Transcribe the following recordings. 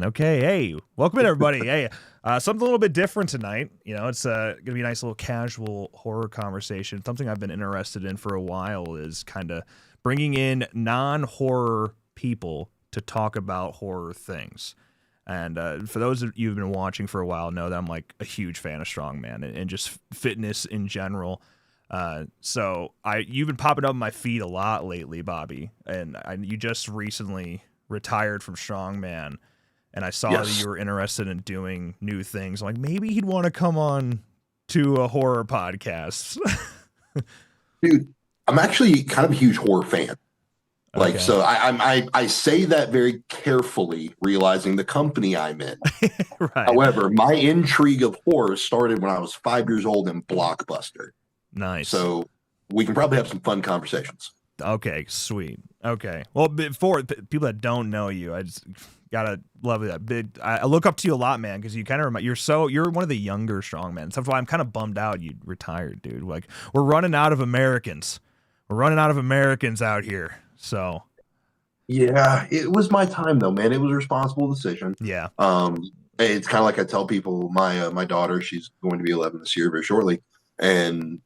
Okay, hey, welcome in everybody. Hey, something a little bit different tonight. You know, it's gonna be a nice little casual horror conversation. Something I've been interested in for a while is kind of bringing in non-horror people to talk about horror things. And for those of you who've been watching for a while, know that I'm like a huge fan of Strongman and just fitness in general. So you've been popping up in my feed a lot lately, Bobby, and you just recently retired from Strongman. And I saw that you were interested in doing new things. I'm like, maybe he'd want to come on to a horror podcast. Dude, I'm actually kind of a huge horror fan. Like, so I say that very carefully, realizing the company I'm in. Right. However, my intrigue of horror started when I was 5 years old in Blockbuster. Nice. So we can probably have some fun conversations. Okay, sweet. Okay. Well, for people that don't know you, I just gotta love that. I look up to you a lot, man, because you kind of you're one of the younger strongmen. So that's why I'm kind of bummed out you retired, dude. Like, we're running out of Americans. We're running out of Americans out here. So yeah, it was my time though, man. It was a responsible decision. Yeah. It's kind of like I tell people, my daughter, she's going to be 11 this year very shortly, and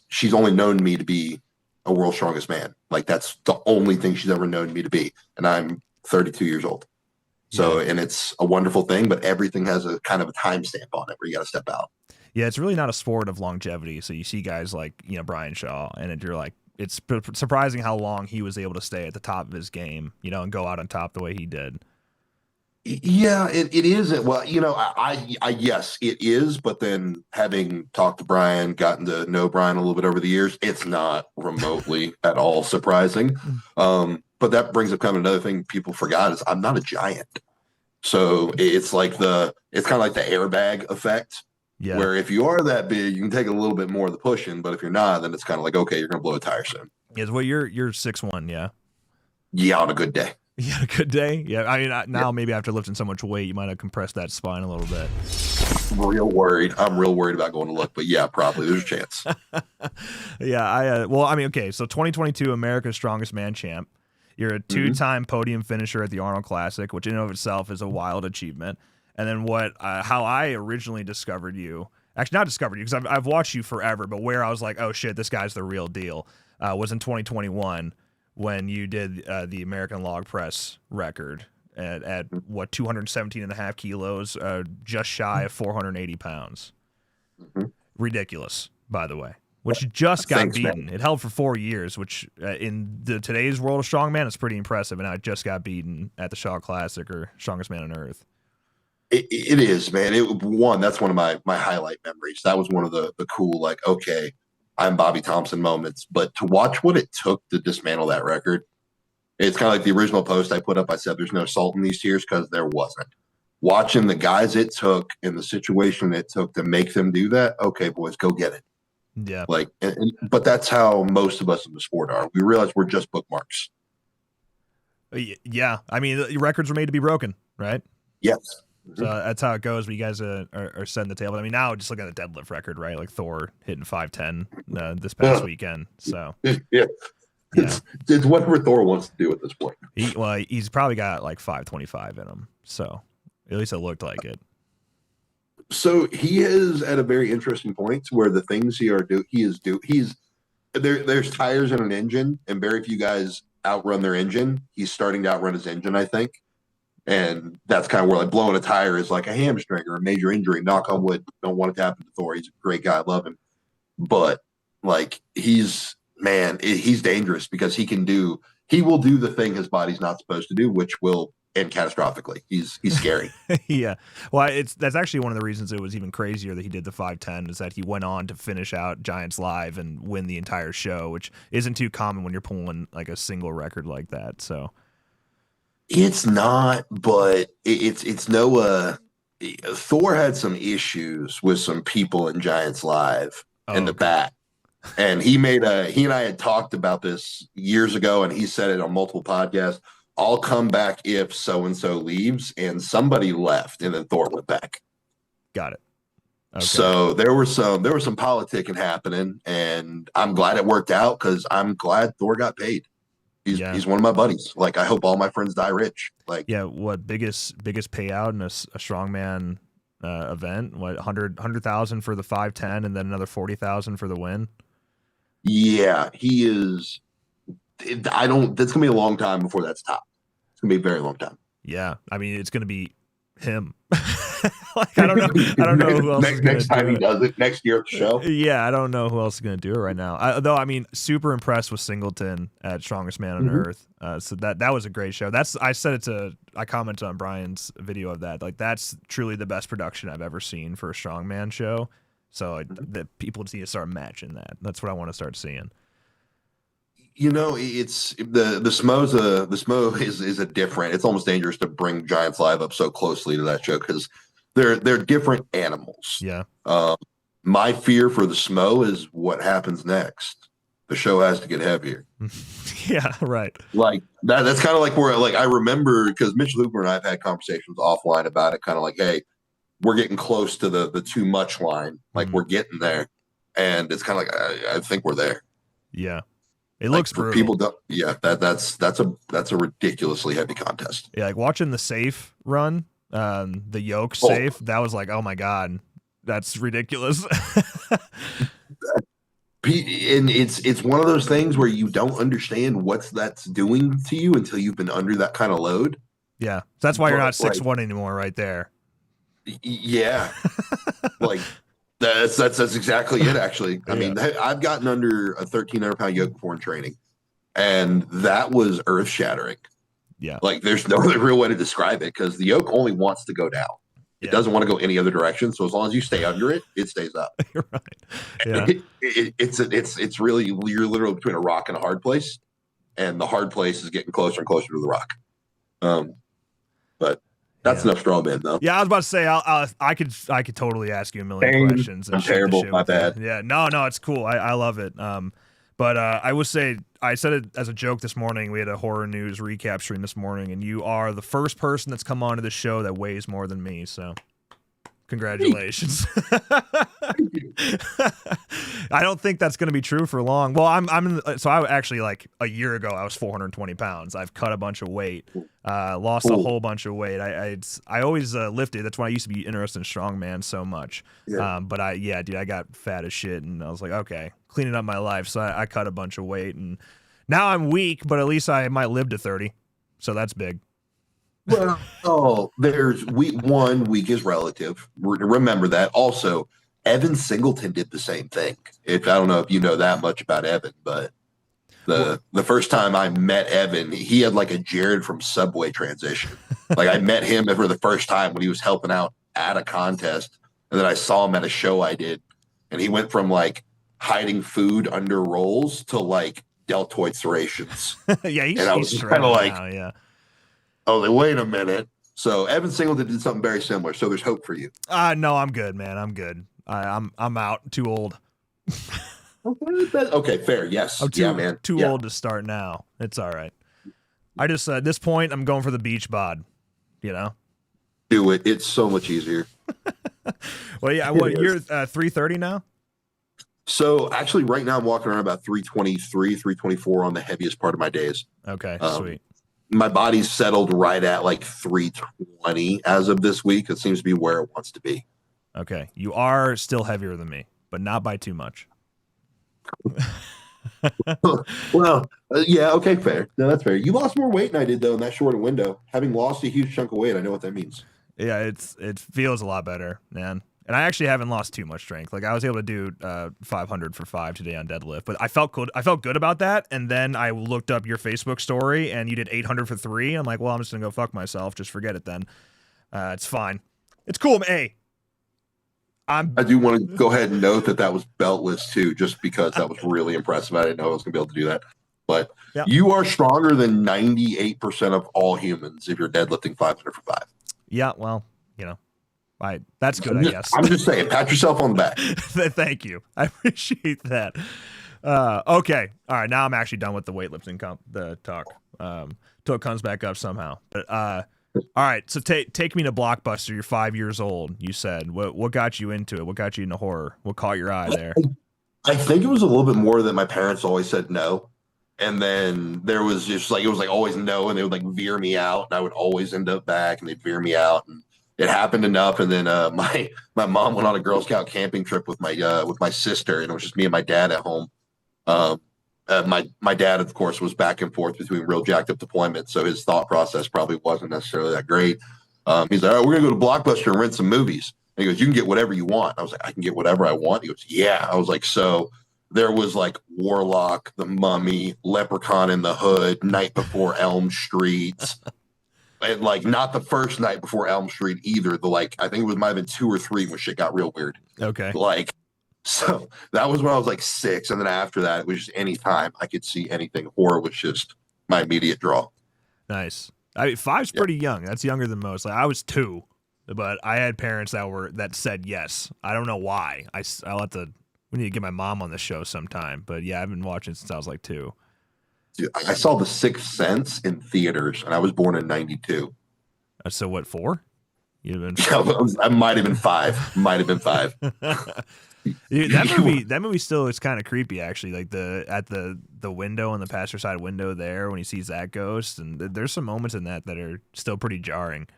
she's only known me to be a world's strongest man. Like, that's the only thing she's ever known me to be, and I'm 32 years old. So, and it's a wonderful thing, but everything has a kind of a timestamp on it where you got to step out. Yeah, it's really not a sport of longevity. So you see guys like, Brian Shaw, and you're like, it's surprising how long he was able to stay at the top of his game, and go out on top the way he did. Yeah, it is. Well, I yes, it is. But then, having talked to Brian, gotten to know Brian a little bit over the years, it's not remotely at all surprising. But that brings up kind of another thing people forgot is I'm not a giant. So it's kind of like the airbag effect. Yeah. Where if you are that big, you can take a little bit more of the pushing, but if you're not, then it's kind of like, okay, you're going to blow a tire soon. Yeah, well, you're 6'1", yeah? Yeah, on a good day. Yeah, a good day? Yeah, I mean, now maybe after lifting so much weight, you might have compressed that spine a little bit. Real worried. I'm real worried about going to look, but yeah, probably. There's a chance. Yeah, okay, so 2022 America's Strongest Man champ. You're a two-time podium finisher at the Arnold Classic, which in and of itself is a wild achievement. And then how I originally discovered you, actually not discovered you, because I've watched you forever, but where I was like, oh shit, this guy's the real deal, was in 2021 when you did the American Log Press record at 217 and a half kilos, just shy of 480 pounds. Ridiculous, by the way. Which just got beaten. Man. It held for 4 years, which in today's world of strongman is pretty impressive. And now it just got beaten at the Shaw Classic, or Strongest Man on Earth. It is, man. That's one of my highlight memories. That was one of the cool, like, okay, I'm Bobby Thompson moments. But to watch what it took to dismantle that record, it's kind of like the original post I put up. I said, there's no salt in these tears, because there wasn't. Watching the guys it took and the situation it took to make them do that, okay, boys, go get it. Yeah. But that's how most of us in the sport are. We realize we're just bookmarks. Yeah. I mean, the records were made to be broken, right? Yes. So that's how it goes when you guys are setting the table. I mean, now just look at the deadlift record, right? Like Thor hitting 510 this past weekend. So yeah. It's whatever Thor wants to do at this point. He's probably got like 525 in him. So at least it looked like it. So he is at a very interesting point where the things there's tires in an engine, and very few guys outrun their engine. He's starting to outrun his engine, I think. And that's kind of where, like, blowing a tire is like a hamstring or a major injury. Knock on wood. Don't want it to happen to Thor. He's a great guy. I love him. But like, he's dangerous because he will do the thing his body's not supposed to do, which will end catastrophically. He's scary. Yeah. Well, that's actually one of the reasons it was even crazier that he did the 510 is that he went on to finish out Giants Live and win the entire show, which isn't too common when you're pulling like a single record like that. So it's not, but it's no. Thor had some issues with some people in Giants Live in the back. And he and I had talked about this years ago, and he said it on multiple podcasts. I'll come back if so-and-so leaves, and somebody left, and then Thor went back. Got it. Okay. So there was some politicking happening, and I'm glad it worked out because I'm glad Thor got paid. He's one of my buddies. Like, I hope all my friends die rich. Like, yeah, what biggest payout in a strongman event? What 100,000 for the 5'10" and then another 40,000 for the win? yeah, he is. I don't. That's gonna be a long time before that's top. It's gonna be a very long time. Yeah, I mean, it's gonna be him. Like, I don't know who else is next time do he it. does it next year at the show. Yeah, I don't know who else is going to do it right now. Though, I mean, super impressed with Singleton at Strongest Man on Earth. So that was a great show. I commented on Brian's video of that. Like, that's truly the best production I've ever seen for a strongman show. So that people need to start matching that. That's what I want to start seeing. You know, it's the Smo is a different. It's almost dangerous to bring Giants Live up so closely to that show because they're different animals. Yeah. My fear for the Smo is what happens next. The show has to get heavier. Yeah, right. Like that. That's kind of like where, like, I remember because Mitchell Hooper and I have had conversations offline about it. Kind of like, hey, we're getting close to the too much line. Like, we're getting there, and it's kind of like I think we're there. Yeah. It looks for brutal. People don't. Yeah, that's a ridiculously heavy contest. Yeah, like watching the safe run, the yoke safe. That was like, oh my god, that's ridiculous. And it's one of those things where you don't understand what that's doing to you until you've been under that kind of load. Yeah, that's why you're not 6'1" anymore, right there. Yeah, like. That's exactly it. Actually, I mean, I've gotten under a 1,300-pound yoke before in training, and that was earth shattering. Yeah, like there's no other real way to describe it because the yoke only wants to go down. It doesn't want to go any other direction. So as long as you stay under it, it stays up. You're right. Yeah, it's really, you're literally between a rock and a hard place, and the hard place is getting closer and closer to the rock. But. That's enough Strongman, though. Yeah, I was about to say I could totally ask you a million questions. I'm terrible. My bad. Yeah, no, it's cool. I love it. But I would say I said it as a joke this morning. We had a horror news recap stream this morning, and you are the first person that's come onto the show that weighs more than me. So, congratulations. I don't think that's going to be true for long. Well, so I actually, like a year ago, I was 420 pounds. I've cut a bunch of weight, lost a whole bunch of weight. I always lifted. That's why I used to be interested in strongman so much. Yeah. But I got fat as shit, and I was like, okay, cleaning up my life. So I cut a bunch of weight, and now I'm weak, but at least I might live to 30. So that's big. Well, there's week is relative. Remember that. Also, Evan Singleton did the same thing. I don't know if you know that much about Evan, but the first time I met Evan, he had like a Jared from Subway transition. Like, I met him for the first time when he was helping out at a contest, and then I saw him at a show I did, and he went from like hiding food under rolls to like deltoid serrations. Yeah, and I was kind of like, yeah. Oh, wait a minute. So Evan Singleton did something very similar. So there's hope for you. No, I'm good, man. I'm good. I'm out. Too old. Okay, fair. Yes. I'm too old to start now. It's all right. I just at this point I'm going for the beach bod. You know. Do it. It's so much easier. Well, yeah. What you're 330 now? So actually, right now I'm walking around about 323, 324 on the heaviest part of my days. Okay, sweet. My body's settled right at like 320 as of this week. It seems to be where it wants to be. Okay. You are still heavier than me, but not by too much. Well, yeah, okay, fair. No, that's fair. You lost more weight than I did, though, in that short window. Having lost a huge chunk of weight, I know what that means. Yeah, it feels a lot better, man. And I actually haven't lost too much strength. Like, I was able to do 500 for 5 today on deadlift, but I felt good about that. And then I looked up your Facebook story, and you did 800 for 3. I'm like, well, I'm just gonna go fuck myself. Just forget it then. It's fine. It's cool. Hey, I do want to go ahead and note that was beltless too, just because that was really impressive. I didn't know I was gonna be able to do that. But you are stronger than 98% of all humans if you're deadlifting 500 for 5. Yeah, well, you know. That's good, I guess. I'm just saying, pat yourself on the back. Thank you. I appreciate that. Okay. All right. Now I'm actually done with the weightlifting talk. Till it comes back up somehow. But all right. So take me to Blockbuster. You're 5 years old. You said what got you into it? What got you into horror? What caught your eye there? I think it was a little bit more that my parents always said no. And then there was just like, it was like always no, and they would like veer me out, and I would always end up back, and they'd veer me out, and it happened enough. And then my mom went on a Girl Scout camping trip with my sister, and it was just me and my dad at home. Um, my dad, of course, was back and forth between real jacked up deployments, so his thought process probably wasn't necessarily that great. He's like, "Oh, we're gonna go to Blockbuster and rent some movies." And he goes, "You can get whatever you want." I was like, "I can get whatever I want." He goes, "Yeah." I was like, "So." There was like Warlock, The Mummy, Leprechaun in the Hood, Night Before Elm Street, and like not the first Night Before Elm Street either. The like I think it was might have been 2 or 3 when shit got real weird. Okay. Like so that was when I was like 6, and then after that it was just any time I could see anything. Horror was just my immediate draw. Nice. I mean, 5's pretty young. That's younger than most. Like I was 2, but I had parents that said yes. I don't know why. I'll have to. We need to get my mom on the show sometime. But yeah, I've been watching since I was like 2. Dude, I saw The Sixth Sense in theaters, and I was born in '92. So what, 4? I might have been 5. Might have been 5. Dude, that movie still is kind of creepy, actually. Like at the window on the passenger side window there when he sees that ghost, and there's some moments in that are still pretty jarring.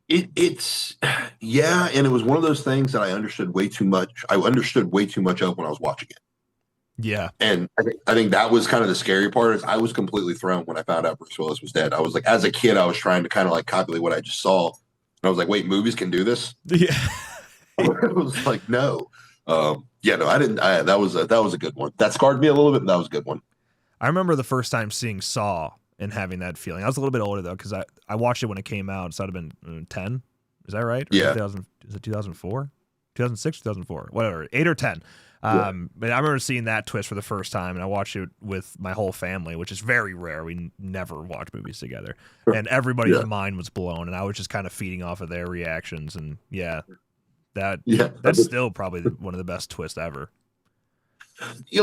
It's yeah, and it was one of those things that I understood way too much. I understood way too much of when I was watching it. Yeah, and I think that was kind of the scary part. Is I was completely thrown when I found out Bruce Willis was dead. I was like, as a kid, I was trying to kind of like copulate what I just saw, and I was like, wait, movies can do this? Yeah, it was like no, yeah, no, I didn't. That was a good one. That scarred me a little bit, but that was a good one. I remember the first time seeing Saw and having that feeling. I was a little bit older though because I watched it when it came out, so I'd have been 10. Is that right? Or yeah. Is it 2004? 2006, 2004, whatever, 8 or 10. But I remember seeing that twist for the first time, and I watched it with my whole family, which is very rare. We never watch movies together, and everybody's mind was blown, and I was just kind of feeding off of their reactions. And that's still probably one of the best twists ever.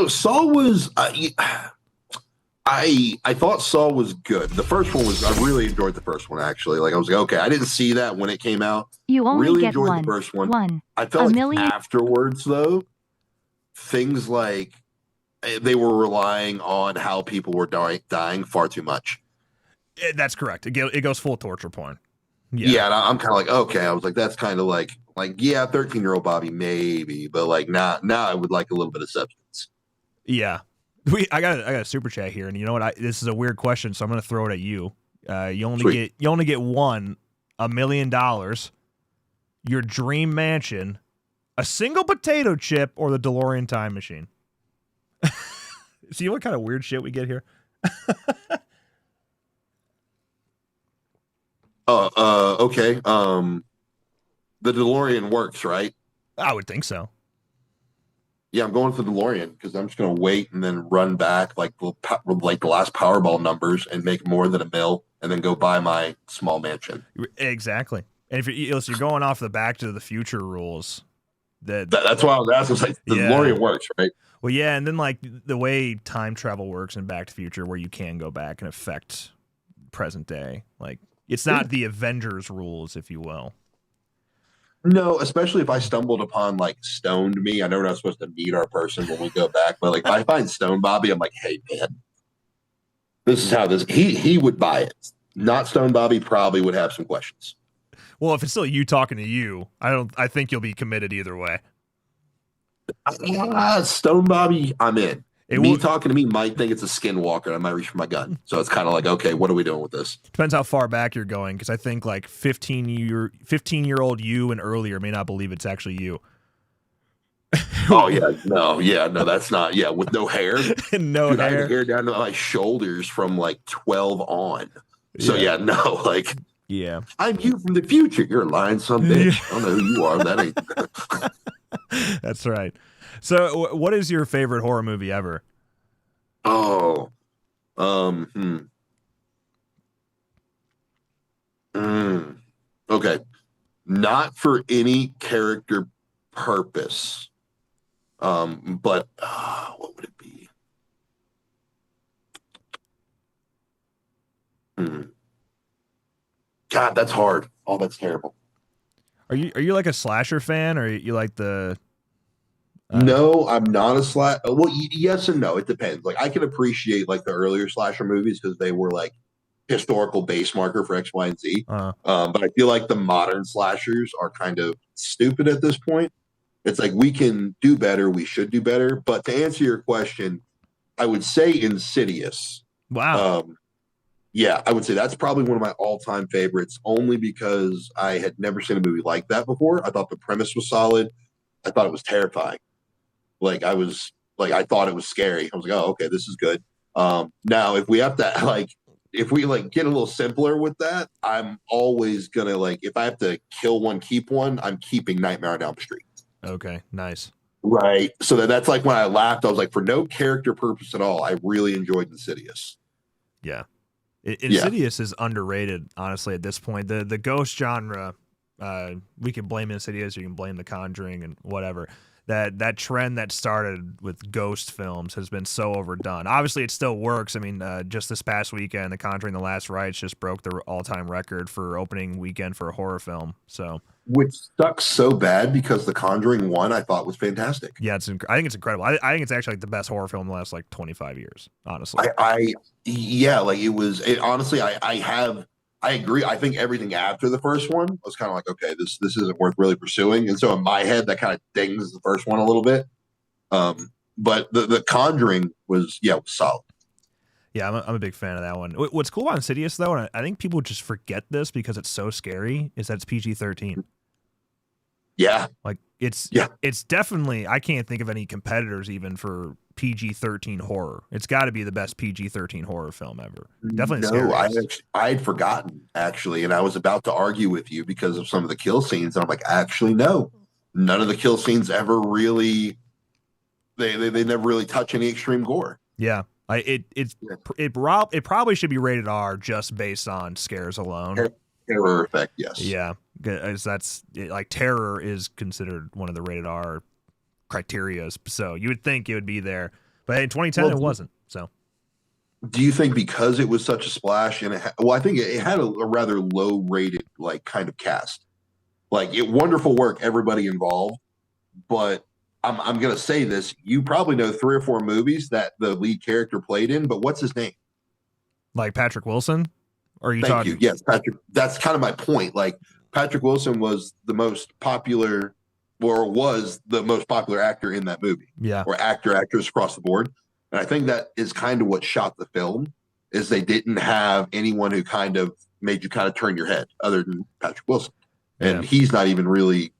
Saw was I thought Saw was good. The first one was, I really enjoyed the first one, actually. Like, I was like, okay, I didn't see that when it came out. You only really get enjoyed the first one. I felt like afterwards, though, things like they were relying on how people were dying far too much. That's correct. It goes full torture porn. Yeah, and I'm kind of like, okay. I was like, that's kind of like, yeah, 13-year-old Bobby, maybe. But, like, now I would like a little bit of substance. Yeah. I got a super chat here, and you know what? This is a weird question, so I'm going to throw it at you. You only get one, $1 million, your dream mansion, a single potato chip, or the DeLorean time machine. See what kind of weird shit we get here? Okay. The DeLorean works, right? I would think so. Yeah, I'm going for DeLorean because I'm just going to wait and then run back like the last Powerball numbers and make more than $1 million, and then go buy my small mansion. Exactly. And if you're going off the Back to the Future rules, that's why I was asking. It's like the DeLorean works, right? Well, yeah, and then like the way time travel works in Back to the Future, where you can go back and affect present day, like it's not the Avengers rules, if you will. No, especially if I stumbled upon like stoned me. I know we're not supposed to meet our person when we go back, but like if I find Stone Bobby, I'm like, hey man, this is how this. He would buy it. Not Stone Bobby probably would have some questions. Well, if it's still you talking to you, I think you'll be committed either way. Stone Bobby, I'm in. Talking to me might think it's a skinwalker. And I might reach for my gun. So it's kind of like, okay, what are we doing with this? Depends how far back you're going, because I think like 15-year-old you and earlier may not believe it's actually you. Oh yeah, no, that's not. Yeah, with no hair, no hair. I had hair down to my shoulders from like 12 on. So yeah, no, like. Yeah. I'm you from the future. You're lying, some bitch. I don't know who you are. That ain't. That's right. So, what is your favorite horror movie ever? Oh, Okay, not for any character purpose. But what would it be? God, that's hard. Oh, that's terrible. Are you like a slasher fan, or you like the No, I'm not a slash. Well, yes and no. It depends. Like I can appreciate like the earlier slasher movies because they were like historical base marker for X, Y, and Z. But I feel like the modern slashers are kind of stupid at this point. It's like we can do better. We should do better. But to answer your question, I would say Insidious. Wow. Yeah, I would say that's probably one of my all-time favorites, only because I had never seen a movie like that before. I thought the premise was solid. I thought it was terrifying. I thought it was scary. I was like, oh, okay, this is good. Now if we have to if we get a little simpler with that, I'm always gonna if I have to kill one, keep one, I'm keeping Nightmare on Elm Street. Okay, nice. Right. So that's like when I laughed, I was like, for no character purpose at all, I really enjoyed Insidious. Yeah. Insidious is underrated, honestly, at this point. The ghost genre, we can blame Insidious, or you can blame The Conjuring and whatever. That trend that started with ghost films has been so overdone. Obviously, it still works. I mean, just this past weekend, The Conjuring: The Last Rites just broke the all-time record for opening weekend for a horror film. So, which sucks so bad because The Conjuring 1 I thought was fantastic. Yeah, I think it's incredible. I think it's actually the best horror film in the last 25 years, honestly. Honestly, I agree. I think everything after the first one was kind of like, okay, this isn't worth really pursuing. And so in my head, that kind of dings the first one a little bit. But the Conjuring was solid. Yeah, I'm a big fan of that one. What's cool about Insidious, though, and I think people just forget this because it's so scary, is that it's PG-13. Yeah. It's definitely, I can't think of any competitors even for PG-13 horror. It's got to be the best PG-13 horror film ever. Definitely. No, I had forgotten, actually, and I was about to argue with you because of some of the kill scenes. And I'm like, actually, no. None of the kill scenes ever really, they never really touch any extreme gore. Yeah. It probably should be rated R just based on scares alone. Terror effect, yes. Yeah, that's terror is considered one of the rated R criteria, so you would think it would be there, but in 2010 it wasn't. So, do you think because it was such a splash and I think it had a rather low rated kind of cast, wonderful work, everybody involved, but I'm gonna say this: you probably know 3 or 4 movies that the lead character played in, but what's his name? Like Patrick Wilson? Or are you Thank talking? you. Yes, Patrick. That's kind of my point. Patrick Wilson was the most popular, or was the most popular actor in that movie. Yeah. Or actress across the board. And I think that is kind of what shot the film, is they didn't have anyone who kind of made you kind of turn your head other than Patrick Wilson. And he's not even really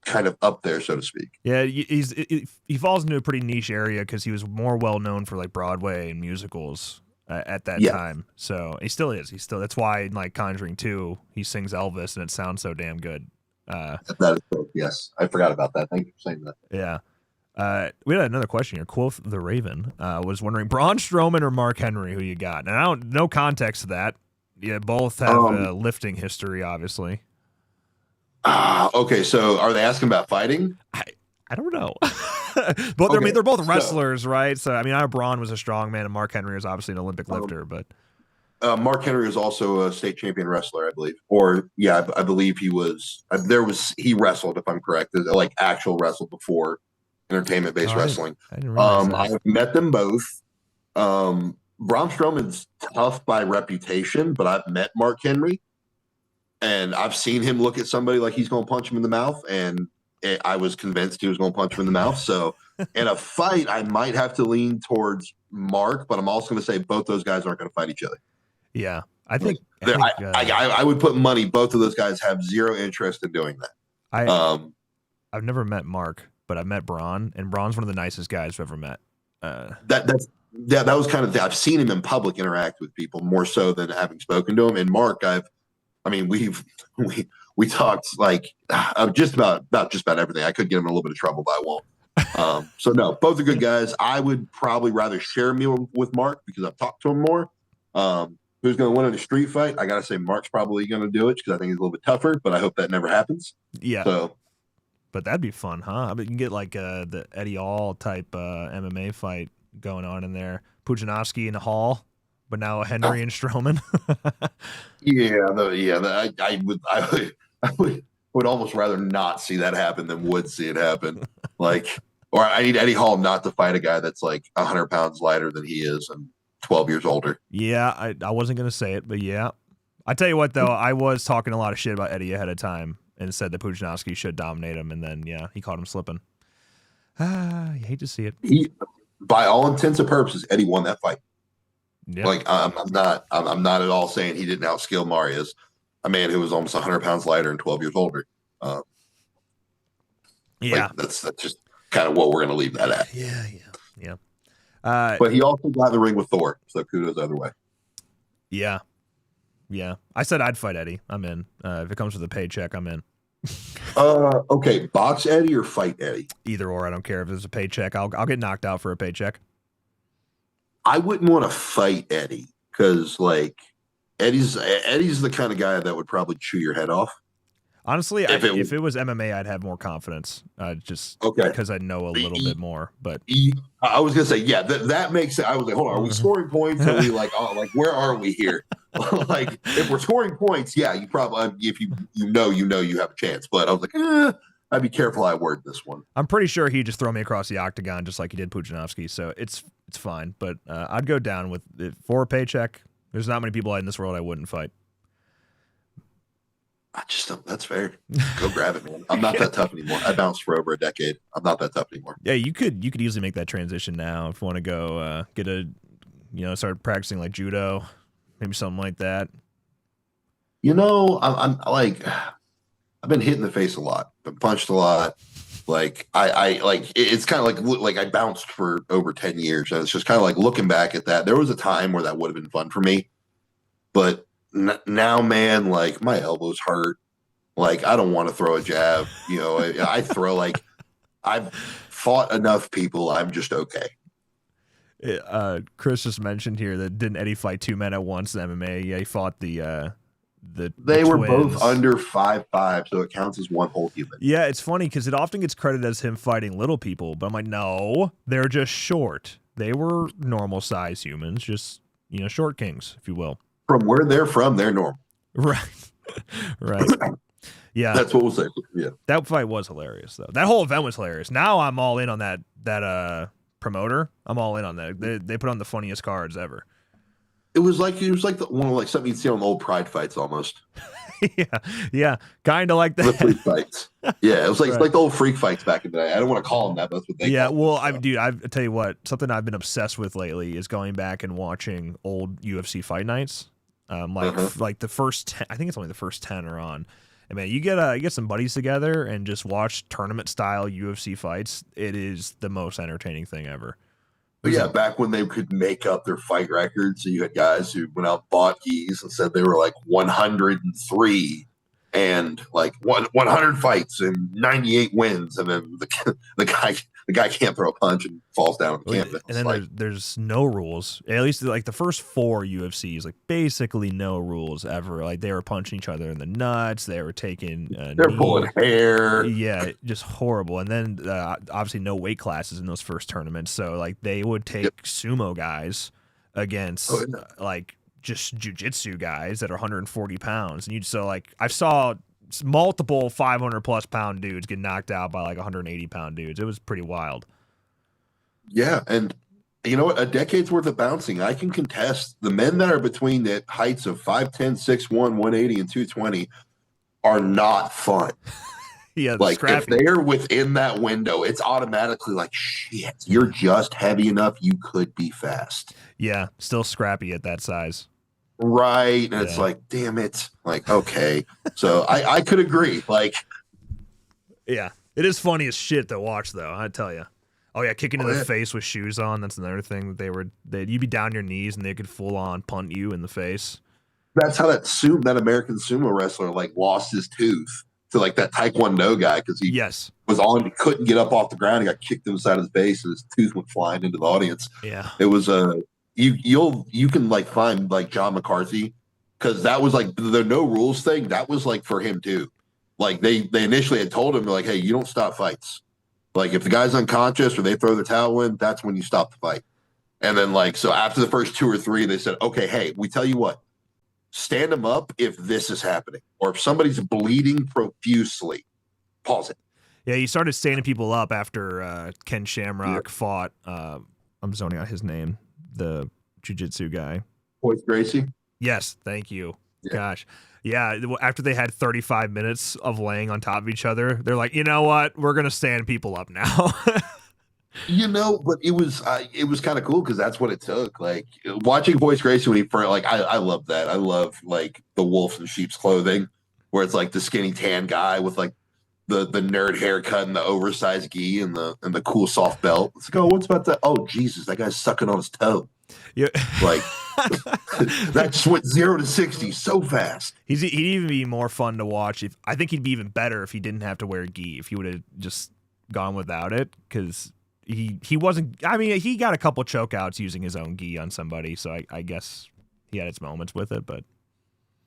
kind of up there, so to speak. Yeah, he falls into a pretty niche area because he was more well known for Broadway and musicals at that time. So he still is. That's why in Conjuring 2 he sings Elvis and it sounds so damn good. That is true. Yes, I forgot about that. Thank you for saying that. Yeah. We had another question here. Quoth the Raven was wondering, Braun Strowman or Mark Henry, who you got? And no context to that. Yeah, both have a lifting history, obviously. Okay, so are they asking about fighting? I don't know. But I mean, they're both wrestlers, right? So I mean, I know Braun was a strongman, and Mark Henry is obviously an Olympic lifter. But Mark Henry is also a state champion wrestler, I believe. Or I believe he was. He wrestled, if I'm correct, actual wrestled before entertainment-based wrestling. I didn't realize that. I've met them both. Braun Strowman's tough by reputation, but I've met Mark Henry, and I've seen him look at somebody like he's going to punch him in the mouth, and I was convinced he was going to punch him in the mouth. So in a fight, I might have to lean towards Mark, but I'm also going to say both those guys aren't going to fight each other. Yeah, I think I would put money both of those guys have zero interest in doing that. I've never met Mark, but I've met Braun, and Braun's one of the nicest guys I've ever met. That was kind of I've seen him in public interact with people more so than having spoken to him. And Mark, we talked just about everything. I could get him in a little bit of trouble, but I won't. So no, both are good guys. I would probably rather share a meal with Mark because I've talked to him more. Who's going to win in a street fight? I got to say Mark's probably going to do it because I think he's a little bit tougher, but I hope that never happens. Yeah. So, but that'd be fun, huh? I mean, you can get the Eddie Hall type MMA fight going on in there. Pujanowski in the Hall, but now Henry and Strowman. I would almost rather not see that happen than would see it happen. Or I need Eddie Hall not to fight a guy that's like 100 pounds lighter than he is and 12 years older. Yeah, I wasn't going to say it, but yeah. I tell you what, though, I was talking a lot of shit about Eddie ahead of time and said that Pudzianowski should dominate him, and then, yeah, he caught him slipping. You hate to see it. By all intents and purposes, Eddie won that fight. Yeah. Like, I'm not at all saying he didn't outskill Marius, a man who was almost 100 pounds lighter and 12 years older. Yeah. Like, that's just kind of what we're going to leave that at. Yeah. But he also got in the ring with Thor, so kudos either way. Yeah. I said I'd fight Eddie. I'm in. If it comes with a paycheck, I'm in. Okay, box Eddie or fight Eddie? Either or, I don't care if there's a paycheck. I'll get knocked out for a paycheck. I wouldn't want to fight Eddie because, like, Eddie's the kind of guy that would probably chew your head off. Honestly, if it was MMA, I'd have more confidence. Just because I know a little bit more. But I was gonna say, yeah, that makes sense. I was like, hold on, are we scoring points? Are we like, where are we here? Like, if we're scoring points, yeah, you probably, if you have a chance. But I was like, I'd be careful how I word this one. I'm pretty sure he'd just throw me across the octagon just like he did Pudzianowski, so it's fine. But I'd go down with it for a paycheck. There's not many people in this world I wouldn't fight. I just don't. That's fair. Go grab it, man. I'm not that tough anymore. I bounced for over a decade. I'm not that tough anymore. Yeah, you could easily make that transition now if you want to go get a, start practicing like judo, maybe something like that. I'm like, I've been hit in the face a lot, been punched a lot. Like I like it's kind of like I bounced for over 10 years, and it's just kind of like looking back at that. There was a time where that would have been fun for me, but now, man, like my elbows hurt. Like I don't want to throw a jab. I throw like I've fought enough people. I'm just okay. Chris just mentioned here that didn't Eddie fight two men at once in MMA? Yeah, he fought the they were both under 5'5", so it counts as one whole human. Yeah, it's funny because it often gets credited as him fighting little people, but I'm like, no, they're just short. They were normal size humans, just short kings, if you will. From where they're from, they're normal. Right. Yeah. That's what we'll say. Yeah. That fight was hilarious, though. That whole event was hilarious. Now I'm all in on that promoter. I'm all in on that. They put on the funniest cards ever. It was like something you'd see on old Pride fights almost. Yeah. Kind of like that. The freak fights. Yeah, it was like like the old freak fights back in the day. I don't want to call them that, but that's what they call them. I tell you what, something I've been obsessed with lately is going back and watching old UFC fight nights. Like the first 10, I think it's only the first 10 are on. And man, you get some buddies together and just watch tournament style UFC fights. It is the most entertaining thing ever. But yeah, back when they could make up their fight records, so you had guys who went out and bought keys and said they were like 103 and like 100 fights and 98 wins, and then the guy can't throw a punch and falls down on the canvas. And then there's no rules. At least like the first 4 UFCs, like basically no rules ever. Like they were punching each other in the nuts. They were taking they're pulling hair. Yeah, just horrible. And then obviously no weight classes in those first tournaments. So like they would take sumo guys against like just jiu-jitsu guys that are 140 pounds. And I saw multiple 500 plus pound dudes get knocked out by like 180 pound dudes. It was pretty wild. Yeah. And you know what? A decade's worth of bouncing. I can contest the men that are between the heights of 5'10", 6'1", 180 and 220 are not fun. Yeah. Like scrappy. if they're within that window, it's automatically like, shit, you're just heavy enough. You could be fast. Yeah. Still scrappy at that size. Right. And it's like, damn it. Like, okay. So I could agree. Like, yeah, it is funny as shit to watch, though. I tell you. Oh yeah, kicking in the face with shoes on. That's another thing that you'd be down your knees and they could full on punt you in the face. That's how that American sumo wrestler like lost his tooth to like that Taekwondo guy because he couldn't get up off the ground. He got kicked in the side of his face and his tooth went flying into the audience. Yeah, it was you can like find like John McCarthy because that was like the no rules thing. That was like for him too. Like they initially had told him like, hey, you don't stop fights. Like if the guy's unconscious or they throw the towel in, that's when you stop the fight. And then like so after the first 2 or 3, they said, okay, hey, we tell you what, stand him up if this is happening or if somebody's bleeding profusely, pause it. Yeah, he started standing people up after Ken Shamrock fought. I'm zoning out his name, the jiu-jitsu guy. Royce Gracie. Yes, thank you. Yeah. Gosh. Yeah, after they had 35 minutes of laying on top of each other, they're like, you know what? We're going to stand people up now. But it was kind of cool because that's what it took. Like watching Royce Gracie when he first, like I love that. I love like the wolf in sheep's clothing, where it's like the skinny tan guy with like the nerd haircut and the oversized gi and the cool soft belt. It's like, oh, what's about that? Oh, Jesus, that guy's sucking on his toe. Yeah. Like that just went 0 to 60 so fast. He'd even be more fun to watch. I think he'd be even better if he didn't have to wear gi, if he would have just gone without it, because he wasn't. I mean, he got a couple chokeouts using his own gi on somebody, so I guess he had its moments with it. But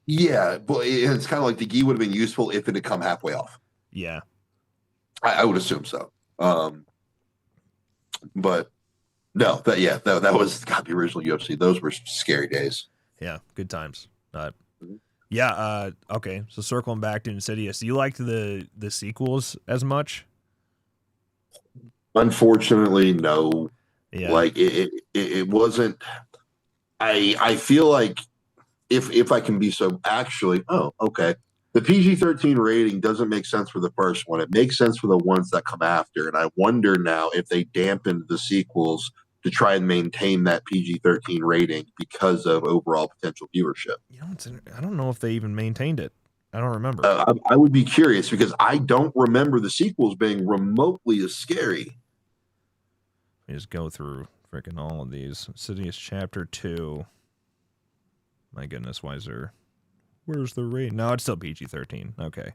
yeah, but it's kind of like the gi would have been useful if it had come halfway off. Yeah, I would assume so. But no, that was the original UFC. Those were scary days. Yeah, good times. Yeah. Okay. So circling back to Insidious, do you liked the sequels as much? Unfortunately, no. Yeah. Like it wasn't. I feel like if I can be so actually. Oh, okay. The PG-13 rating doesn't make sense for the first one. It makes sense for the ones that come after. And I wonder now if they dampened the sequels to try and maintain that PG-13 rating because of overall potential viewership. You know, I don't know if they even maintained it. I don't remember. I would be curious because I don't remember the sequels being remotely as scary. Let me just go through freaking all of these. Insidious Chapter 2. My goodness, why is there... Where's the rate? No, it's still PG-13. Okay.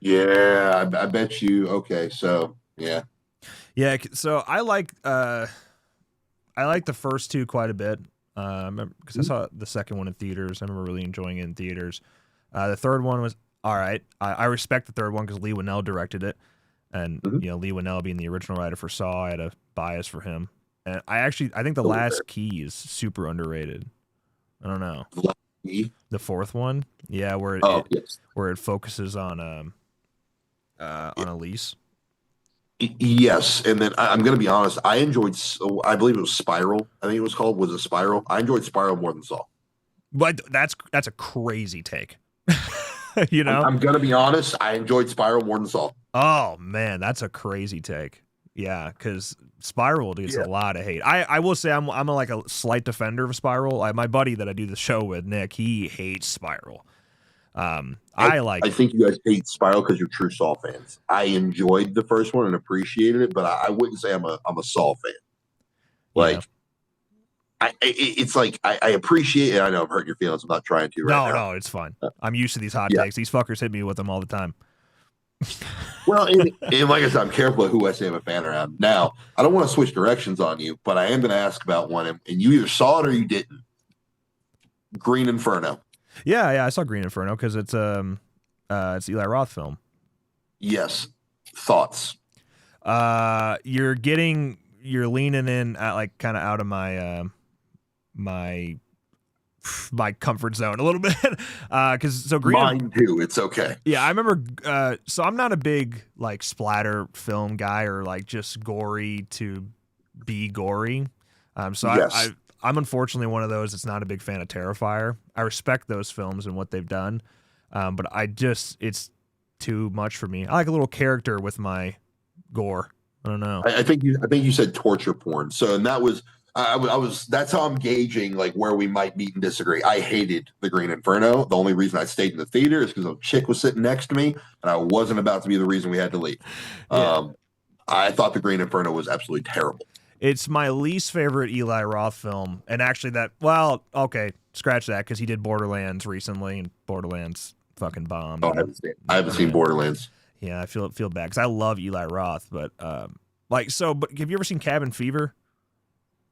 Yeah, I bet you. Okay, so yeah. Yeah, so I like the first two quite a bit. Because I saw the second one in theaters. I remember really enjoying it in theaters. The third one was all right. I respect the third one because Lee Winnell directed it, and you know, Lee Winnell being the original writer for Saw, I had a bias for him. And I think the Last Key is super underrated. I don't know. The fourth one, yeah, where it focuses on Elise. Yes, and then I'm going to be honest. I enjoyed. I believe it was Spiral. I think it was called. Was it Spiral? I enjoyed Spiral more than Saw. But that's a crazy take. You know, I'm going to be honest. I enjoyed Spiral more than Saw. Oh man, that's a crazy take. Yeah, because Spiral gets a lot of hate. I will say I'm like a slight defender of Spiral. My buddy that I do the show with, Nick, he hates Spiral. I think you guys hate Spiral because you're true Saw fans. I enjoyed the first one and appreciated it, but I wouldn't say I'm a Saw fan. Like, it's like I appreciate it. I know I'm hurting your feelings. I'm not trying to. No, it's fine. I'm used to these hot takes. These fuckers hit me with them all the time. Well, and like I said, I'm careful of who I say I'm a fan around. Now, I don't want to switch directions on you, but I am going to ask about one, and you either saw it or you didn't. Green Inferno. Yeah, I saw Green Inferno because it's Eli Roth film. Yes. Thoughts? You're leaning in like kind of out of my comfort zone a little bit, because mine too. It's okay. Yeah, I remember. So I'm not a big like splatter film guy or like just gory to be gory. So yes. I'm unfortunately one of those that's not a big fan of Terrifier. I respect those films and what they've done, but it's too much for me. I like a little character with my gore. I don't know. I think you said torture porn. So and that was. I was. That's how I'm gauging like where we might meet and disagree. I hated the Green Inferno. The only reason I stayed in the theater is because a chick was sitting next to me, and I wasn't about to be the reason we had to leave. Yeah. I thought the Green Inferno was absolutely terrible. It's my least favorite Eli Roth film, and actually scratch that because he did Borderlands recently, and Borderlands fucking bombed. Oh, I haven't seen Borderlands. Yeah, I feel bad because I love Eli Roth, but but have you ever seen Cabin Fever?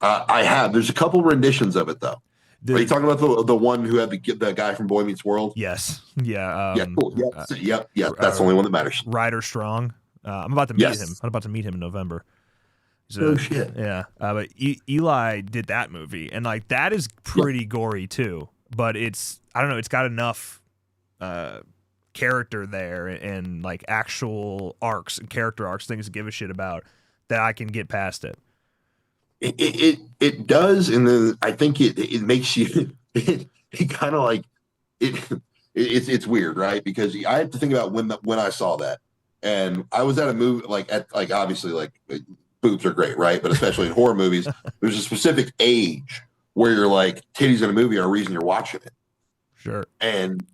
I have. There's a couple renditions of it though. Are you talking about the one who had the guy from Boy Meets World? Yes. Yeah. Cool. Yep. That's the only one that matters. Ryder Strong. I'm about to meet him. I'm about to meet him in November. Oh shit. Yeah. But Eli did that movie, and like that is pretty gory too. But I don't know. It's got enough character there and like actual arcs and character arcs, things to give a shit about, that I can get past it. It does, and then I think it makes you it kind of like it it's weird, right? Because I have to think about when I saw that, and I was at a movie like obviously like boobs are great, right? But especially in horror movies, there's a specific age where you're like titties in a movie are a reason you're watching it. Sure. And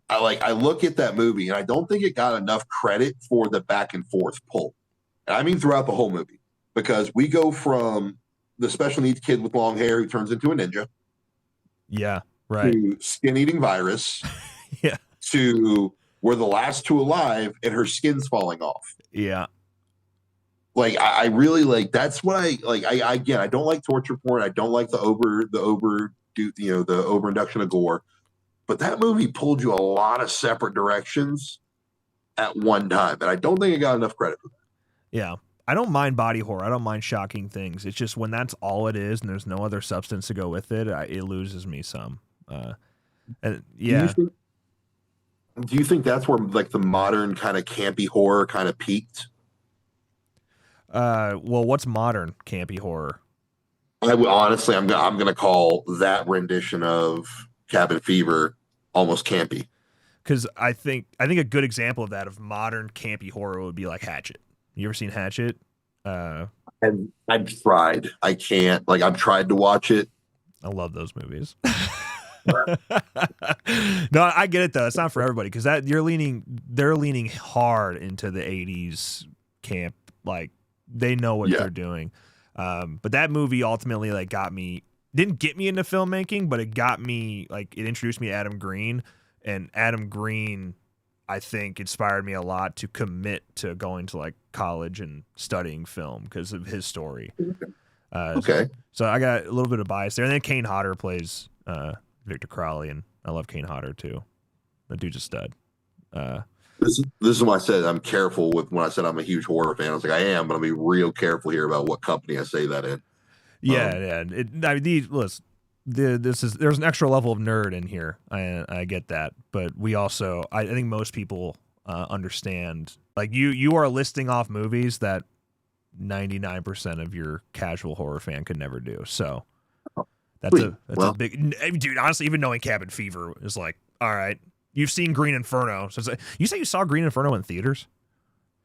I look at that movie and I don't think it got enough credit for the back and forth pull. And I mean throughout the whole movie, because we go from the special needs kid with long hair who turns into a ninja. Yeah, right. To skin eating virus. Yeah. To we're the last two alive and her skin's falling off. Yeah. Like I really like, that's what I like. I again, I don't like torture porn. I don't like the over induction of gore. But that movie pulled you a lot of separate directions at one time, and I don't think it got enough credit for that. Yeah. I don't mind body horror. I don't mind shocking things. It's just when that's all it is and there's no other substance to go with it, it loses me some. And yeah. Do you think that's where like the modern kind of campy horror kind of peaked? Well, what's modern campy horror? Honestly, I'm gonna call that rendition of Cabin Fever almost campy. Because I think a good example of that, of modern campy horror, would be like Hatchet. You ever seen Hatchet? I've tried. I can't. Like, I've tried to watch it. I love those movies. No, I get it though. It's not for everybody, because they're leaning hard into the 80s camp. Like, they know what they're doing. But that movie ultimately like didn't get me into filmmaking, but it got me, like, it introduced me to Adam Green, and Adam Green, I think, inspired me a lot to commit to going to like college and studying film because of his story. Okay. So I got a little bit of bias there. And then Kane Hodder plays Victor Crowley, and I love Kane Hodder too. That dude's a stud. This is why I said I'm careful with when I said I'm a huge horror fan. I was like, I am, but I'll be real careful here about what company I say that in. Yeah. Listen, there's an extra level of nerd in here. I get that, but we also, I think most people understand. Like, you are listing off movies that 99% of your casual horror fan could never do. So that's a big dude. Honestly, even knowing Cabin Fever is like, all right, you've seen Green Inferno. So you say you saw Green Inferno in theaters?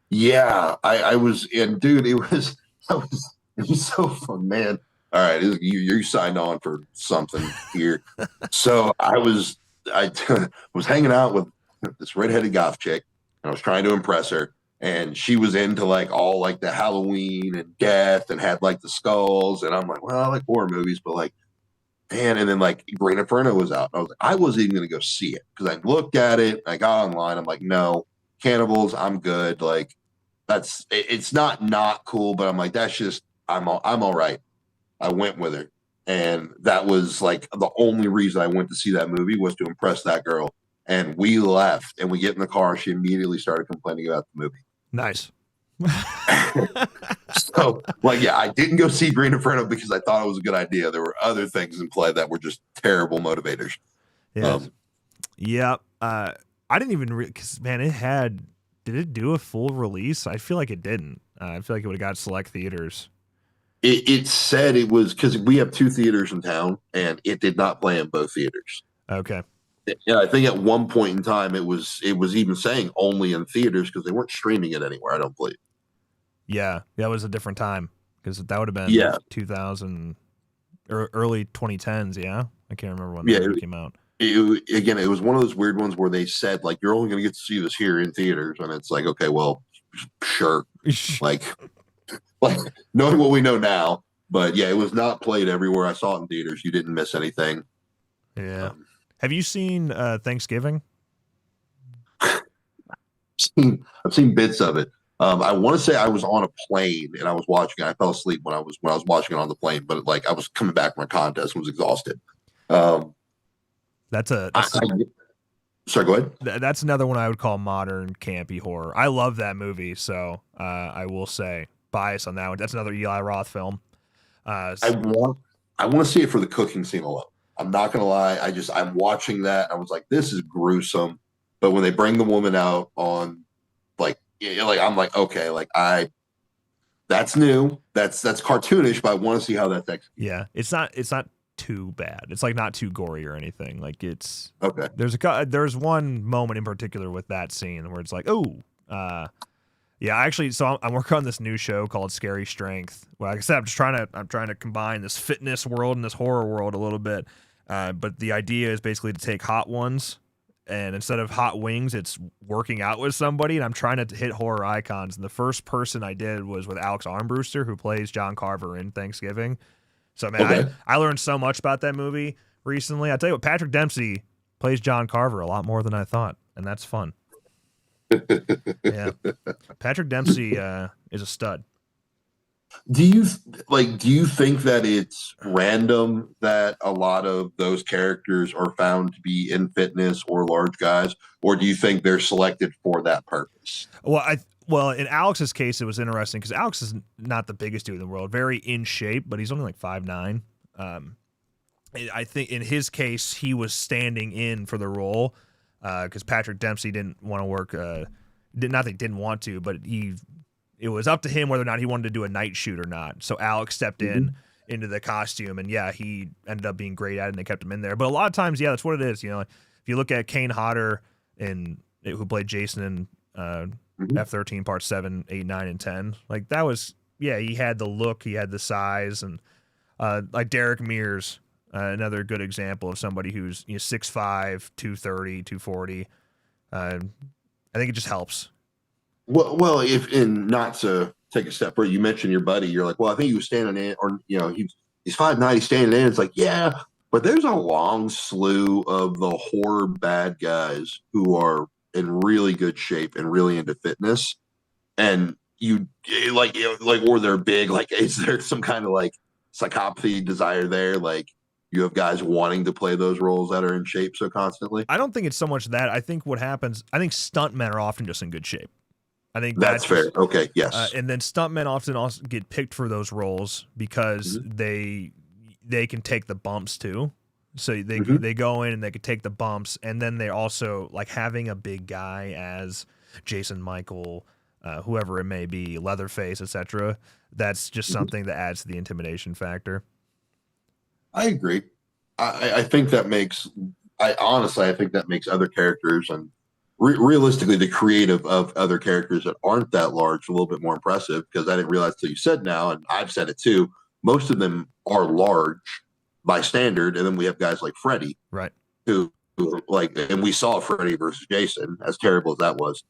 Yeah, I was, and dude, it was so fun, man. All right, you signed on for something here. So I was hanging out with this redheaded goth chick, and I was trying to impress her, and she was into like all like the Halloween and death, and had like the skulls, and I'm like, well, I like horror movies, but like, man, and then like Green Inferno was out. I was like, I wasn't even gonna go see it because I looked at it, I got online, I'm like, no, cannibals, I'm good. Like, it's not cool, but I'm like, that's just I'm all right. I went with her, and that was like the only reason I went to see that movie was to impress that girl. And we left, and we get in the car, and she immediately started complaining about the movie. Nice. So, like, yeah, I didn't go see Green Inferno because I thought it was a good idea. There were other things in play that were just terrible motivators. Yeah. I didn't even because man, did it do a full release? I feel like it didn't. I feel like it would have got select theaters. It said it was because we have 2 theaters in town, and it did not play in both theaters. Okay. Yeah, I think at one point in time it was even saying only in theaters because they weren't streaming it anywhere. I don't believe. Yeah, that was a different time because that would have been 2000 or early 2010s. Yeah, I can't remember when that came out. It was one of those weird ones where they said like you're only going to get to see this here in theaters, and it's like, okay, well, sure, like knowing what we know now. But yeah, it was not played everywhere. I saw it in theaters. You didn't miss anything. Yeah. Have you seen Thanksgiving? I've seen bits of it. I want to say I was on a plane and I was watching it. I fell asleep when I was watching it on the plane, but like I was coming back from a contest and was exhausted. Sorry, go ahead. That's another one I would call modern campy horror. I love that movie, so I will say bias on that one. That's another Eli Roth film. I want to see it for the cooking scene alone. I'm not gonna lie. I'm watching that. I was like, this is gruesome. But when they bring the woman out on like I'm like, okay, like that's new. That's cartoonish, but I want to see how that's executed. Yeah, it's not too bad. It's like not too gory or anything. Like it's Okay. There's one moment in particular with that scene where it's like, oh, yeah. Actually, so I'm working on this new show called Scary Strength. Well, like I said, I'm trying to combine this fitness world and this horror world a little bit. But the idea is basically to take hot ones, and instead of hot wings, it's working out with somebody. And I'm trying to hit horror icons. And the first person I did was with Alex Armbruster, who plays John Carver in Thanksgiving. So, man, Okay. I learned so much about that movie recently. I tell you what, Patrick Dempsey plays John Carver a lot more than I thought, and that's fun. Yeah. Patrick Dempsey is a stud. Do you think that it's random that a lot of those characters are found to be in fitness or large guys, or do you think they're selected for that purpose? Well, in Alex's case, it was interesting because Alex is not the biggest dude in the world, very in shape, but he's only like 5'9". I think in his case, he was standing in for the role because Patrick Dempsey didn't want to work. Not that he didn't want to, but it was up to him whether or not he wanted to do a night shoot or not. So Alex stepped into the costume, and yeah, he ended up being great at it, and they kept him in there. But a lot of times, yeah, that's what it is. You know, if you look at Kane Hodder who played Jason in F-13 Part 7, 8, 9, and 10, like that was, yeah, he had the look, he had the size, and like Derek Mears, another good example of somebody who's 6'5", 230, 240. I think it just helps. Well, not to take a step further, you mentioned your buddy. You're like, well, I think he was standing in, or he's 5'9", he's standing in. It's like, yeah, but there's a long slew of the horror bad guys who are in really good shape and really into fitness, and or they're big. Like, is there some kind of like psychopathy desire there? Like, you have guys wanting to play those roles that are in shape so constantly? I don't think it's so much that. I think what happens, I think stuntmen are often just in good shape. I think that's fair. Okay, yes. And then stuntmen often also get picked for those roles because they can take the bumps too. So they go in and they can take the bumps, and then they also like having a big guy as Jason Michael, whoever it may be, Leatherface, etc. That's just something that adds to the intimidation factor. I agree. I think that makes. I think that makes other characters and realistically the creative of other characters that aren't that large a little bit more impressive, because I didn't realize till you said now, and I've said it too, most of them are large by standard, and then we have guys like Freddy, right, who like, and we saw Freddy versus Jason, as terrible as that was.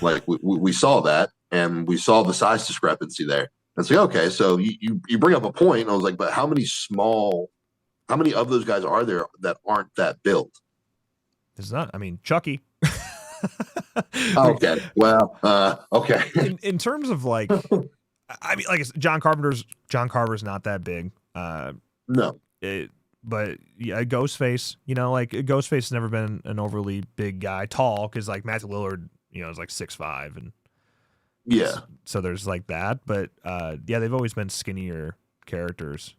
Like we saw that, and we saw the size discrepancy there. And say, okay, so you bring up a point, and I was like, but how many of those guys are there that aren't that built? There's not. I mean, Chucky. Okay. Well, okay. In terms of like, I mean, like John Carver's not that big. No. But yeah, Ghostface. Like Ghostface has never been an overly big guy, tall, because like Matthew Lillard, is like 6'5", and yeah. So there's like that. But yeah, they've always been skinnier characters.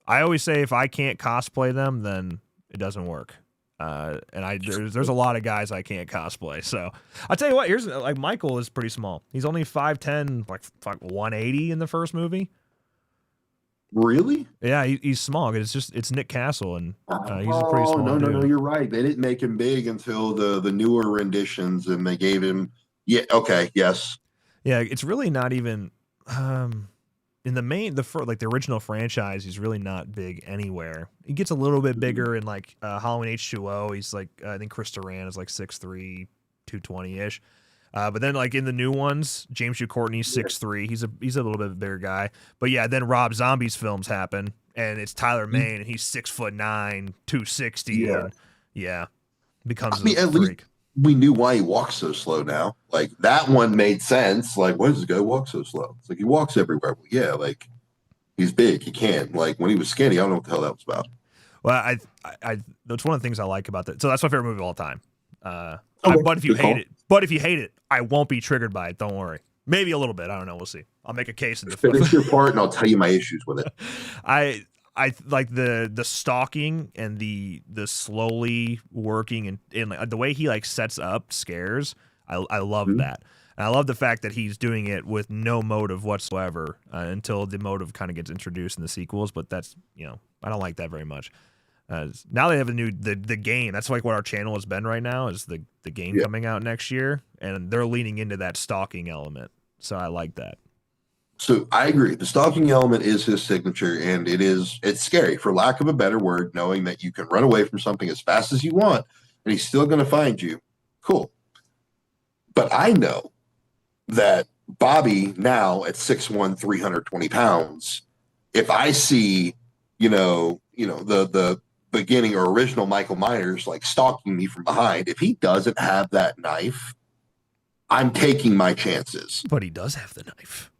I always say if I can't cosplay them, then it doesn't work. And there's a lot of guys I can't cosplay. So I'll tell you what, here's like Michael is pretty small. He's only 5'10", like 180 in the first movie. Really? Yeah, he's small. It's Nick Castle, and he's a pretty small dude. No, you're right. They didn't make him big until the newer renditions, and they gave him. Yeah. Okay. Yes. Yeah, it's really not even in the original franchise. He's really not big anywhere. He gets a little bit bigger in like Halloween H2O. He's like I think Chris Duran is like 6'3", 220-ish. But then like in the new ones, James Hugh Courtney's 6'3". He's a little bit bigger guy. But yeah, then Rob Zombie's films happen, and it's Tyler Mane, and he's 6'9", 260. Yeah. And yeah, becomes at freak. Least we knew why he walks so slow now. Like that one made sense. Like, why does this guy walk so slow? It's like he walks everywhere. Well, yeah, like he's big. He can. Like when he was skinny, I don't know what the hell that was about. Well, I that's one of the things I like about that. So that's my favorite movie of all time. Okay, but if you hate it, I won't be triggered by it. Don't worry. Maybe a little bit. I don't know. We'll see. I'll make a case. Finish your part, and I'll tell you my issues with it. I I like the stalking and the slowly working and like, the way he like sets up scares. I love that. And I love the fact that he's doing it with no motive whatsoever until the motive kind of gets introduced in the sequels. But that's, I don't like that very much. Now they have the game. That's like what our channel has been right now is the game coming out next year. And they're leaning into that stalking element. So I like that. So I agree. The stalking element is his signature, and it's scary, for lack of a better word, knowing that you can run away from something as fast as you want, and he's still going to find you. Cool. But I know that Bobby now at 6'1", 320 pounds, if I see, the beginning or original Michael Myers like stalking me from behind, if he doesn't have that knife, I'm taking my chances. But he does have the knife.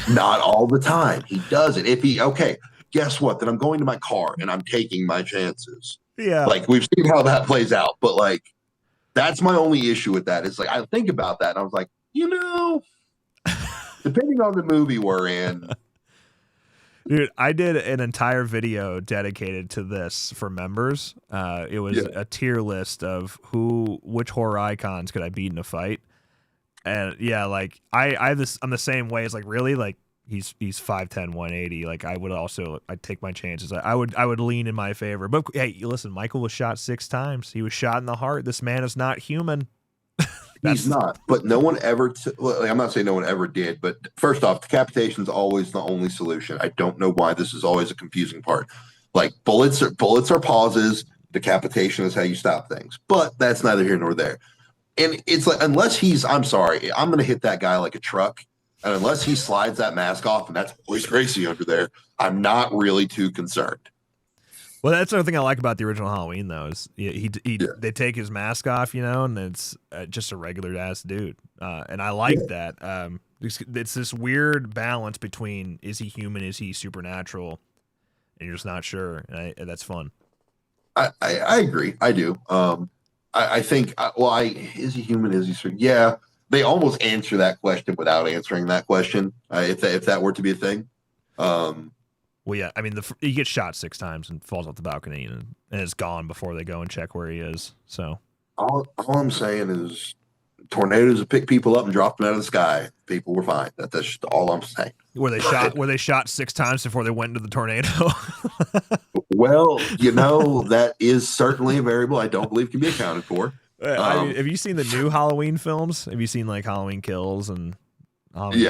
Not all the time. He doesn't. Okay, guess what? Then I'm going to my car and I'm taking my chances. Yeah. Like, we've seen how that plays out, but like, that's my only issue with that. It's like, I think about that and I was like, depending on the movie we're in. Dude, I did an entire video dedicated to this for members. It was a tier list of which horror icons could I beat in a fight. And yeah, like I'm the same way. It's like, really, like he's 5'10", 180. Like I'd take my chances. I would lean in my favor. But hey, listen, Michael was shot 6 times. He was shot in the heart. This man is not human. He's not. But no one ever. I'm not saying no one ever did. But first off, decapitation is always the only solution. I don't know why this is always a confusing part. Like bullets are pauses. Decapitation is how you stop things. But that's neither here nor there. And it's like, I'm sorry, I'm going to hit that guy like a truck. And unless he slides that mask off, and that's Boyce Gracie under there, I'm not really too concerned. Well, that's another thing I like about the original Halloween, though, is they take his mask off, and it's just a regular ass dude. And I like that. It's this weird balance between, is he human, is he supernatural? And you're just not sure. And that's fun. I agree. I do. I think, is he human? Is he? Yeah, they almost answer that question without answering that question. If that were to be a thing. Well, yeah, I mean, he gets shot 6 times and falls off the balcony and is gone before they go and check where he is. So all I'm saying is, tornadoes would pick people up and drop them out of the sky. People were fine. That's just all I'm saying. Were they shot 6 times before they went into the tornado? Well, that is certainly a variable I don't believe can be accounted for. I mean, have you seen the new Halloween films? Have you seen like Halloween Kills and Halloween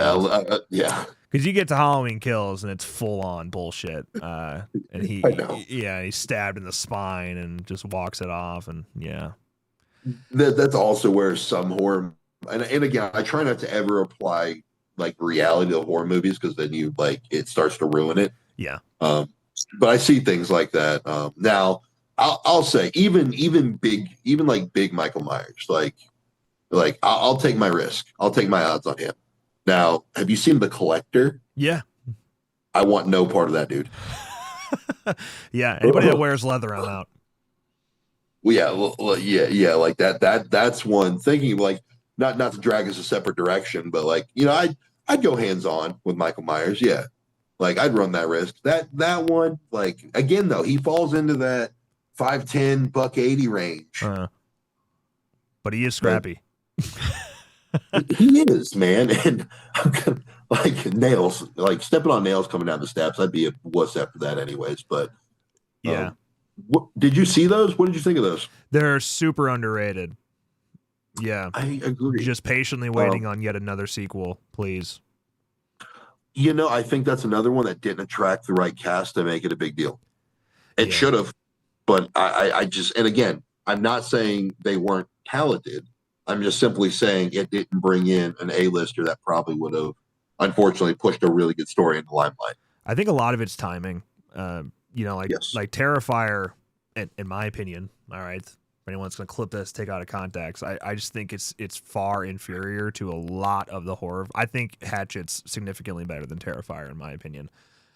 yeah. Because you get to Halloween Kills and it's full on bullshit. And he's stabbed in the spine and just walks it off, and yeah. That's also where some horror, and again, I try not to ever apply like reality to horror movies, because then it starts to ruin it. Yeah. But I see things like that. Now I'll say even big Michael Myers, like I'll take my risk. I'll take my odds on him. Now, have you seen The Collector? Yeah. I want no part of that dude. Yeah. Anybody that wears leather, I'm out. Well, yeah. Like that's one. Thinking like not to drag us a separate direction, but like, I'd go hands on with Michael Myers. Yeah. Like, I'd run that risk. That one, like, again, though, he falls into that 5'10", $180 range. But he is scrappy. He is, man. And like nails, like stepping on nails coming down the steps, I'd be a wuss after that anyways. But yeah. Did you see those? What did you think of those? They're super underrated. Yeah. I agree. Just patiently waiting on yet another sequel, please. I think that's another one that didn't attract the right cast to make it a big deal. It should have, but I just, and again, I'm not saying they weren't talented. I'm just simply saying it didn't bring in an A-lister that probably would have, unfortunately, pushed a really good story in the limelight. I think a lot of it's timing. Like Terrifier, in my opinion, all right, if anyone's going to clip this, take out of context, I just think it's far inferior to a lot of the horror. I think Hatchet's significantly better than Terrifier, in my opinion.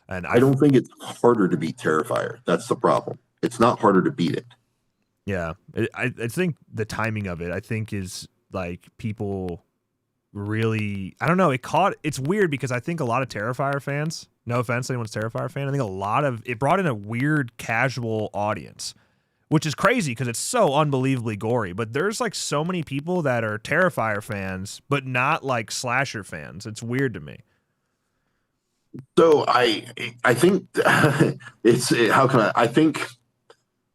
And I don't think it's harder to beat Terrifier. That's the problem. It's not harder to beat it. Yeah. I think the timing of it, I think, is like people really, I don't know, it's weird because I think a lot of Terrifier fans No offense to anyone's Terrifier fan. I think it brought in a weird casual audience, which is crazy because it's so unbelievably gory. But there's like so many people that are Terrifier fans, but not like slasher fans. It's weird to me. So I think how can I think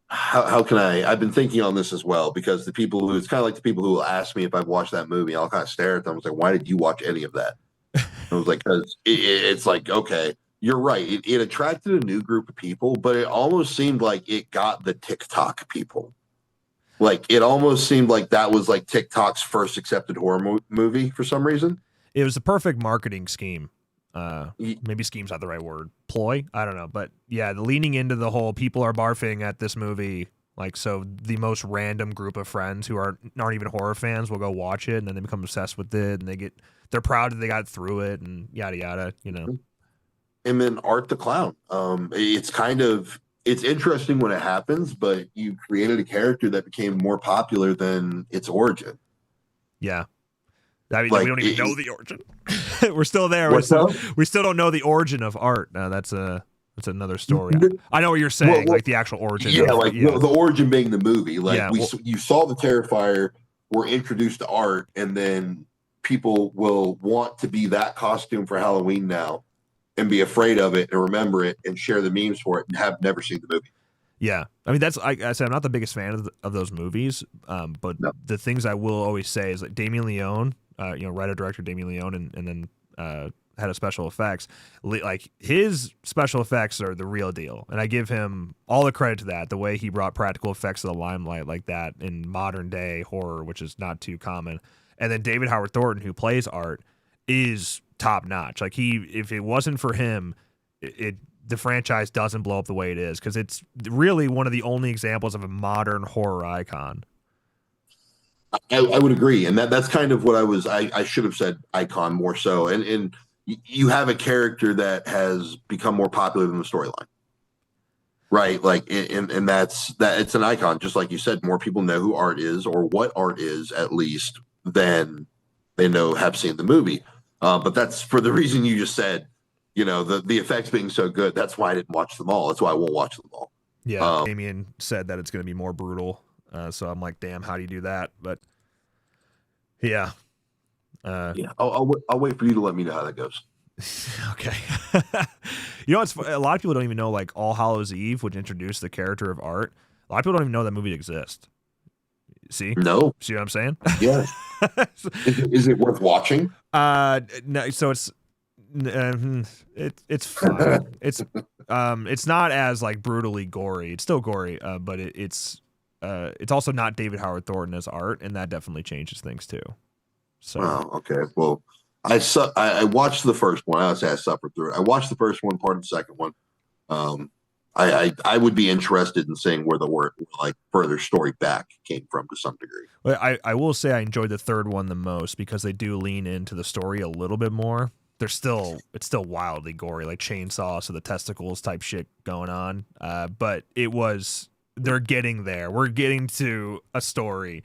how can I've been thinking on this as well, because it's kind of like the people who will ask me if I've watched that movie. I'll kind of stare at them. I was like, why did you watch any of that? I was like, because it's like, okay, you're right. It attracted a new group of people, but it almost seemed like it got the TikTok people. Like, it almost seemed like that was like TikTok's first accepted horror movie for some reason. It was the perfect marketing scheme. Maybe scheme's not the right word. Ploy? I don't know. But yeah, leaning into the whole people are barfing at this movie. Like, so the most random group of friends who aren't even horror fans will go watch it, and then they become obsessed with it, and they're proud that they got through it, and yada yada, you know. And then Art the Clown. It's interesting when it happens, but you created a character that became more popular than its origin. Yeah. I mean, like, we don't even know the origin. We're still there. We still don't know the origin of Art. That's another story. I know what you're saying, like the actual origin. Yeah, the origin being the movie. Like, you saw the Terrifier, were introduced to Art, and then people will want to be that costume for Halloween now and be afraid of it and remember it and share the memes for it and have never seen the movie. Yeah. I mean, I said I'm not the biggest fan of those movies, but the things I will always say is like Damien Leone, writer-director Damien Leone, and then head of special effects. Like, his special effects are the real deal, and I give him all the credit to that. The way he brought practical effects to the limelight like that in modern day horror, which is not too common. And then David Howard Thornton, who plays Art, is top notch. Like, if it wasn't for him, the franchise doesn't blow up the way it is, because it's really one of the only examples of a modern horror icon. I would agree, and that's kind of what I should have said icon more so. And you have a character that has become more popular than the storyline, right? Like, and that's it's an icon, just like you said. More people know who Art is, or what Art is, at least, than they have seen the movie. But that's for the reason you just said. You know, the effects being so good. That's why I didn't watch them all. That's why I won't watch them all. Yeah, Damien said that it's going to be more brutal. So I'm like, damn, how do you do that? But yeah. I'll wait for you to let me know how that goes. Okay. It's a lot of people don't even know, like, All Hallows Eve, which introduced the character of Art. A lot of people don't even know that movie exists. See? No. See what I'm saying? Yeah. Is it worth watching? No. So it's fun. It's not as like brutally gory. It's still gory, but it's also not David Howard Thornton as Art, and that definitely changes things too. So okay. Well, I watched the first one. I would say I suffered through it. I watched the first one, part of the second one. I would be interested in seeing where the like further story back came from to some degree. Well, I will say I enjoyed the third one the most, because they do lean into the story a little bit more. It's still wildly gory, like chainsaws to the testicles type shit going on. But they're getting there. We're getting to a story.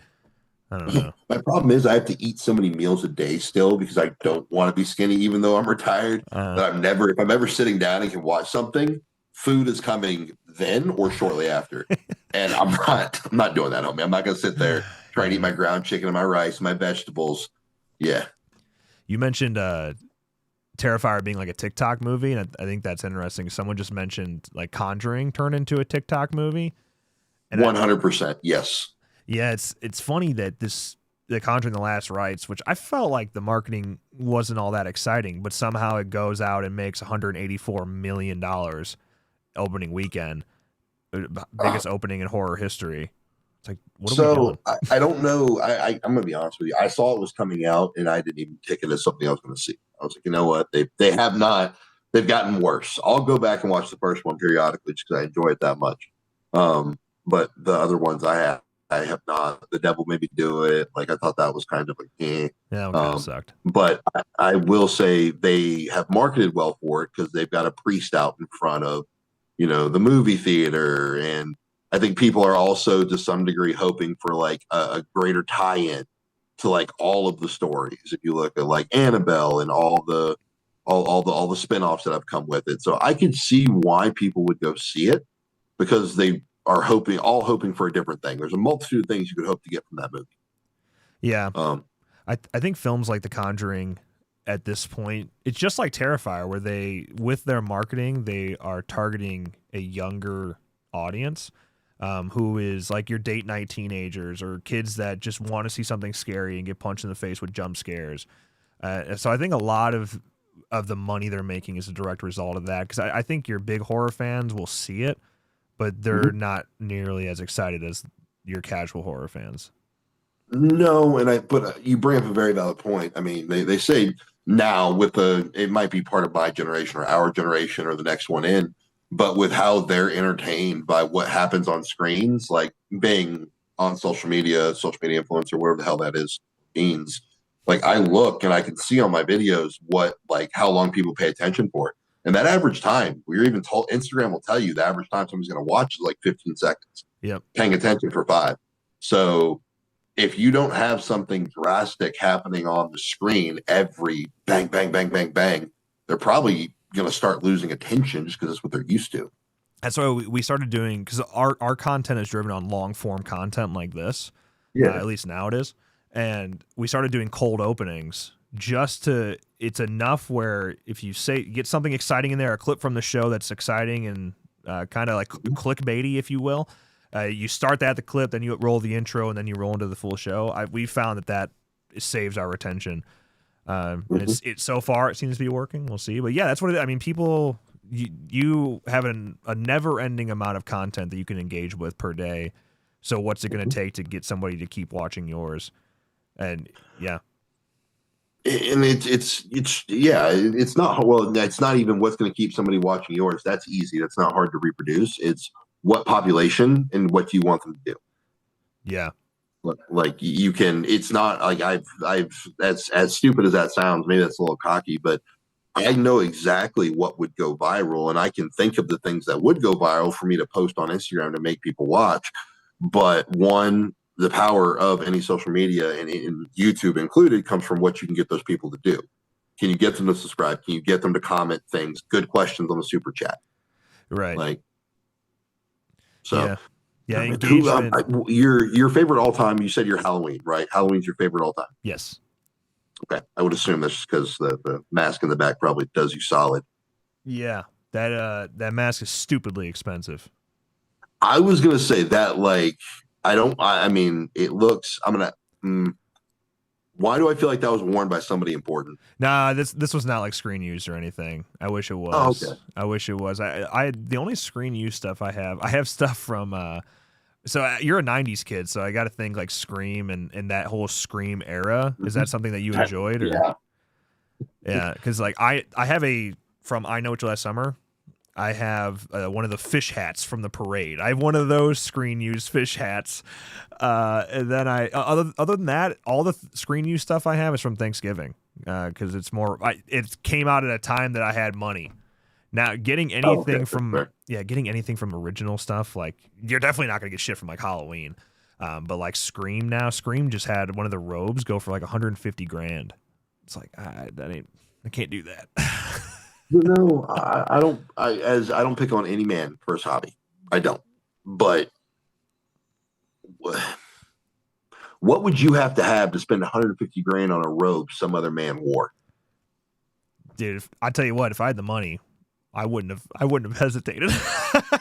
I don't know. My problem is I have to eat so many meals a day still, because I don't want to be skinny, even though I'm retired. That if I'm ever sitting down and can watch something, food is coming then or shortly after. And I'm not doing that, homie. I'm not going to sit there trying to eat my ground chicken and my rice and my vegetables. Yeah. You mentioned Terrifier being like a TikTok movie, and I think that's interesting. Someone just mentioned like Conjuring turned into a TikTok movie. 100%, yes. Yeah, it's funny that the Conjuring: The Last Rites, which I felt like the marketing wasn't all that exciting, but somehow it goes out and makes $184 million opening weekend, biggest opening in horror history. It's like, what are we doing? I don't know. I'm gonna be honest with you. I saw it was coming out, and I didn't even take it as something I was going to see. I was like, you know what? They have not. They've gotten worse. I'll go back and watch the first one periodically just because I enjoy it that much. But the other ones I have not. The Devil Made Me Do It. Like, I thought that was kind of like, Yeah, it kind of sucked. But I will say they have marketed well for it, because they've got a priest out in front of, the movie theater, and I think people are also to some degree hoping for like a greater tie-in to like all of the stories. If you look at like Annabelle and all the all the spinoffs that have come with it. So I could see why people would go see it, because they are hoping for a different thing. There's a multitude of things you could hope to get from that movie. Yeah. I think films like The Conjuring at this point, it's just like Terrifier, where they, with their marketing, they are targeting a younger audience, who is like your date night teenagers or kids that just want to see something scary and get punched in the face with jump scares. So I think a lot of the money they're making is a direct result of that, because I think your big horror fans will see it, but they're not nearly as excited as your casual horror fans. No, but you bring up a very valid point. I mean, they say now it might be part of my generation or our generation or the next one in, but with how they're entertained by what happens on screens, like being on social media influencer, whatever the hell that is, means. Like, I look and I can see on my videos how long people pay attention for it. And that average time, we're even told, Instagram will tell you the average time somebody's going to watch is like 15 seconds. Yep. Paying attention for 5. So if you don't have something drastic happening on the screen every bang, bang, bang, bang, bang, they're probably going to start losing attention just because that's what they're used to. That's why we started doing, because our content is driven on long form content like this. Yeah. At least now it is. And we started doing cold openings it's enough where if you get something exciting in there, a clip from the show that's exciting and kind of like clickbaity, if you will, you start the clip, then you roll the intro, and then you roll into the full show. We found that saves our retention. And so far it seems to be working. We'll see. But yeah, that's what I mean. People, you have a never ending amount of content that you can engage with per day. So what's it going to take to get somebody to keep watching yours? And yeah. And it's not, well, it's not even what's going to keep somebody watching yours. That's easy. That's not hard to reproduce. It's what population and what you want them to do. Yeah. Like you can, it's not like I've as stupid as that sounds, maybe that's a little cocky, but I know exactly what would go viral, and I can think of the things that would go viral for me to post on Instagram to make people watch. But the power of any social media, and YouTube included, comes from what you can get those people to do. Can you get them to subscribe? Can you get them to comment things, good questions on the super chat? Right. Like, so yeah. Your favorite all time, you said your Halloween, right? Halloween's your favorite all time. Yes. Okay. I would assume that's because the mask in the back probably does you solid. Yeah. That mask is stupidly expensive. I was going to say that, like, I mean, it looks, why do I feel like that was worn by somebody important? Nah, this was not like screen used or anything. I wish it was. Oh, okay. I wish it was. I the only screen used stuff I have stuff from, so you're a 90s kid, so I got to think like Scream and that whole Scream era. Is that something that you enjoyed? Or? Yeah. Yeah, because like I have from I Know What You Last Summer, I have one of the fish hats from the parade. I have one of those screen used fish hats. And then other than that, all the screen used stuff I have is from Thanksgiving, because it's it came out at a time that I had money. Now getting anything getting anything from original stuff, like you're definitely not gonna get shit from like Halloween. But like Scream just had one of the robes go for like $150,000. It's like I can't do that. I don't pick on any man for his hobby. I don't. But what would you have to spend $150,000 on a robe some other man wore? Dude, I tell you what, if I had the money, I wouldn't have hesitated.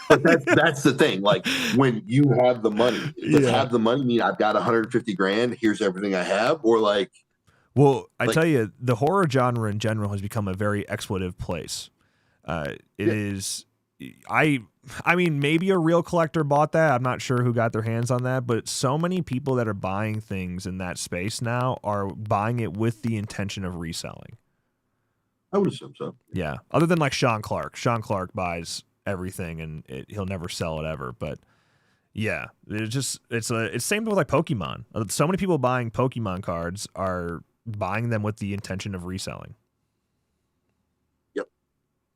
But that's the thing. Like, when you have the money, does have the money mean I've got $150,000? Here's everything I have, or like. Well, I tell you, the horror genre in general has become a very exploitive place. It is. I mean, maybe a real collector bought that. I'm not sure who got their hands on that, but so many people that are buying things in that space now are buying it with the intention of reselling. I would assume so. Yeah. Other than like Sean Clark. Sean Clark buys everything and he'll never sell it ever. But yeah, it's same with like Pokemon. So many people buying Pokemon cards are buying them with the intention of reselling. Yep.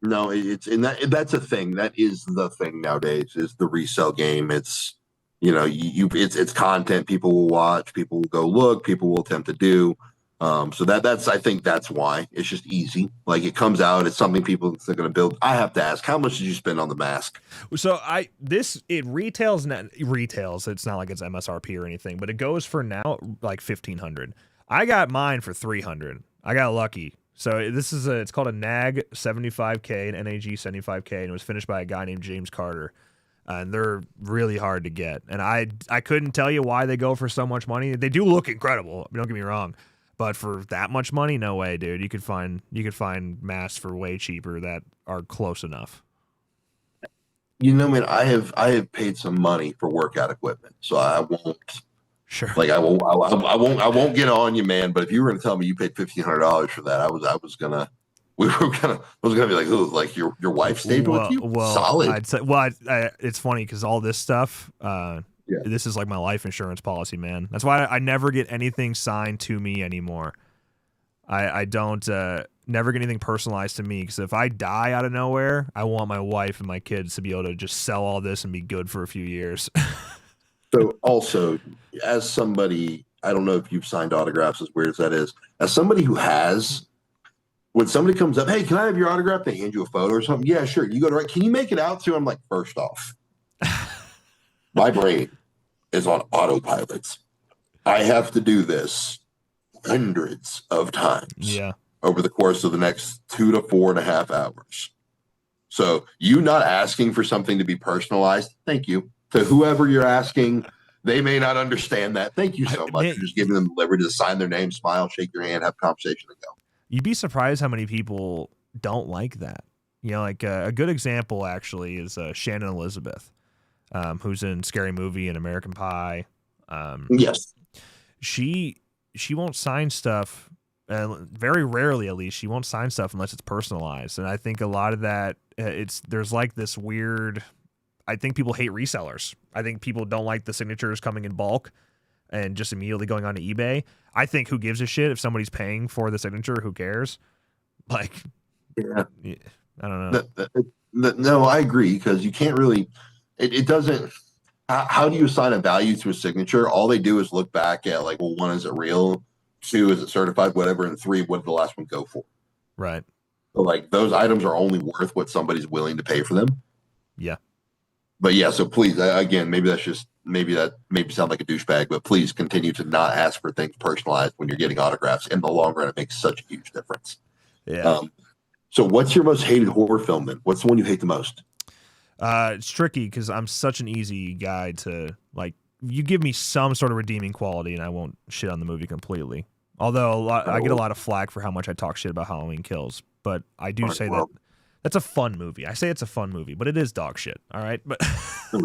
No, that's a thing. That is the thing nowadays, is the resale game. It's, it's content people will watch, people will go look, people will attempt to do. So I think that's why it's just easy. Like it comes out, it's something people are going to build. I have to ask, how much did you spend on the mask? So it retails. It's not like it's MSRP or anything, but it goes for now like 1,500. I got mine for 300. I got lucky. So it's called a NAG 75K, an NAG 75K, and it was finished by a guy named James Carter. And they're really hard to get. And I couldn't tell you why they go for so much money. They do look incredible. Don't get me wrong. But for that much money, no way, dude. You could find masks for way cheaper that are close enough. You know, man, I have paid some money for workout equipment, so I won't. Sure. Like I won't get on you, man. But if you were going to tell me you paid $1,500 for that, I was gonna be like, ooh, like your wife stayed with you. Well, solid. I'd say, it's funny because all this stuff. This is like my life insurance policy, man. That's why I never get anything signed to me anymore. I don't never get anything personalized to me because if I die out of nowhere, I want my wife and my kids to be able to just sell all this and be good for a few years. So also, as somebody, I don't know if you've signed autographs, as weird as that is, as somebody who has, when somebody comes up, hey, can I have your autograph? They hand you a photo or something. Yeah, sure. You go to right. Can you make it out to? I'm like, first off, my brain is on autopilot. I have to do this hundreds of times over the course of the next 2 to 4.5 hours. So you not asking for something to be personalized, thank you. To whoever you're asking, they may not understand that. Thank you so much for just giving them the liberty to sign their name, smile, shake your hand, have a conversation, and go. You'd be surprised how many people don't like that. You know, like a good example actually is Shannon Elizabeth, who's in Scary Movie and American Pie. Yes. She won't sign stuff, very rarely at least, she won't sign stuff unless it's personalized. And I think a lot of that, there's like this weird, I think people hate resellers. I think people don't like the signatures coming in bulk and just immediately going on to eBay. I think who gives a shit if somebody's paying for the signature? Who cares? Like, yeah. I don't know. No, I agree because you can't really. It doesn't. How do you assign a value to a signature? All they do is look back at like, well, 1, is it real? 2, is it certified? Whatever. And 3, what did the last one go for? Right. So like those items are only worth what somebody's willing to pay for them. Yeah. But yeah, so please, again, maybe that sound like a douchebag, but please continue to not ask for things personalized when you're getting autographs. In the long run, it makes such a huge difference. Yeah. So what's your most hated horror film then? What's the one you hate the most? It's tricky because I'm such an easy guy to, like, you give me some sort of redeeming quality and I won't shit on the movie completely. Although I get a lot of flack for how much I talk shit about Halloween Kills, but I do say that that's a fun movie. I say it's a fun movie, but it is dog shit. All right. But all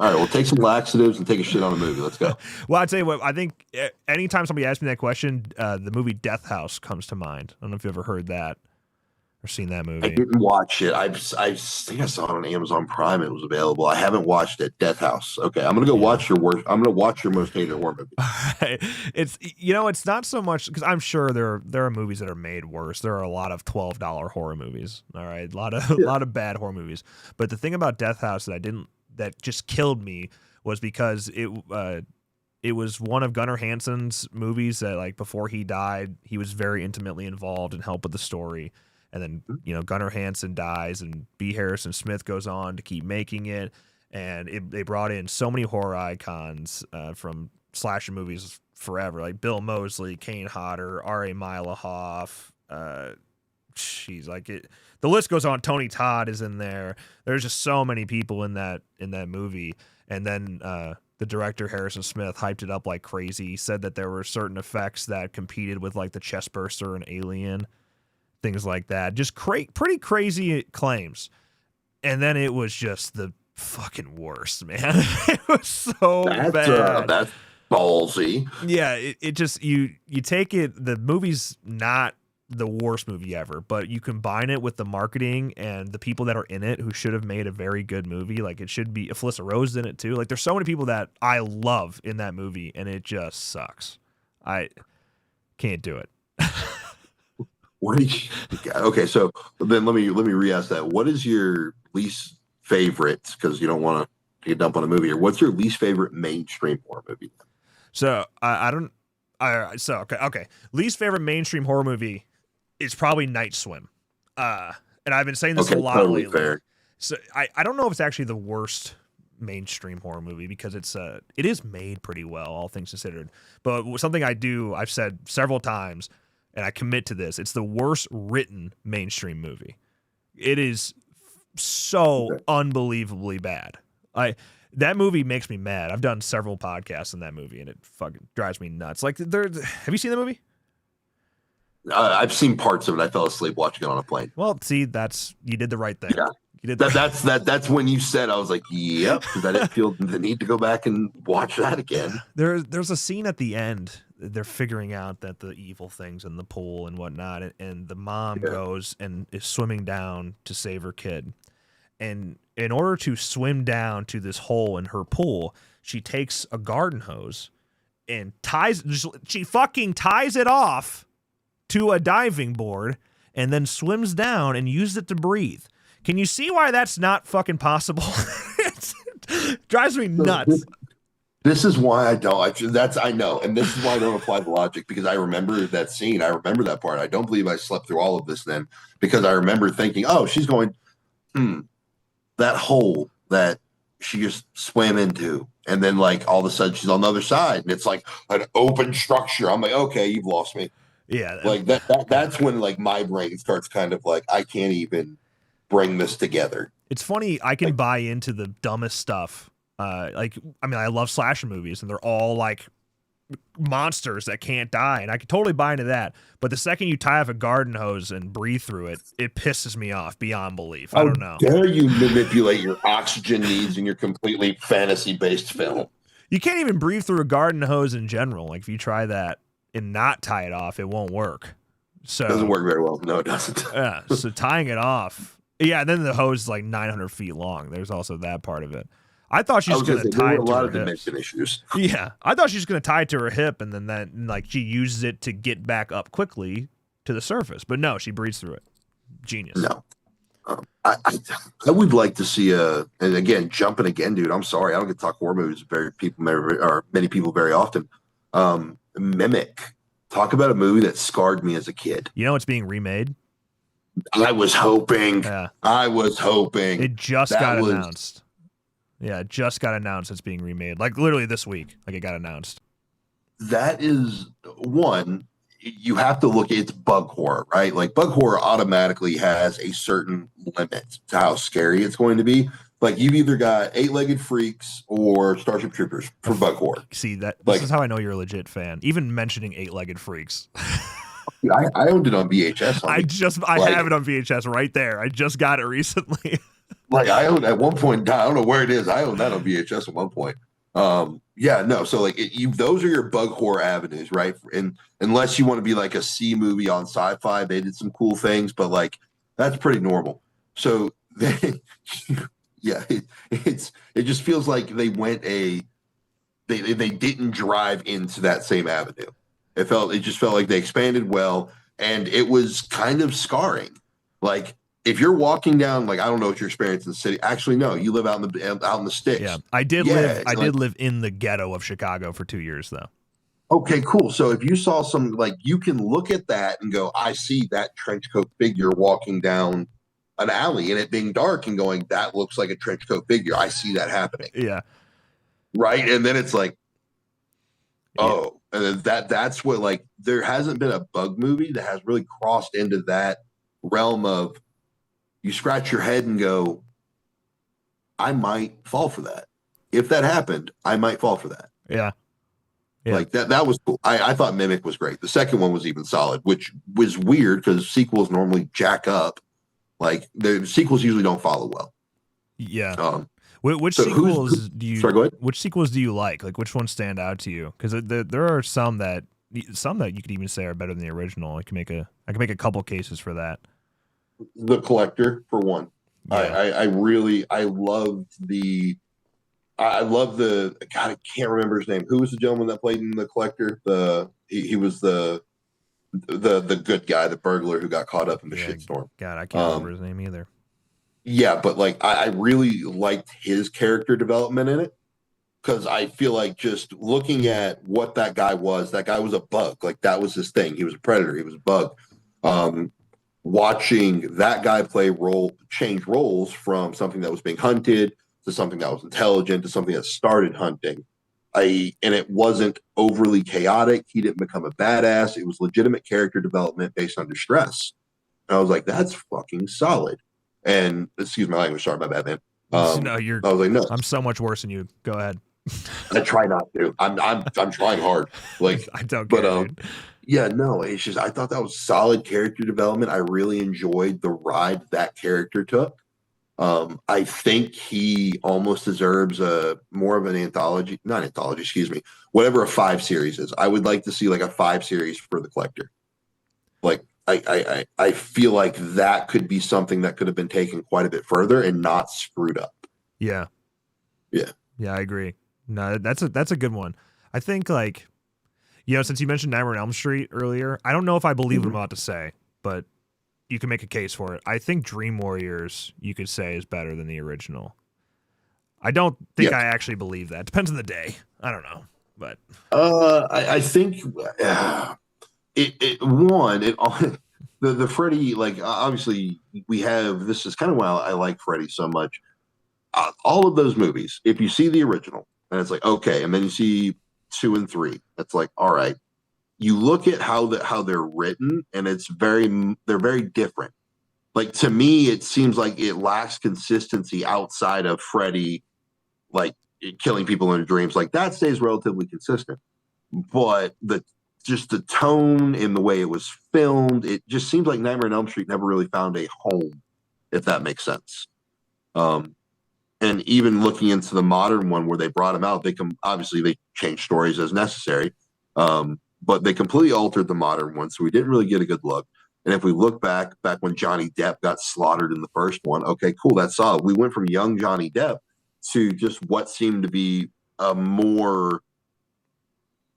right, well, take some laxatives and take a shit on a movie. Let's go. Well, I'd tell you what, I think anytime somebody asks me that question, the movie Death House comes to mind. I don't know if you've ever heard that or seen that movie. I didn't watch it. I think I saw it on Amazon Prime. It was available. I haven't watched it. Death House. Okay, I'm gonna go watch your worst. I'm gonna watch your most hated horror movie. Right. It's not so much because I'm sure there are movies that are made worse. There are a lot of $12 horror movies. All right, a lot of bad horror movies. But the thing about Death House that just killed me was because it was one of Gunnar Hansen's movies that, like, before he died, he was very intimately involved and helped with the story. And then, Gunnar Hansen dies and B. Harrison Smith goes on to keep making it. And they brought in so many horror icons from slasher movies forever, like Bill Moseley, Kane Hodder, R.A. Mylehov. The list goes on. Tony Todd is in there. There's just so many people in that movie. And then the director, Harrison Smith, hyped it up like crazy. He said that there were certain effects that competed with, like, the chest burster and Alien. Things like that. Just pretty crazy claims. And then it was just the fucking worst, man. It was so bad. That's ballsy. Yeah, it just, you take it, the movie's not the worst movie ever, but you combine it with the marketing and the people that are in it who should have made a very good movie. Like, it should be, Alyssa Rose in it too. Like, there's so many people that I love in that movie, and it just sucks. I can't do it. Okay, so then let me re-ask that. What is your least favorite? Because you don't want to take a dump on a movie. Or what's your least favorite mainstream horror movie? So I don't. Okay. Least favorite mainstream horror movie is probably Night Swim. And I've been saying this a lot totally lately. fair. So I don't know if it's actually the worst mainstream horror movie because it is made pretty well, all things considered. But something I've said several times, and I commit to this, it's the worst written mainstream movie. It is so unbelievably bad. That movie makes me mad. I've done several podcasts on that movie, and it fucking drives me nuts. Like, have you seen the movie? I've seen parts of it. I fell asleep watching it on a plane. Well, see, you did the right thing. Yeah. You did That's when you said, I was like, yep, because I didn't feel the need to go back and watch that again. There's a scene at the end. They're figuring out that the evil things in the pool and whatnot, and the mom goes and is swimming down to save her kid. And in order to swim down to this hole in her pool, she takes a garden hose and she fucking ties it off to a diving board and then swims down and uses it to breathe. Can you see why that's not fucking possible? It drives me nuts. This is why I don't. I know, and this is why I don't apply the logic, because I remember that scene. I remember that part. I don't believe I slept through all of this then, because I remember thinking, "Oh, she's going, that hole that she just swam into," and then like all of a sudden she's on the other side, and it's like an open structure. I'm like, okay, you've lost me. Yeah, like that's when like my brain starts kind of like, I can't even bring this together. It's funny. I can buy into the dumbest stuff. I love slasher movies, and they're all like monsters that can't die, and I can totally buy into that. But the second you tie off a garden hose and breathe through it, it pisses me off beyond belief. I don't know. How dare you manipulate your oxygen needs in your completely fantasy-based film? You can't even breathe through a garden hose in general. Like, if you try that and not tie it off, it won't work. So it doesn't work very well. No, it doesn't. Yeah. So tying it off. Yeah. And then the hose is like 900 feet long. There's also that part of it. I thought she was going to tie it to her hip. A lot of dimension issues. Yeah. I thought she was going to tie it to her hip, and then like she uses it to get back up quickly to the surface. But no, she breathes through it. Genius. No. I would like to see and again, jumping again, dude, I'm sorry. I don't get to talk horror movies many people very often. Mimic. Talk about a movie that scarred me as a kid. You know it's being remade? I was hoping. It just got announced. Yeah, it just got announced it's being remade. Like literally this week. Like it got announced. That is one, you have to look, it's bug horror, right? Like bug horror automatically has a certain limit to how scary it's going to be. Like you've either got 8-Legged Freaks or Starship Troopers for bug horror. See that? This is how I know you're a legit fan. Even mentioning 8-Legged Freaks. I owned it on VHS. I have it on VHS right there. I just got it recently. Like I owned at one point. I don't know where it is. I owned that on VHS at one point. Yeah, no. So like those are your bug horror avenues, right? And unless you want to be like a C movie on Sci-Fi, they did some cool things, but like that's pretty normal. So yeah, it just feels like they went they didn't drive into that same avenue. It just felt like they expanded well, and it was kind of scarring. Like if you're walking down, like I don't know what your experience in the city. Actually, no, you live out in the sticks. Yeah, I did live in the ghetto of Chicago for 2 years though. Okay, cool. So if you saw some, like you can look at that and go, I see that trench coat figure walking down an alley and it being dark and going, that looks like a trench coat figure. I see that happening. Yeah. Right. And then it's like, oh, and that's what, like, there hasn't been a bug movie that has really crossed into that realm of you scratch your head and go, I might fall for that. If that happened, I might fall for that. Yeah. Like that was cool. I thought Mimic was great. The second one was even solid, which was weird because sequels normally jack up. Like the sequels usually don't follow well. Yeah. Which sequels do you? Sorry, go ahead. Which sequels do you like? Like which ones stand out to you? Because there are some that you could even say are better than the original. I can make a couple cases for that. The Collector, for one. Yeah. I love the God. I can't remember his name. Who was the gentleman that played in The Collector? He was the good guy, the burglar who got caught up in the shitstorm. God, I can't remember his name either. Yeah, but like I really liked his character development in it. because I feel like just looking at what that guy was a bug. Like that was his thing. He was a predator. He was a bug. Um, Watching that guy change roles from something that was being hunted to something that was intelligent to something that started hunting. And it wasn't overly chaotic. He didn't become a badass. It was legitimate character development based on distress. And I was like, that's fucking solid. And excuse my language, sorry, my bad, man. No, I was like, no, I'm so much worse than you. Go ahead. I try not to. I'm trying hard. Like I don't care, dude. yeah, no, it's just I thought that was solid character development. I really enjoyed the ride that character took. I think he almost deserves a more of an anthology, not anthology, excuse me, whatever a 5 series is. I would like to see like a 5 series for the collector. Like I feel like that could be something that could have been taken quite a bit further and not screwed up. Yeah. Yeah. Yeah, I agree. No, that's a good one. I think like, since you mentioned Nightmare on Elm Street earlier, I don't know if I believe what I'm about to say, but you can make a case for it. I think Dream Warriors, you could say, is better than the original. I don't think I actually believe that. Depends on the day. I don't know, but I think the Freddy, like obviously we have, this is kind of why I like Freddy so much. All of those movies, if you see the original and it's like, okay, and then you see 2 and 3, it's like, all right, you look at how they're written and they're very different. Like to me, it seems like it lacks consistency outside of Freddy, like killing people in their dreams. Like that stays relatively consistent, but just the tone and the way it was filmed, it just seems like Nightmare on Elm Street never really found a home, if that makes sense. And even looking into the modern one where they brought him out, obviously they changed stories as necessary, but they completely altered the modern one, so we didn't really get a good look. And if we look back when Johnny Depp got slaughtered in the first one, okay, cool, that's solid. We went from young Johnny Depp to just what seemed to be a more,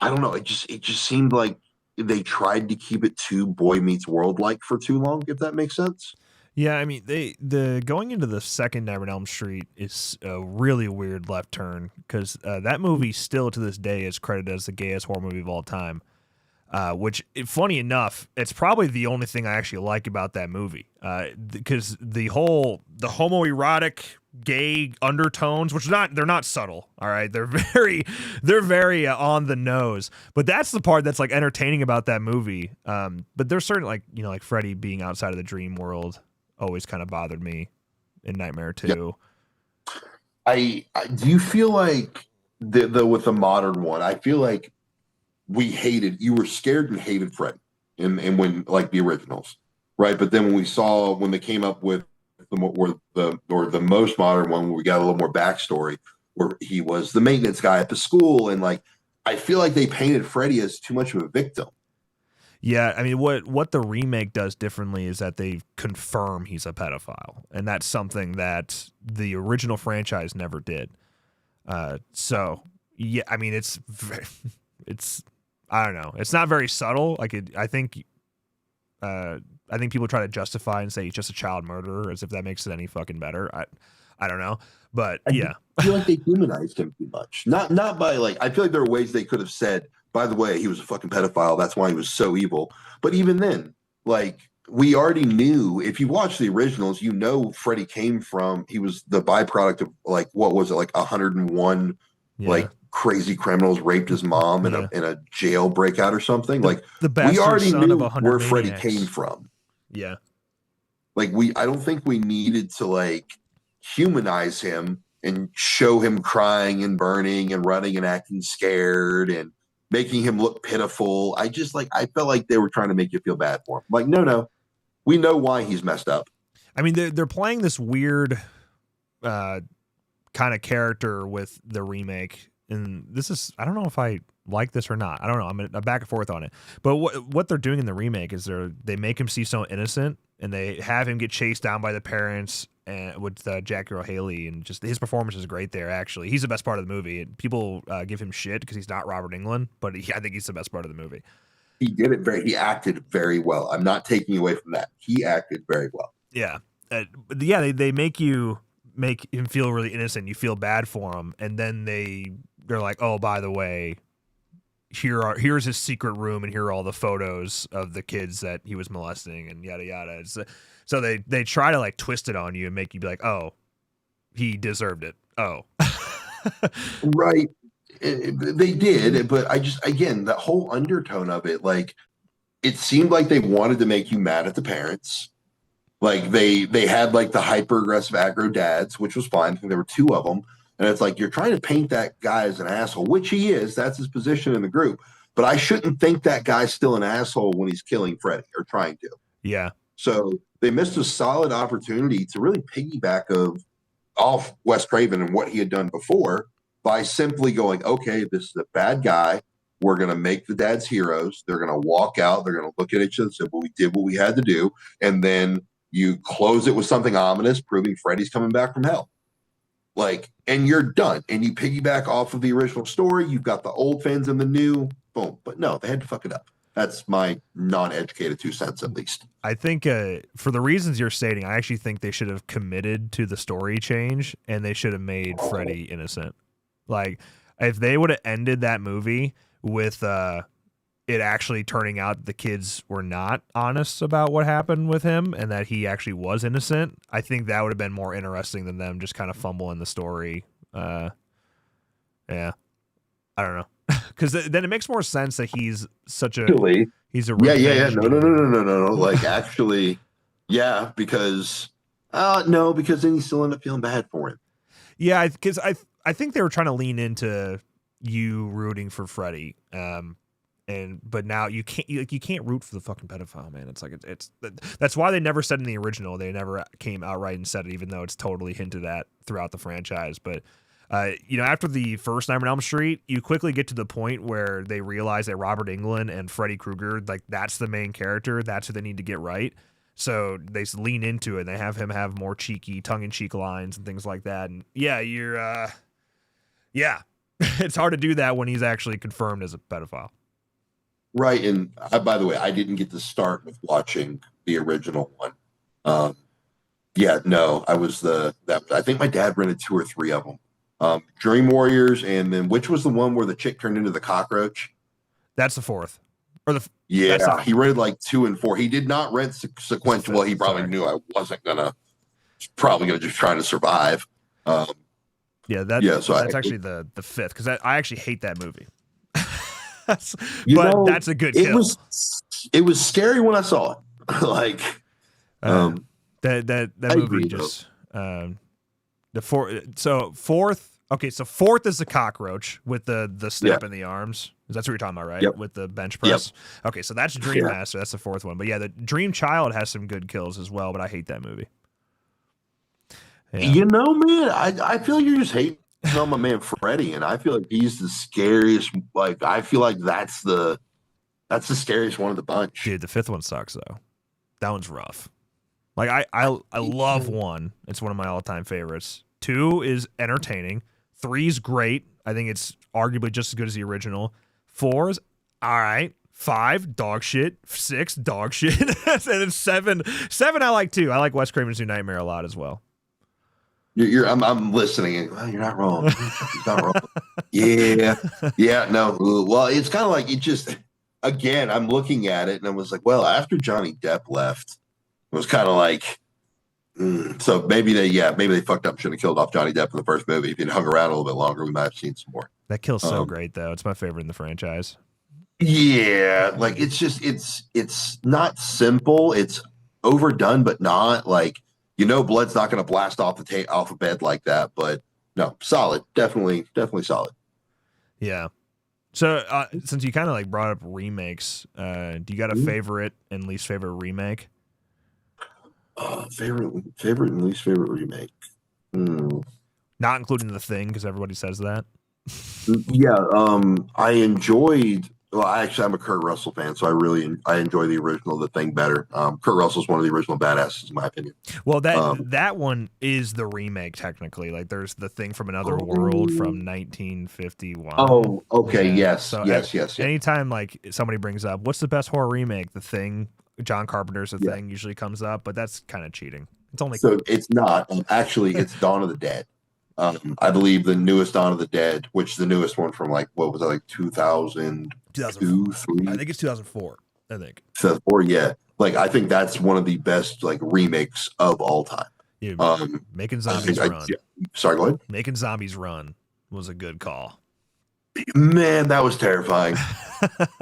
I don't know, it just seemed like they tried to keep it too Boy Meets World like for too long, if that makes sense. yeah, I mean, the going into the second Nightmare on Elm Street is a really weird left turn because that movie still to this day is credited as the gayest horror movie of all time. Which, funny enough, it's probably the only thing I actually like about that movie. Because the homoerotic gay undertones, which they're not subtle. All right, they're very on the nose. But that's the part that's like entertaining about that movie. But there's certain like Freddy being outside of the dream world always kind of bothered me in Nightmare 2. Yep. I do you feel like with the modern one, I feel like you were scared and hated Freddy and when like the originals, right? But then when they came up with the most modern one, where we got a little more backstory, where he was the maintenance guy at the school, and like I feel like they painted Freddy as too much of a victim. Yeah, I mean, what the remake does differently is that they confirm he's a pedophile, and that's something that the original franchise never did. So yeah, I mean, it's I don't know, it's not very subtle. Like I think people try to justify and say he's just a child murderer as if that makes it any fucking better. I don't know, but yeah, I feel like they humanized him too much. Not by like, I feel like there are ways they could have said, by the way, he was a fucking pedophile. That's why he was so evil. But even then, like we already knew, if you watch the originals, Freddy he was the byproduct of like, what was it? Like 101, like crazy criminals raped his mom in a jail breakout or something. We already knew where Freddy came from. Yeah. Like I don't think we needed to like humanize him and show him crying and burning and running and acting scared and making him look pitiful. I felt like they were trying to make you feel bad for him. Like, no, we know why he's messed up. I mean, they're playing this weird kind of character with the remake, and this is, I don't know if I like this or not. I don't know. I'm back and forth on it. But what they're doing in the remake is they make him seem so innocent, and they have him get chased down by the parents and with Jackie Earle Haley, and just his performance is great there. Actually, he's the best part of the movie. And people give him shit because he's not Robert Englund, but I think he's the best part of the movie. He acted very well. I'm not taking away from that. He acted very well. Yeah, but yeah, they make him feel really innocent. You feel bad for him, and then they they're like, oh, by the way, here's his secret room, and here are all the photos of the kids that he was molesting, and yada yada. So they try to like twist it on you and make you be like, oh, he deserved it. Oh, right. They did, but I just, again, that whole undertone of it, like, it seemed like they wanted to make you mad at the parents. Like they had like the hyper aggressive aggro dads, which was fine. I think there were two of them. And it's like, you're trying to paint that guy as an asshole, which he is. That's his position in the group. But I shouldn't think that guy's still an asshole when he's killing Freddy or trying to. Yeah. So they missed a solid opportunity to really piggyback off Wes Craven and what he had done before by simply going, okay, this is a bad guy. We're going to make the dads heroes. They're going to walk out. They're going to look at each other and say, well, we did what we had to do. And then you close it with something ominous, proving Freddy's coming back from hell. Like, and you're done. And you piggyback off of the original story. You've got the old fans and the new. Boom. But no, they had to fuck it up. That's my non-educated 2 cents, at least. I think for the reasons you're stating, I actually think they should have committed to the story change, and they should have made Freddy innocent. Like, if they would have ended that movie with it actually turning out the kids were not honest about what happened with him and that he actually was innocent, I think that would have been more interesting than them just kind of fumbling the story. Yeah. I don't know. Because then it makes more sense that he's such a... He's a... Yeah. No. Like, actually, yeah, because... no, because then you still end up feeling bad for him. Yeah, because I think they were trying to lean into you rooting for Freddy. But now you can't root for the fucking pedophile, man. It's like it's that's why they never said in the original. They never came outright and said it, even though it's totally hinted at throughout the franchise. But after the first Nightmare on Elm Street, you quickly get to the point where they realize that Robert Englund and Freddy Krueger, like, that's the main character. That's who they need to get right. So they lean into it. And they have him have more cheeky, tongue-in-cheek lines and things like that. And yeah, it's hard to do that when he's actually confirmed as a pedophile. Right, and by the way, I didn't get to start with watching the original one. I think my dad rented 2 or 3 of them. Dream Warriors, and then which was the one where the chick turned into the cockroach? That's the 4th. He rented like 2 and 4. He did not rent sequential. Well, he probably knew I wasn't gonna. Probably gonna just try to survive. So that's actually the 5th, because I actually hate that movie. That's a good kill. It was scary when I saw it. Like that movie just the 4th. So 4th. Okay, so 4th is the cockroach with the snap in the arms. That's what you're talking about, right? Yep. With the bench press. Yep. Okay, so that's Dream Master. That's the 4th one. But yeah, the Dream Child has some good kills as well. But I hate that movie. Yeah. Man, I feel you're just hating on my man Freddy, and I feel like he's the scariest. Like, I feel like that's the scariest one of the bunch. Dude, the 5th one sucks though. That one's rough. Like I love 1. It's one of my all-time favorites. 2 is entertaining. 3 is great. I think it's arguably just as good as the original. 4 is all right. 5, dog shit. 6, dog shit. And then 7 I like too. I like Wes Craven's New Nightmare a lot as well. I'm listening. And, well, you're not wrong. You're not wrong. Yeah. No. Well, it's kind of like it just. Again, I'm looking at it and I was like, well, after Johnny Depp left, it was kind of like. So maybe they fucked up. Shouldn't have killed off Johnny Depp in the first movie. If he'd hung around a little bit longer, we might have seen some more. That kill's so great though. It's my favorite in the franchise. Yeah, like it's just it's not simple. It's overdone, but not like. Blood's not going to blast off a bed like that, but no, solid, definitely solid. Yeah. So since you kind of like brought up remakes, do you got a favorite and least favorite remake? Favorite and least favorite remake. Not including The Thing, because everybody says that. Yeah, I enjoyed. Well, actually, I'm a Kurt Russell fan, so I enjoy the original The Thing better. Kurt Russell's one of the original badasses, in my opinion. Well, that one is the remake technically. Like, there's The Thing from Another World from 1951. Oh, okay, yeah. yes, So yes. Anytime like somebody brings up what's the best horror remake, The Thing, John Carpenter's The Thing usually comes up, but that's kind of cheating. It's only so it's not actually. It's Dawn of the Dead. I believe the newest Dawn of the Dead, which is the newest one from like, what was that, like 2002, 3? I think it's 2004. I think. 2004, yeah. Like, I think that's one of the best like remakes of all time. Yeah, Um, Making Zombies Run. Sorry, go ahead. Making Zombies Run was a good call. Man, that was terrifying.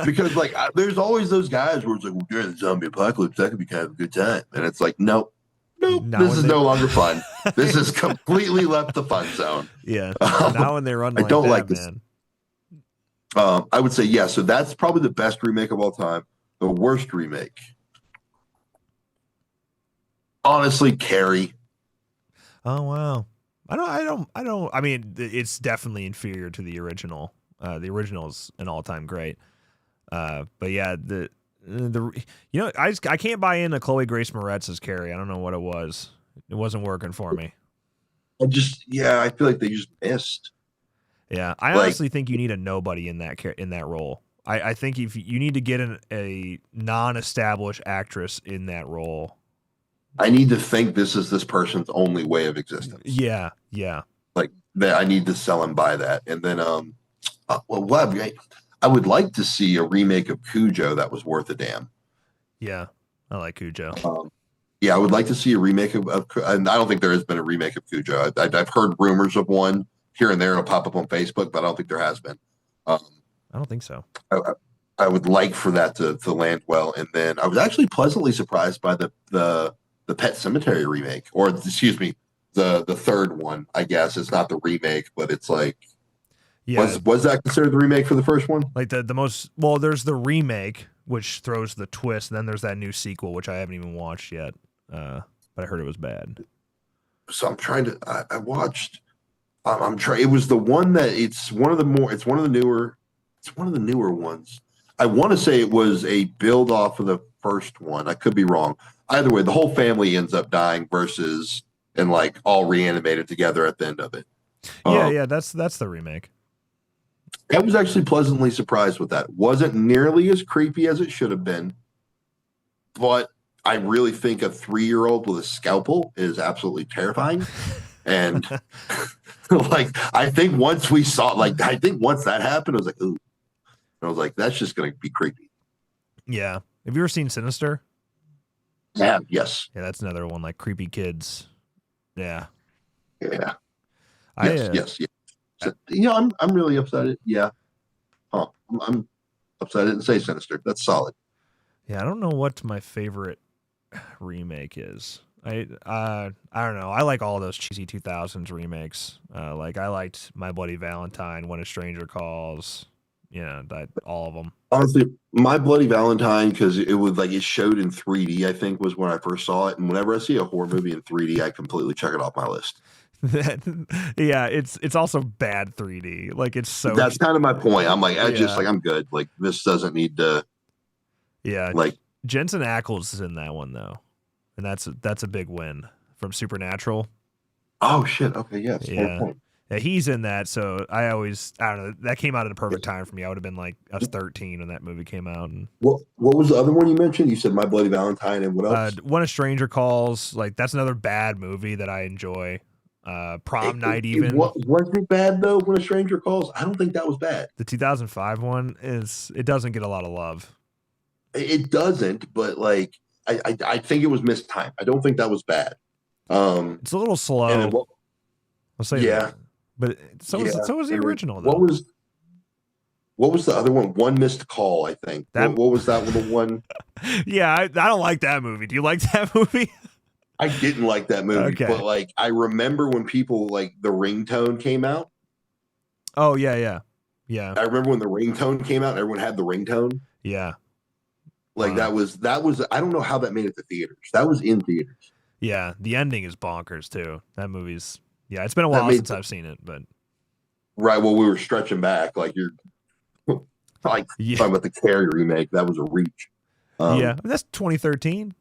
Because like, there's always those guys where it's like, well, during the zombie apocalypse, that could be kind of a good time, and it's like, nope, this is no longer fun. This has completely left the fun zone. Yeah, now when they run, I don't like this. Man. I would say yeah. So that's probably the best remake of all time. The worst remake, honestly, Carrie. Oh wow, I mean, it's definitely inferior to the original. The original is an all-time great. But yeah, the I can't buy into Chloe Grace Moretz's Carrie. I don't know what it was. It wasn't working for me. I feel like they just missed. Yeah, I honestly think you need a nobody in that role. I think if you need to get a non-established actress in that role. I need to think this is this person's only way of existence. Yeah. Like that, I need to sell and buy that, and then I would like to see a remake of Cujo that was worth a damn. Yeah, I like Cujo. Yeah, I would like to see a remake of and I don't think there has been a remake of Cujo. I've heard rumors of one here and there. It'll pop up on Facebook, but I don't think there has been. I don't think so. I would like for that to land well. And then I was actually pleasantly surprised by the Pet Sematary remake, or excuse me, the third one. I guess it's not the remake, but it's like, yeah, was that considered the remake for the first one? Like the most, well, there's the remake, which throws the twist, and then there's that new sequel, which I haven't even watched yet, but I heard it was bad. So I'm trying to. I watched. I'm trying. It was the one that it's one of the newer ones. I want to say it was a build off of the first one. I could be wrong. Either way, the whole family ends up dying and like all reanimated together at the end of it. Yeah, that's the remake. I was actually pleasantly surprised with that. Wasn't nearly as creepy as it should have been, but I really think a 3-year-old with a scalpel is absolutely terrifying. And like, I think once that happened, I was like, ooh. And I was like, that's just going to be creepy. Yeah. Have you ever seen Sinister? Yeah. Yes. Yeah, that's another one, like creepy kids. Yeah. Yeah. Yes. So, I'm really upset. Yeah. I'm upset I didn't say Sinister. That's solid. Yeah, I don't know what my favorite remake is. I don't know. I like all those cheesy 2000s remakes. Like I liked My Bloody Valentine, When a Stranger Calls. Yeah, all of them. Honestly, My Bloody Valentine, because it showed in 3D, I think, was when I first saw it. And whenever I see a horror movie in 3D, I completely check it off my list. Yeah, it's also bad 3D. Like it's so. That's kind of my point. I'm like, I'm good. Like this doesn't need to. Yeah, like Jensen Ackles is in that one though, and that's a big win from Supernatural. Oh shit! Okay, yes. Yeah. Yeah, he's in that, so I don't know. That came out at a perfect time for me. I would have been like, I was 13 when that movie came out. And what was the other one you mentioned? You said My Bloody Valentine, and what else? When a Stranger Calls. Like that's another bad movie that I enjoy. Prom Night, even. Wasn't it bad though? When a Stranger Calls, I don't think that was bad. The 2005 one it doesn't get a lot of love. It doesn't, but like I think it was mistimed. I don't think that was bad. It's a little slow. I'll say that. But so was the original, though. What was the other one? One Missed Call, I think. What was that one? Yeah, I don't like that movie. Do you like that movie? I didn't like that movie, but like I remember when people like the ringtone came out. Oh yeah. I remember when the ringtone came out and everyone had the ringtone. Yeah. Like that was I don't know how that made it to theaters. That was in theaters. Yeah, the ending is bonkers too. That movie's it's been a while since I've seen it, but right. Well, we were stretching back like you're like talking about the Carrie remake. That was a reach. That's 2013.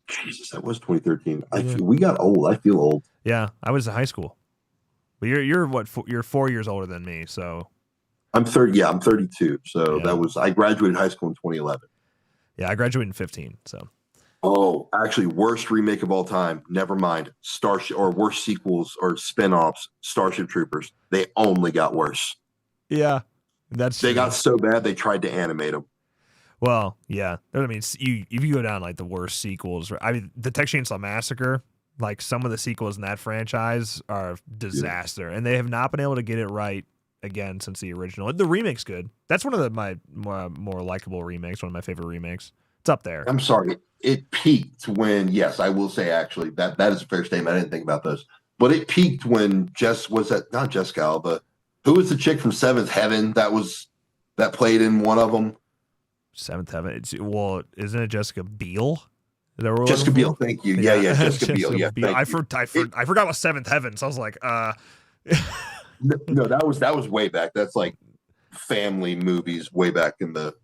Jesus, that was 2013. We got old. I feel old. Yeah, I was in high school. But you're what? You're 4 years older than me, so I'm 30. Yeah, I'm 32. So I graduated high school in 2011. Yeah, I graduated in 15. So Oh, actually, worst remake of all time. Never mind. Starship or worst sequels or spin-offs. Starship Troopers. They only got worse. Yeah, that's They true. got so bad they tried to animate them. Well, yeah. I mean, you if you go down like the worst sequels, I mean, the Texas Chainsaw Massacre, like some of the sequels in that franchise are disaster, and they have not been able to get it right again since the original. The remake's good. That's one of my more likable remakes. One of my favorite remakes. It's up there. I'm sorry. It peaked when, yes, I will say actually that is a fair statement. I didn't think about those, but it peaked when was that not Jessica Alba? Who was the chick from Seventh Heaven that played in one of them? Seventh Heaven. Isn't it Jessica Biel? Jessica Biel, thank you. Yeah, Jessica Biel. Yeah, I forgot what Seventh Heaven. So I was like, no, that was way back. That's like family movies way back in the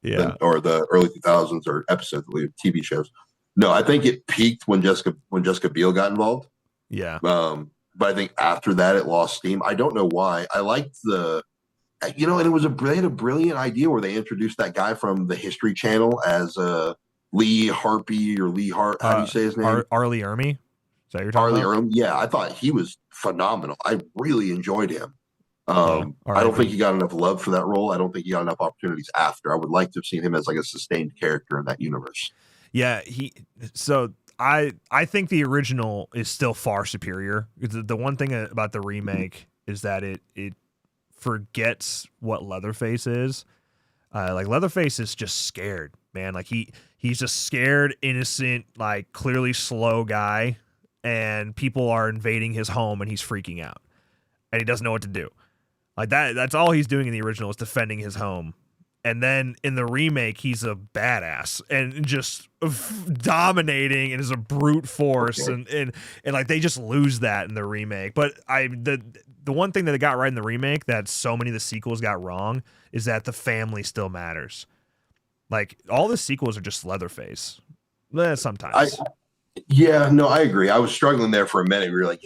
early 2000s or episodes of TV shows. No, I think it peaked when Jessica Biel got involved. Yeah. But I think after that it lost steam. I don't know why. I liked and they had a brilliant idea where they introduced that guy from the History Channel as Lee Harpy or Lee Hart. How do you say his name? Arlie Ermy. Is that you're talking about? Ermy. Yeah, I thought he was phenomenal. I really enjoyed him. I don't think he got enough love for that role. I don't think he got enough opportunities after. I would like to have seen him as like a sustained character in that universe. Yeah, I think the original is still far superior. The one thing about the remake is that it forgets what Leatherface is. Like Leatherface is just scared, man. Like he's just scared, innocent, like clearly slow guy, and people are invading his home and he's freaking out. And he doesn't know what to do. Like that's all he's doing in the original is defending his home. And then in the remake, he's a badass and just dominating and is a brute force. Okay. And like they just lose that in the remake. But the one thing that they got right in the remake that so many of the sequels got wrong is that the family still matters. Like all the sequels are just Leatherface. Sometimes. I agree. I was struggling there for a minute. We were like,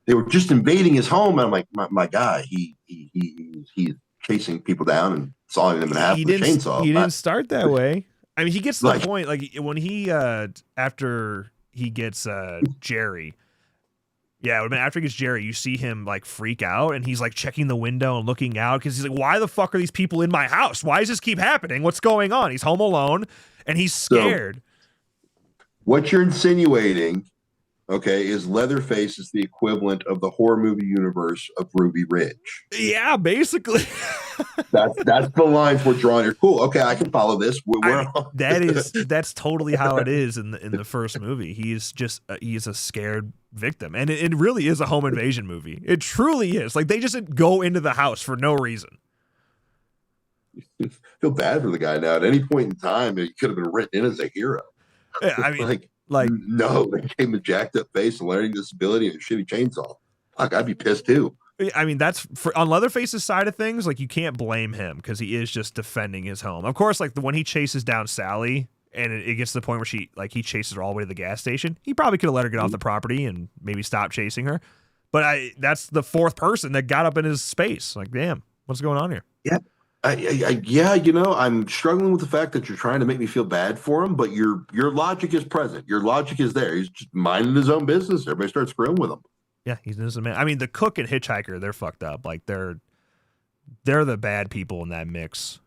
they were just invading his home. And I'm like, my guy, he's chasing people down and sawing them in half with a chainsaw. He didn't start that way. I mean, he gets to the point, like when he after he gets Jerry. Yeah, after he gets Jerry, you see him like freak out and he's like checking the window and looking out because he's like, why the fuck are these people in my house? Why does this keep happening? What's going on? He's home alone and he's scared. So, what you're insinuating, okay, is Leatherface is the equivalent of the horror movie universe of Ruby Ridge. Yeah, basically. that's the lines we're drawing here. Cool. Okay, I can follow this. That's totally how it is in the first movie. He's a scared victim, and it really is a home invasion movie. It truly is. Like they just go into the house for no reason. I feel bad for the guy now. At any point in time, he could have been written in as a hero. Yeah, I mean, no, they gave him a jacked up face, a learning disability, and a shitty chainsaw. Fuck, I'd be pissed too. I mean, that's on Leatherface's side of things. Like, you can't blame him because he is just defending his home. Of course, like when he chases down Sally, and it gets to the point where he chases her all the way to the gas station. He probably could have let her get off the property and maybe stop chasing her. But that's the fourth person that got up in his space. Like, damn, what's going on here? Yeah. I'm struggling with the fact that you're trying to make me feel bad for him, but your logic is present. Your logic is there. He's just minding his own business. Everybody starts screwing with him. Yeah, he's an innocent man. I mean, the cook and Hitchhiker, they're fucked up. Like they're the bad people in that mix.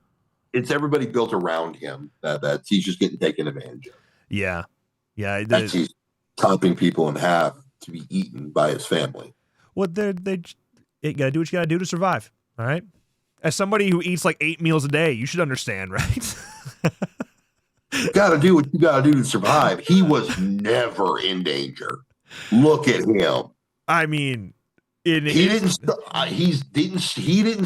It's everybody built around him that he's just getting taken advantage of. Yeah. He's chopping people in half to be eaten by his family. Well, you gotta do what you gotta do to survive. All right. As somebody who eats like 8 meals a day, you should understand, right? You got to do what you got to do to survive. He was never in danger. Look at him. I mean, he didn't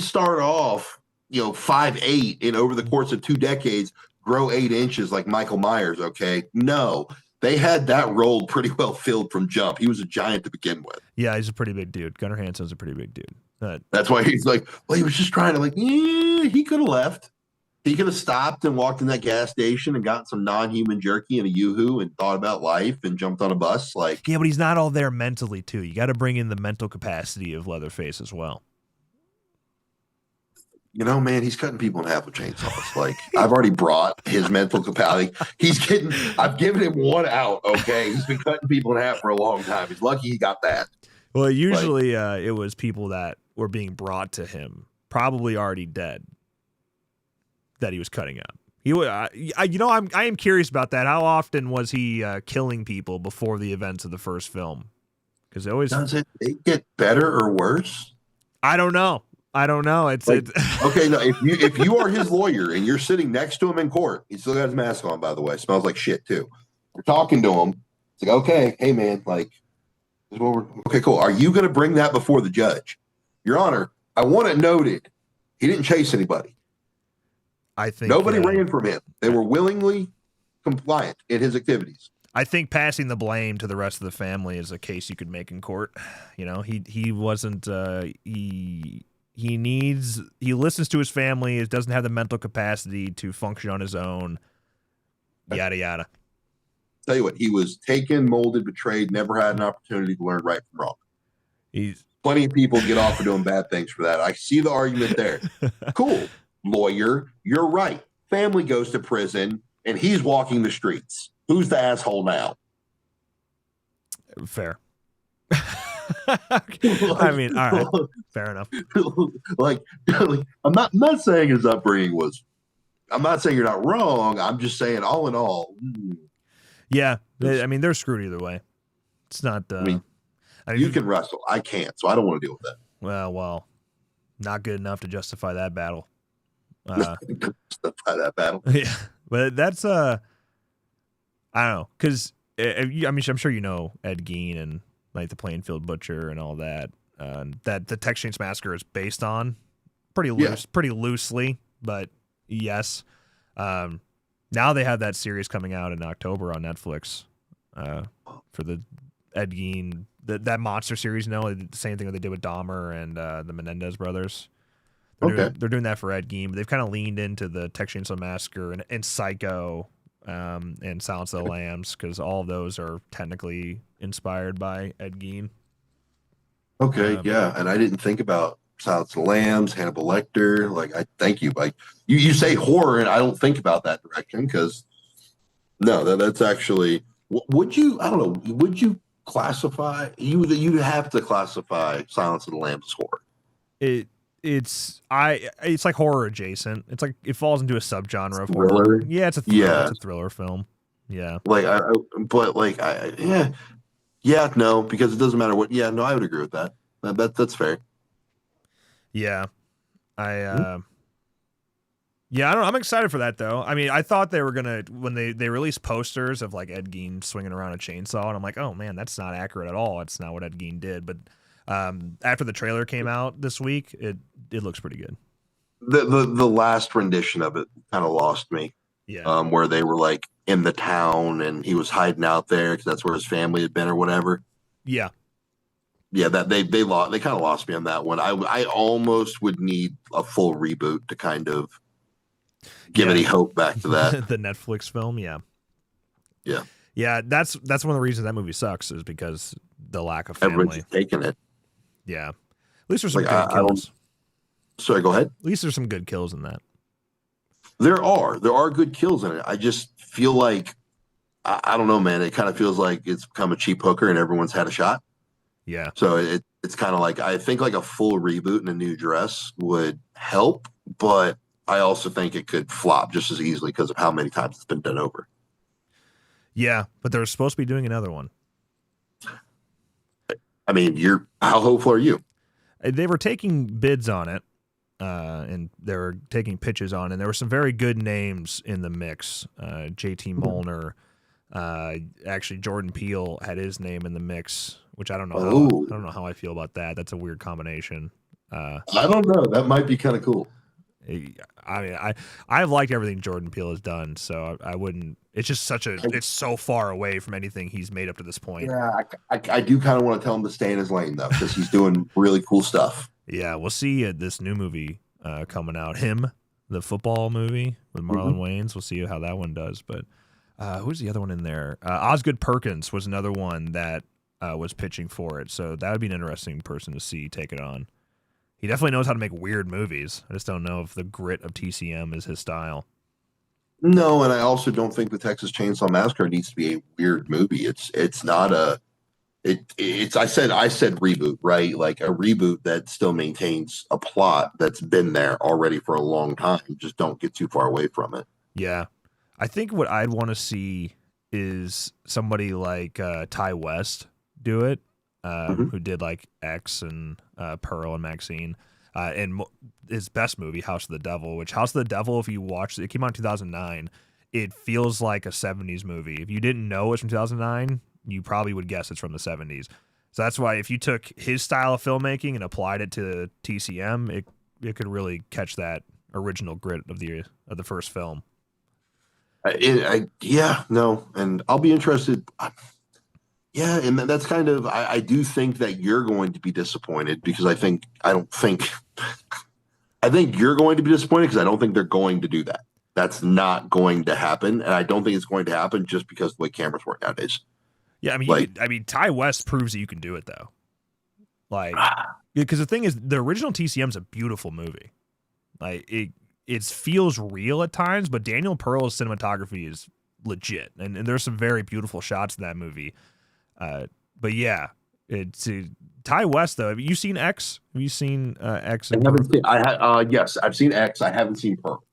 start off, 5'8", and over the course of 2 decades, grow 8 inches like Michael Myers. Okay, no, they had that role pretty well filled from jump. He was a giant to begin with. Yeah, he's a pretty big dude. Gunnar Hansen's a pretty big dude. That's why he's like, well, he was just trying to he could have left. He could have stopped and walked in that gas station and gotten some non-human jerky and a yoo-hoo and thought about life and jumped on a bus. Yeah, but he's not all there mentally too. You got to bring in the mental capacity of Leatherface as well. You know, man, he's cutting people in half with chainsaws. Like, I've already brought his mental capacity. I've given him one out, okay? He's been cutting people in half for a long time. He's lucky he got that. Well, usually it was people that were being brought to him, probably already dead, that he was cutting up. I am curious about that. How often was he killing people before the events of the first film? Because does it get better or worse? I don't know. It's like, okay. No, if you are his lawyer and you're sitting next to him in court, he still got his mask on. By the way, smells like shit too. You're talking to him. It's like, okay, hey man, like, okay, cool. Are you going to bring that before the judge? Your Honor, I want it noted. He didn't chase anybody. I think nobody ran from him. They were willingly compliant in his activities. I think passing the blame to the rest of the family is a case you could make in court. You know, he wasn't he listens to his family, doesn't have the mental capacity to function on his own. Yada yada. Tell you what, he was taken, molded, betrayed, never had an opportunity to learn right from wrong. Plenty of people get off for doing bad things for that. I see the argument there. Cool. Lawyer, you're right. Family goes to prison and he's walking the streets. Who's the asshole now? Fair. I mean, all right, fair enough. like I'm not saying his upbringing was. I'm not saying you're not wrong. I'm just saying, all in all. Yeah, I mean, they're screwed either way. It's not. I mean, you can wrestle. I can't, so I don't want to deal with that. Well, not good enough to justify that battle. Justify that battle. Yeah, but that's I don't know, because I mean, I'm sure you know Ed Gein and like the Plainfield Butcher and all that. That the Texas Chainsaw Massacre is based on pretty loosely, but yes. Now they have that series coming out in October on Netflix for the Ed Gein, that monster series. No, the same thing that they did with Dahmer and the Menendez brothers. They're doing that for Ed Gein, but they've kind of leaned into the Texas Chainsaw Massacre and Psycho and Silence of the Lambs, because all of those are technically inspired by Ed Gein. Okay, yeah, and I didn't think about Silence of the Lambs, Hannibal Lecter. Like, I thank you. Like, you say horror, and I don't think about that direction, because no, that's actually. Would you? I don't know. Would you classify? You have to classify Silence of the Lambs as horror. It's like horror adjacent. It's like it falls into a subgenre of thriller. Horror. Yeah, it's a thriller. Yeah. It's a thriller film. Yeah. Like no, because it doesn't matter what. Yeah, no, I would agree with that. That's fair. Yeah, yeah, I don't know. I'm excited for that though. I mean, I thought they were gonna, when they released posters of like Ed Gein swinging around a chainsaw, and I'm like, oh man, that's not accurate at all. It's not what Ed Gein did. But after the trailer came out this week, it looks pretty good. The last rendition of it kind of lost me. Yeah. Where they were like in the town and he was hiding out there because that's where his family had been or whatever. Yeah. Yeah, that they kind of lost me on that one. I almost would need a full reboot to kind of give any hope back to that. The Netflix film, yeah. Yeah, that's one of the reasons that movie sucks, is because the lack of family. Everyone's taking it. Yeah, at least there's some good kills. Sorry, go ahead. At least there's some good kills in that. There are good kills in it. I just feel like I don't know, man. It kind of feels like it's become a cheap hooker and everyone's had a shot. Yeah. So it's kind of like, I think like a full reboot and a new dress would help, but I also think it could flop just as easily because of how many times it's been done over. Yeah, but they're supposed to be doing another one. I mean, how hopeful are you? They were taking bids on it, and they were taking pitches on it, and there were some very good names in the mix. JT Molnar, actually Jordan Peele had his name in the mix, which I don't know how I feel about that. That's a weird combination. I don't know. That might be kind of cool. I mean, I've liked everything Jordan Peele has done, so I wouldn't. It's just it's so far away from anything he's made up to this point. Yeah, I do kind of want to tell him to stay in his lane though, because he's doing really cool stuff. Yeah, we'll see this new movie coming out. Him, the football movie with Marlon Wayans. We'll see how that one does. But who's the other one in there? Osgood Perkins was another one that was pitching for it. So that would be an interesting person to see take it on. he definitely knows how to make weird movies. I just don't know if the grit of TCM is his style. No, and I also don't think the Texas Chainsaw Massacre needs to be a weird movie. It's not a it's I said reboot, right? Like a reboot that still maintains a plot that's been there already for a long time. Just don't get too far away from it. Yeah. I think what I'd want to see is somebody like Ty West do it, who did like X and Pearl and Maxine. And his best movie, House of the Devil, which House of the Devil, if you watch it, came out in 2009. It feels like a 70s movie. If you didn't know it's from 2009, you probably would guess it's from the 70s. So that's why if you took his style of filmmaking and applied it to TCM, it could really catch that original grit of the first film. Yeah, no, and I'll be interested. Yeah, and that's kind of I do think that you're going to be disappointed because I think you're going to be disappointed because I don't think they're going to do that. That's not going to happen, and I don't think it's going to happen just because of the way cameras work nowadays. Yeah, I mean, Ty West proves that you can do it though. Like, because the thing is, the original TCM is a beautiful movie. Like it feels real at times, but Daniel Pearl's cinematography is legit, and there's some very beautiful shots in that movie. But yeah, it's Ty West though. Have you seen X? Have you seen X? Yes, I've seen X. I haven't seen Pearl.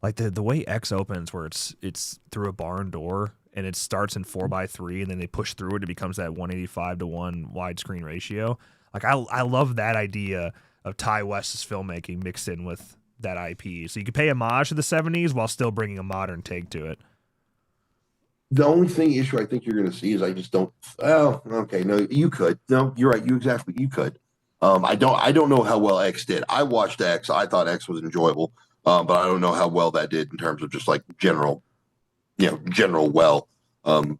Like the way X opens, where it's through a barn door and it starts in 4:3, and then they push through it. It becomes that 185:1 widescreen ratio. Like I love that idea of Ty West's filmmaking mixed in with that IP. So you can pay homage to the 70s while still bringing a modern take to it. The only issue I think you're going to see is I just don't. Oh, okay. No, you could. No, you're right. You could. I don't know how well X did. I watched X. I thought X was enjoyable, but I don't know how well that did in terms of just like general well.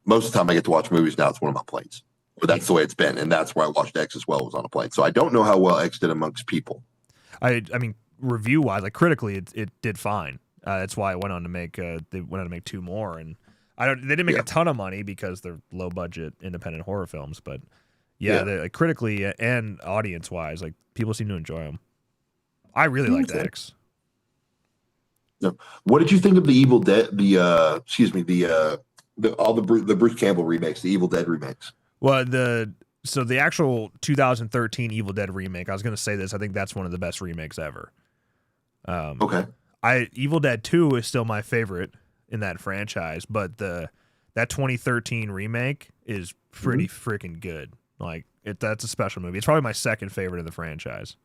Most of the time I get to watch movies now, it's one of my planes. But that's the way it's been, and that's where I watched X as well, was on a plane. So I don't know how well X did amongst people. I mean, review wise, like critically, it did fine. That's why it went on to make two more, and they didn't make a ton of money because they're low budget independent horror films, but like, critically and audience wise, like people seem to enjoy them. I really liked X. No. What did you think of the Evil Dead? The Bruce Campbell remakes, the Evil Dead remakes? Well, the actual 2013 Evil Dead remake, I was going to say this. I think that's one of the best remakes ever. Okay. Evil Dead 2 is still my favorite in that franchise, but that 2013 remake is pretty freaking good. Like that's a special movie. It's probably my second favorite in the franchise.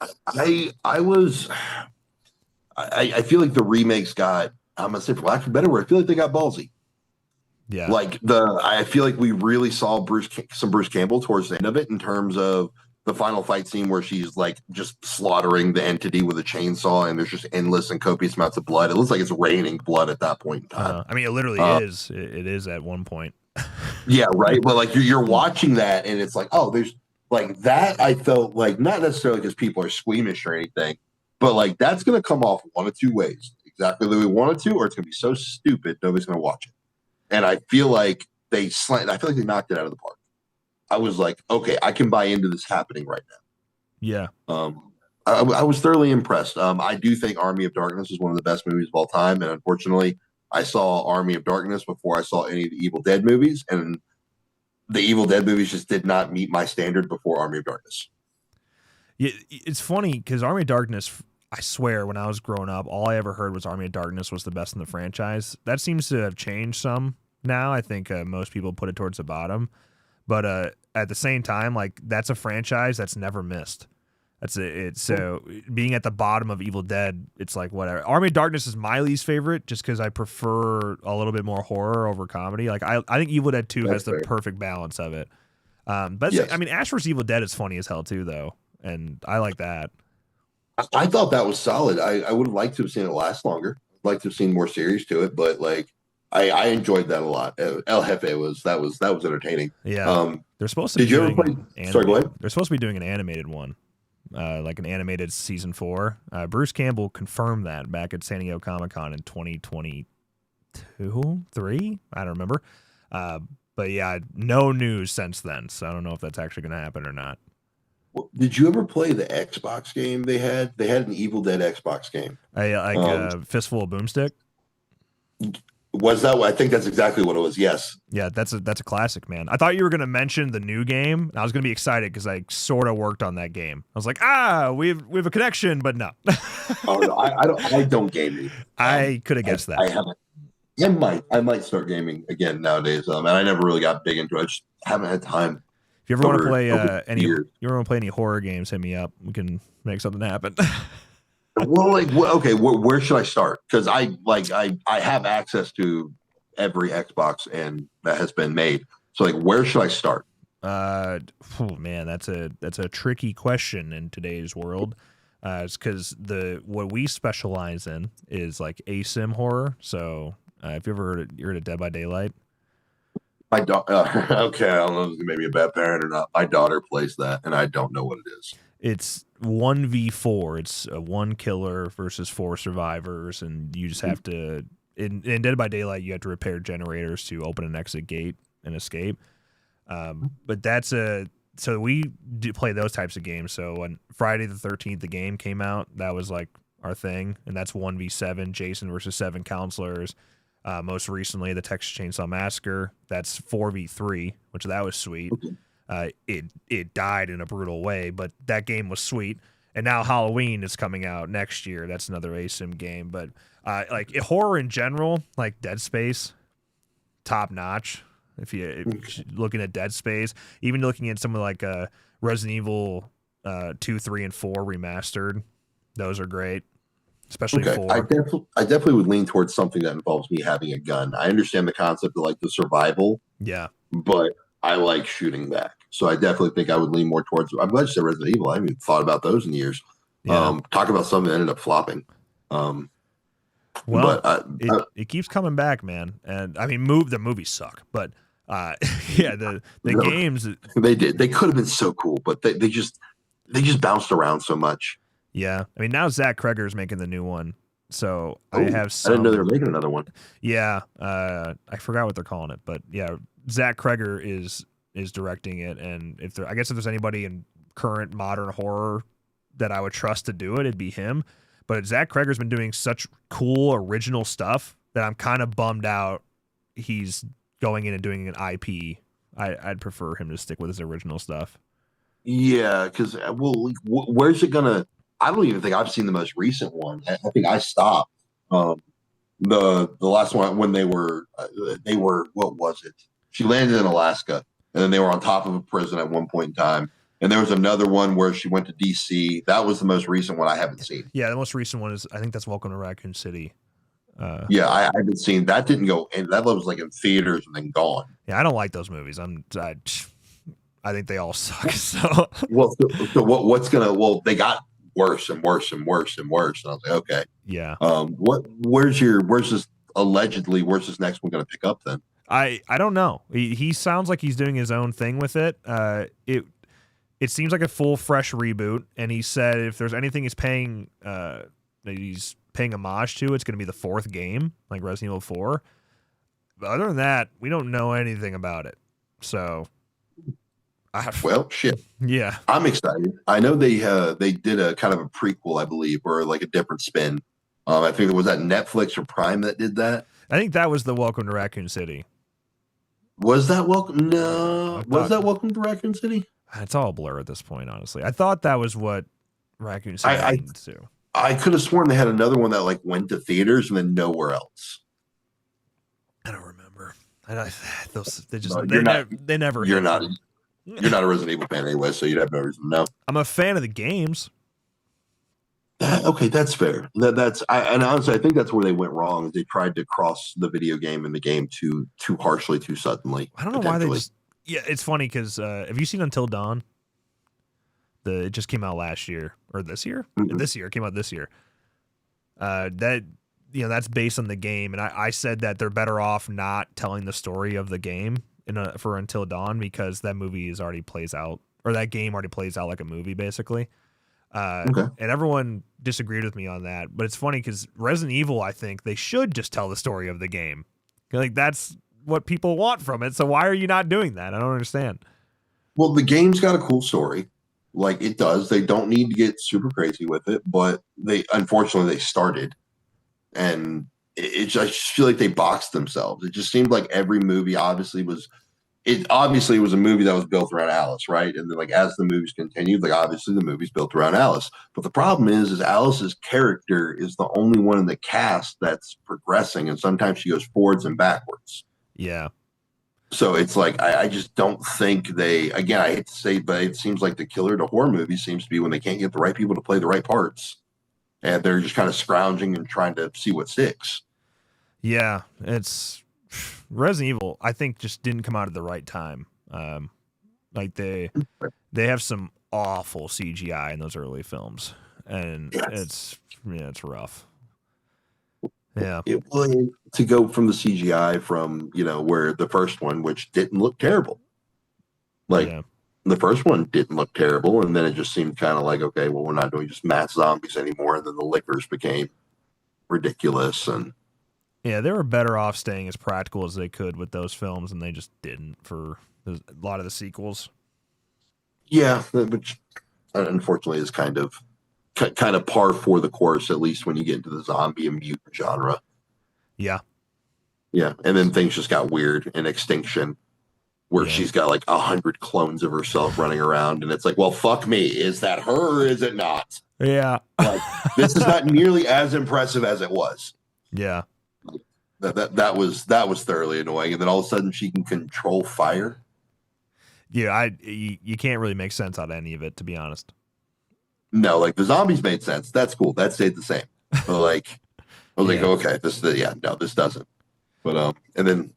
I feel like the remakes got, I'm gonna say for lack of a better word, I feel like they got ballsy. Yeah. Like I feel like we really saw some Bruce Campbell towards the end of it in terms of the final fight scene where she's like just slaughtering the entity with a chainsaw, and there's just endless and copious amounts of blood. It looks like it's raining blood at that point in time. I mean, it literally is. It is at one point. Yeah, right. But like you're watching that, and it's like, oh, there's like that. I felt like not necessarily because people are squeamish or anything, but like that's going to come off one of two ways: exactly the way we want it to, or it's going to be so stupid nobody's going to watch it. And I feel like they knocked it out of the park. I was like, okay, I can buy into this happening right now. Yeah. I was thoroughly impressed. I do think Army of Darkness is one of the best movies of all time, and unfortunately, I saw Army of Darkness before I saw any of the Evil Dead movies, and the Evil Dead movies just did not meet my standard before Army of Darkness. Yeah, it's funny because Army of Darkness, I swear, when I was growing up, all I ever heard was Army of Darkness was the best in the franchise. That seems to have changed some now. I think most people put it towards the bottom, but at the same time, like that's a franchise that's never missed. That's it. So being at the bottom of Evil Dead, it's like whatever. Army of Darkness is my least favorite, just because I prefer a little bit more horror over comedy. Like I think Evil Dead 2 has the perfect balance of it. But yes. I mean, Ash vs. Evil Dead is funny as hell too, though, and I like that. I thought that was solid. I would have liked to have seen it last longer. I'd like to have seen more series to it, but like I enjoyed that a lot. El Jefe was entertaining. Yeah. They're supposed to be Did you ever play? Sorry, go ahead. They're supposed to be doing an animated one. Like an animated season 4. Bruce Campbell confirmed that back at San Diego Comic-Con in 2022-3? I don't remember. But yeah, no news since then, so I don't know if that's actually going to happen or not. Did you ever play the Xbox game they had? They had an Evil Dead Xbox game. I like Fistful of Boomstick. Was that? I think that's exactly what it was. Yes. Yeah, that's a classic, man. I thought you were gonna mention the new game. And I was gonna be excited because I sort of worked on that game. I was like, we have a connection, but no. Oh no, I don't game. I could have guessed that. I haven't. I might start gaming again nowadays. And I never really got big into it. I just haven't had time. If you ever want to play any horror games, hit me up. We can make something happen. Well, okay, where should I start? Because I have access to every Xbox and that has been made. So where should I start? Oh man, that's a tricky question in today's world. It's because what we specialize in is like asim horror. So if you ever heard of Dead by Daylight? My daughter. Okay, I don't know if it's maybe a bad parent or not. My daughter plays that, and I don't know what it is. It's 1v4. It's one killer versus 4 survivors, and you just have to. In Dead by Daylight, you have to repair generators to open an exit gate and escape. But so we do play those types of games. So when Friday the 13th, the game came out, that was like our thing, and that's 1v7, Jason versus 7 counselors. Most recently, the Texas Chainsaw Massacre, that's 4v3, which that was sweet. Okay. It died in a brutal way, but that game was sweet. And now Halloween is coming out next year. That's another ASIM game. But horror in general, like Dead Space, top notch. If you're looking at Dead Space, even looking at something like Resident Evil 2, 3, and 4 remastered, those are great. Especially 4. I definitely would lean towards something that involves me having a gun. I understand the concept of the survival. Yeah. But I like shooting back. So I definitely think I would lean more towards. I'm glad you said Resident Evil. I haven't even thought about those in years. Yeah. Talk about something that ended up flopping. It keeps coming back, man. And I mean, the movies suck, but yeah, the games they did. They could have been so cool, but they just bounced around so much. Yeah, I mean now Zach Kreger's making the new one, so I didn't know they were making another one. Yeah, I forgot what they're calling it, but yeah, Zach Kreger is directing it, and if there's anybody in current modern horror that I would trust to do it, it'd be him. But Zach Kreger's been doing such cool original stuff that I'm kind of bummed out he's going in and doing an IP. I'd prefer him to stick with his original stuff. Yeah, because where's it gonna? I don't even think I've seen the most recent one. I think I stopped the last one when they were what was it? She landed in Alaska, and then they were on top of a prison at one point in time. And there was another one where she went to DC. That was the most recent one I haven't seen. Yeah, the most recent one is I think that's Welcome to Raccoon City. Yeah, I haven't seen that. Didn't go, and that was in theaters and then gone. Yeah, I don't like those movies. I think they all suck. So what's gonna? Well, they got worse and worse and worse and worse. And I was like, okay, yeah. Where's this next one gonna pick up then? I don't know. He sounds like he's doing his own thing with it. It seems like a full fresh reboot, and he said if there's anything he's paying homage to, it's going to be the 4th game, like Resident Evil 4. But other than that, we don't know anything about it. So, shit. Yeah, I'm excited. I know they did a kind of a prequel, I believe, or a different spin. I think it was that Netflix or Prime that did that. I think that was the Welcome to Raccoon City. Was that Welcome? No, was that Welcome to Raccoon City? It's all a blur at this point, honestly. I thought that was what Raccoon City means too. I could have sworn they had another one that went to theaters and then nowhere else. I don't remember. They never. You're not a Resident Evil fan anyway, so you'd have no reason to know. I'm a fan of the games. Okay, that's fair. And honestly, I think that's where they went wrong. They tried to cross the video game and the game too harshly, too suddenly. I don't know why they just. Yeah, it's funny because have you seen Until Dawn? It just came out last year or this year. Mm-hmm. This year it came out this year. That's based on the game, and I said that they're better off not telling the story of the game for Until Dawn because that movie already plays out, or that game already plays out like a movie basically. Okay. And everyone disagreed with me on that, but it's funny because Resident Evil, I think they should just tell the story of the game. That's what people want from it. So why are you not doing that? I don't understand. Well, the game's got a cool story. Like it does. They don't need to get super crazy with it, but unfortunately they started, and I just feel like they boxed themselves. It just seemed like every movie obviously was a movie that was built around Alice, right? And then like as the movies continued, like obviously the movie's built around Alice. But the problem is Alice's character is the only one in the cast that's progressing, and sometimes she goes forwards and backwards. Yeah. So it's like I just don't think again, I hate to say, but it seems like the killer to horror movies seems to be when they can't get the right people to play the right parts. And they're just kind of scrounging and trying to see what sticks. Yeah, it's Resident Evil. I think just didn't come out at the right time. Like they have some awful CGI in those early films, and it's rough. Yeah, it was to go from the CGI from where the first one, which didn't look terrible, the first one didn't look terrible, and then it just seemed kind of like, okay, well, we're not doing just mass zombies anymore, and then the lickers became ridiculous, and yeah, they were better off staying as practical as they could with those films, and they just didn't for a lot of the sequels. Yeah, which unfortunately is kind of par for the course, at least when you get into the zombie and mutant genre. Yeah. Yeah, and then things just got weird in Extinction, where she's got like 100 clones of herself running around, and it's like, well, fuck me, is that her or is it not? Yeah. Like, this is not nearly as impressive as it was. Yeah. That was thoroughly annoying, and then all of a sudden she can control fire. Yeah, you can't really make sense out of any of it, to be honest. No, like the zombies made sense. That's cool. That stayed the same. But like, I was like, okay, this doesn't. But and then,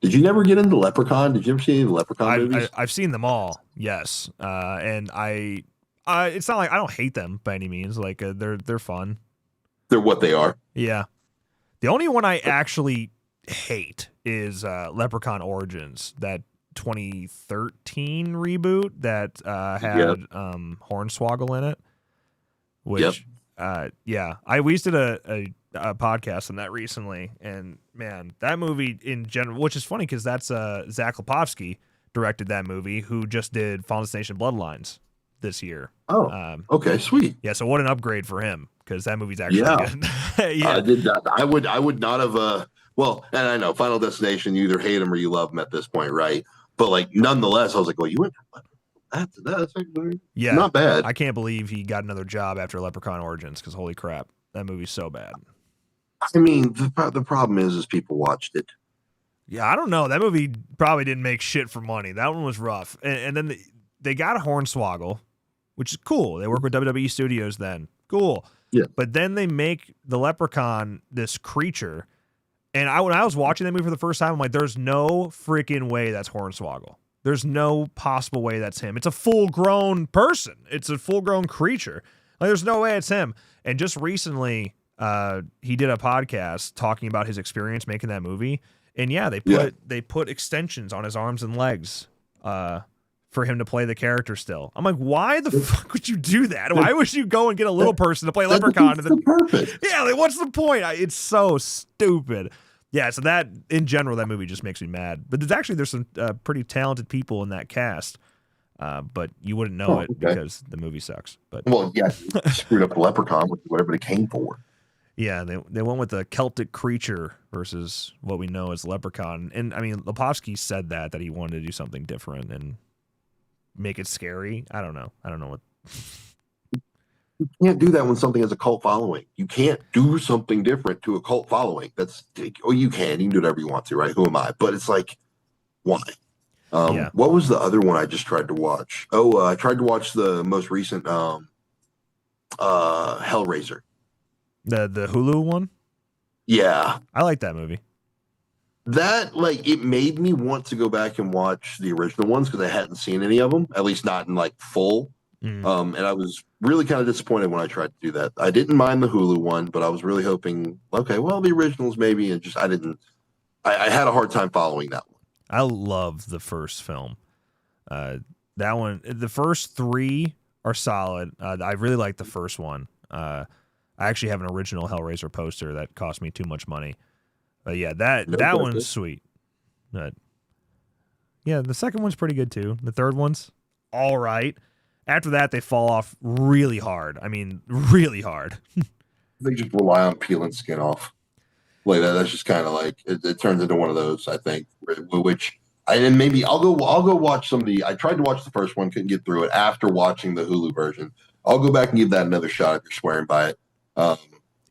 did you never get into Leprechaun? Did you ever see any of the Leprechaun movies? I've seen them all. Yes, and it's not like I don't hate them by any means. Like they're fun. They're what they are. Yeah. The only one I actually hate is Leprechaun Origins, that 2013 reboot that had Hornswoggle in it. Which, we just did a podcast on that recently, and man, that movie in general, which is funny because that's Zach Lipovsky directed that movie, who just did Final Destination Bloodlines this year. Oh, okay, sweet. Yeah, so what an upgrade for him, because that movie's actually good. Yeah, I did not. I would not have. Well, and I know Final Destination, you either hate him or you love him at this point, right? But like, nonetheless, I was like, well, you went from that's actually not bad. I can't believe he got another job after Leprechaun Origins, because holy crap, that movie's so bad. I mean, the problem is people watched it. Yeah, I don't know. That movie probably didn't make shit for money. That one was rough. And then they got a Hornswoggle, which is cool. They work with WWE Studios then. Cool. Yeah. But then they make the Leprechaun this creature. And when I was watching that movie for the first time, I'm like, there's no freaking way that's Hornswoggle. There's no possible way that's him. It's a full-grown person. It's a full-grown creature. Like, there's no way it's him. And just recently, he did a podcast talking about his experience making that movie. And yeah, they put extensions on his arms and legs for him to play the character still. I'm like, why the fuck would you do that? Why would you go and get a little person to play Leprechaun? That's the purpose. Yeah, like, what's the point? It's so stupid. Yeah, so that, in general, that movie just makes me mad. But there's some pretty talented people in that cast. But you wouldn't know it because the movie sucks. But well, yeah, screwed up the Leprechaun with whatever they came for. Yeah, they went with a Celtic creature versus what we know as Leprechaun. And I mean, Lipovsky said that he wanted to do something different and make it scary. I don't know what. You can't do that when something has a cult following. You can't do something different to a cult following. You can do whatever you want to, right? Who am I? But it's like, why? What was the other one I just tried to watch? I tried to watch the most recent Hellraiser. The Hulu one? Yeah. I like that movie. That, like, it made me want to go back and watch the original ones because I hadn't seen any of them, at least not in, like, full. And I was really kind of disappointed when I tried to do that. I didn't mind the Hulu one, but I was really hoping, okay, well, the originals maybe, and I had a hard time following that one. I love the first film. That one, the first three are solid. I really like the first one. I actually have an original Hellraiser poster that cost me too much money. But yeah, that one's sweet. But yeah, the second one's pretty good too. The third one's all right. After that, they fall off really hard. I mean, really hard. They just rely on peeling skin off. Like that's just kind of like it turns into one of those, I think, which and maybe I'll go watch some of the. I tried to watch the first one, couldn't get through it. After watching the Hulu version, I'll go back and give that another shot if you're swearing by it.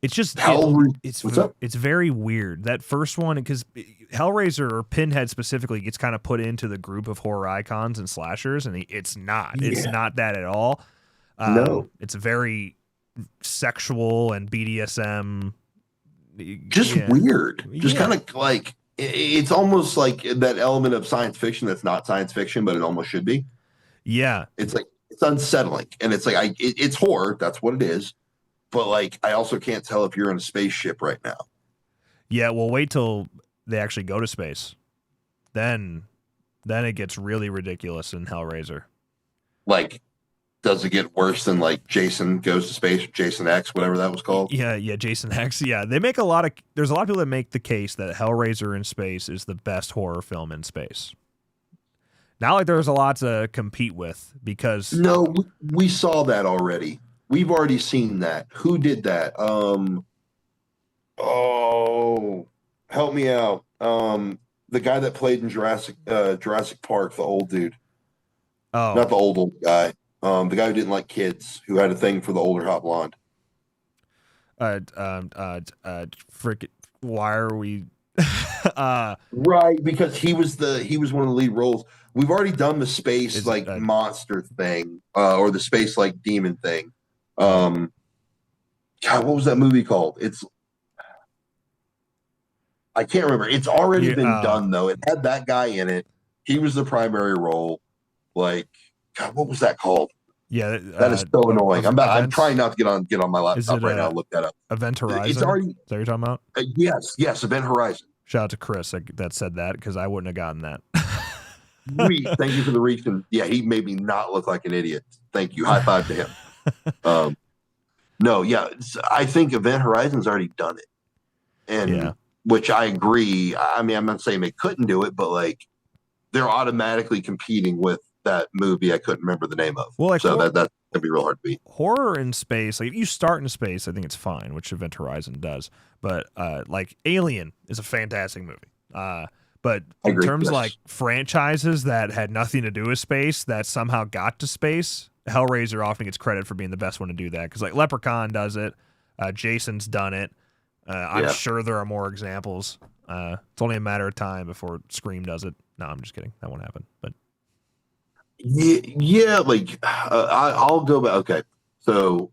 It's just it's very weird, that first one, because Hellraiser or Pinhead specifically gets kind of put into the group of horror icons and slashers, and it's not that at all. No, it's very sexual and BDSM, just weird, just kind of like it's almost like that element of science fiction that's not science fiction, but it almost should be. Yeah, it's like it's unsettling, and it's like it's horror. That's what it is. But like, I also can't tell if you're in a spaceship right now. Yeah, well, wait till they actually go to space. Then it gets really ridiculous in Hellraiser. Like, does it get worse than like Jason Goes to Space, Jason X, whatever that was called? Yeah, Jason X. Yeah, there's a lot of people that make the case that Hellraiser in space is the best horror film in space. Not like there's a lot to compete with, because no, we saw that already. We've already seen that. Who did that? Oh, help me out. The guy that played in Jurassic Park, the old dude. Oh, not the old guy. The guy who didn't like kids, who had a thing for the older hot blonde. Why are we? Right, because he was one of the lead roles. We've already done the space monster thing, or the space like demon thing. God, what was that movie called? I can't remember. It's already been done though. It had that guy in it. He was the primary role. Like, God, what was that called? Yeah, that is so annoying. I'm trying not to get on my laptop right now and look that up. Event Horizon. It's already. Is that what you're talking about? Yes, Event Horizon. Shout out to Chris that said that, because I wouldn't have gotten that. Thank you for the reach. And yeah, he made me not look like an idiot. Thank you. High five to him. No, yeah, I think Event Horizon's already done it, and which I agree. I mean, I'm not saying they couldn't do it, but like they're automatically competing with that movie I couldn't remember the name of. Well, like, so that's gonna be real hard to beat. Horror in space, like if you start in space, I think it's fine, which Event Horizon does. But like Alien is a fantastic movie. But in terms of like franchises that had nothing to do with space that somehow got to space, Hellraiser often gets credit for being the best one to do that, because like Leprechaun does it, Jason's done it. I'm sure there are more examples. It's only a matter of time before Scream does it. No, I'm just kidding. That won't happen. But yeah, like I'll go back. Okay, so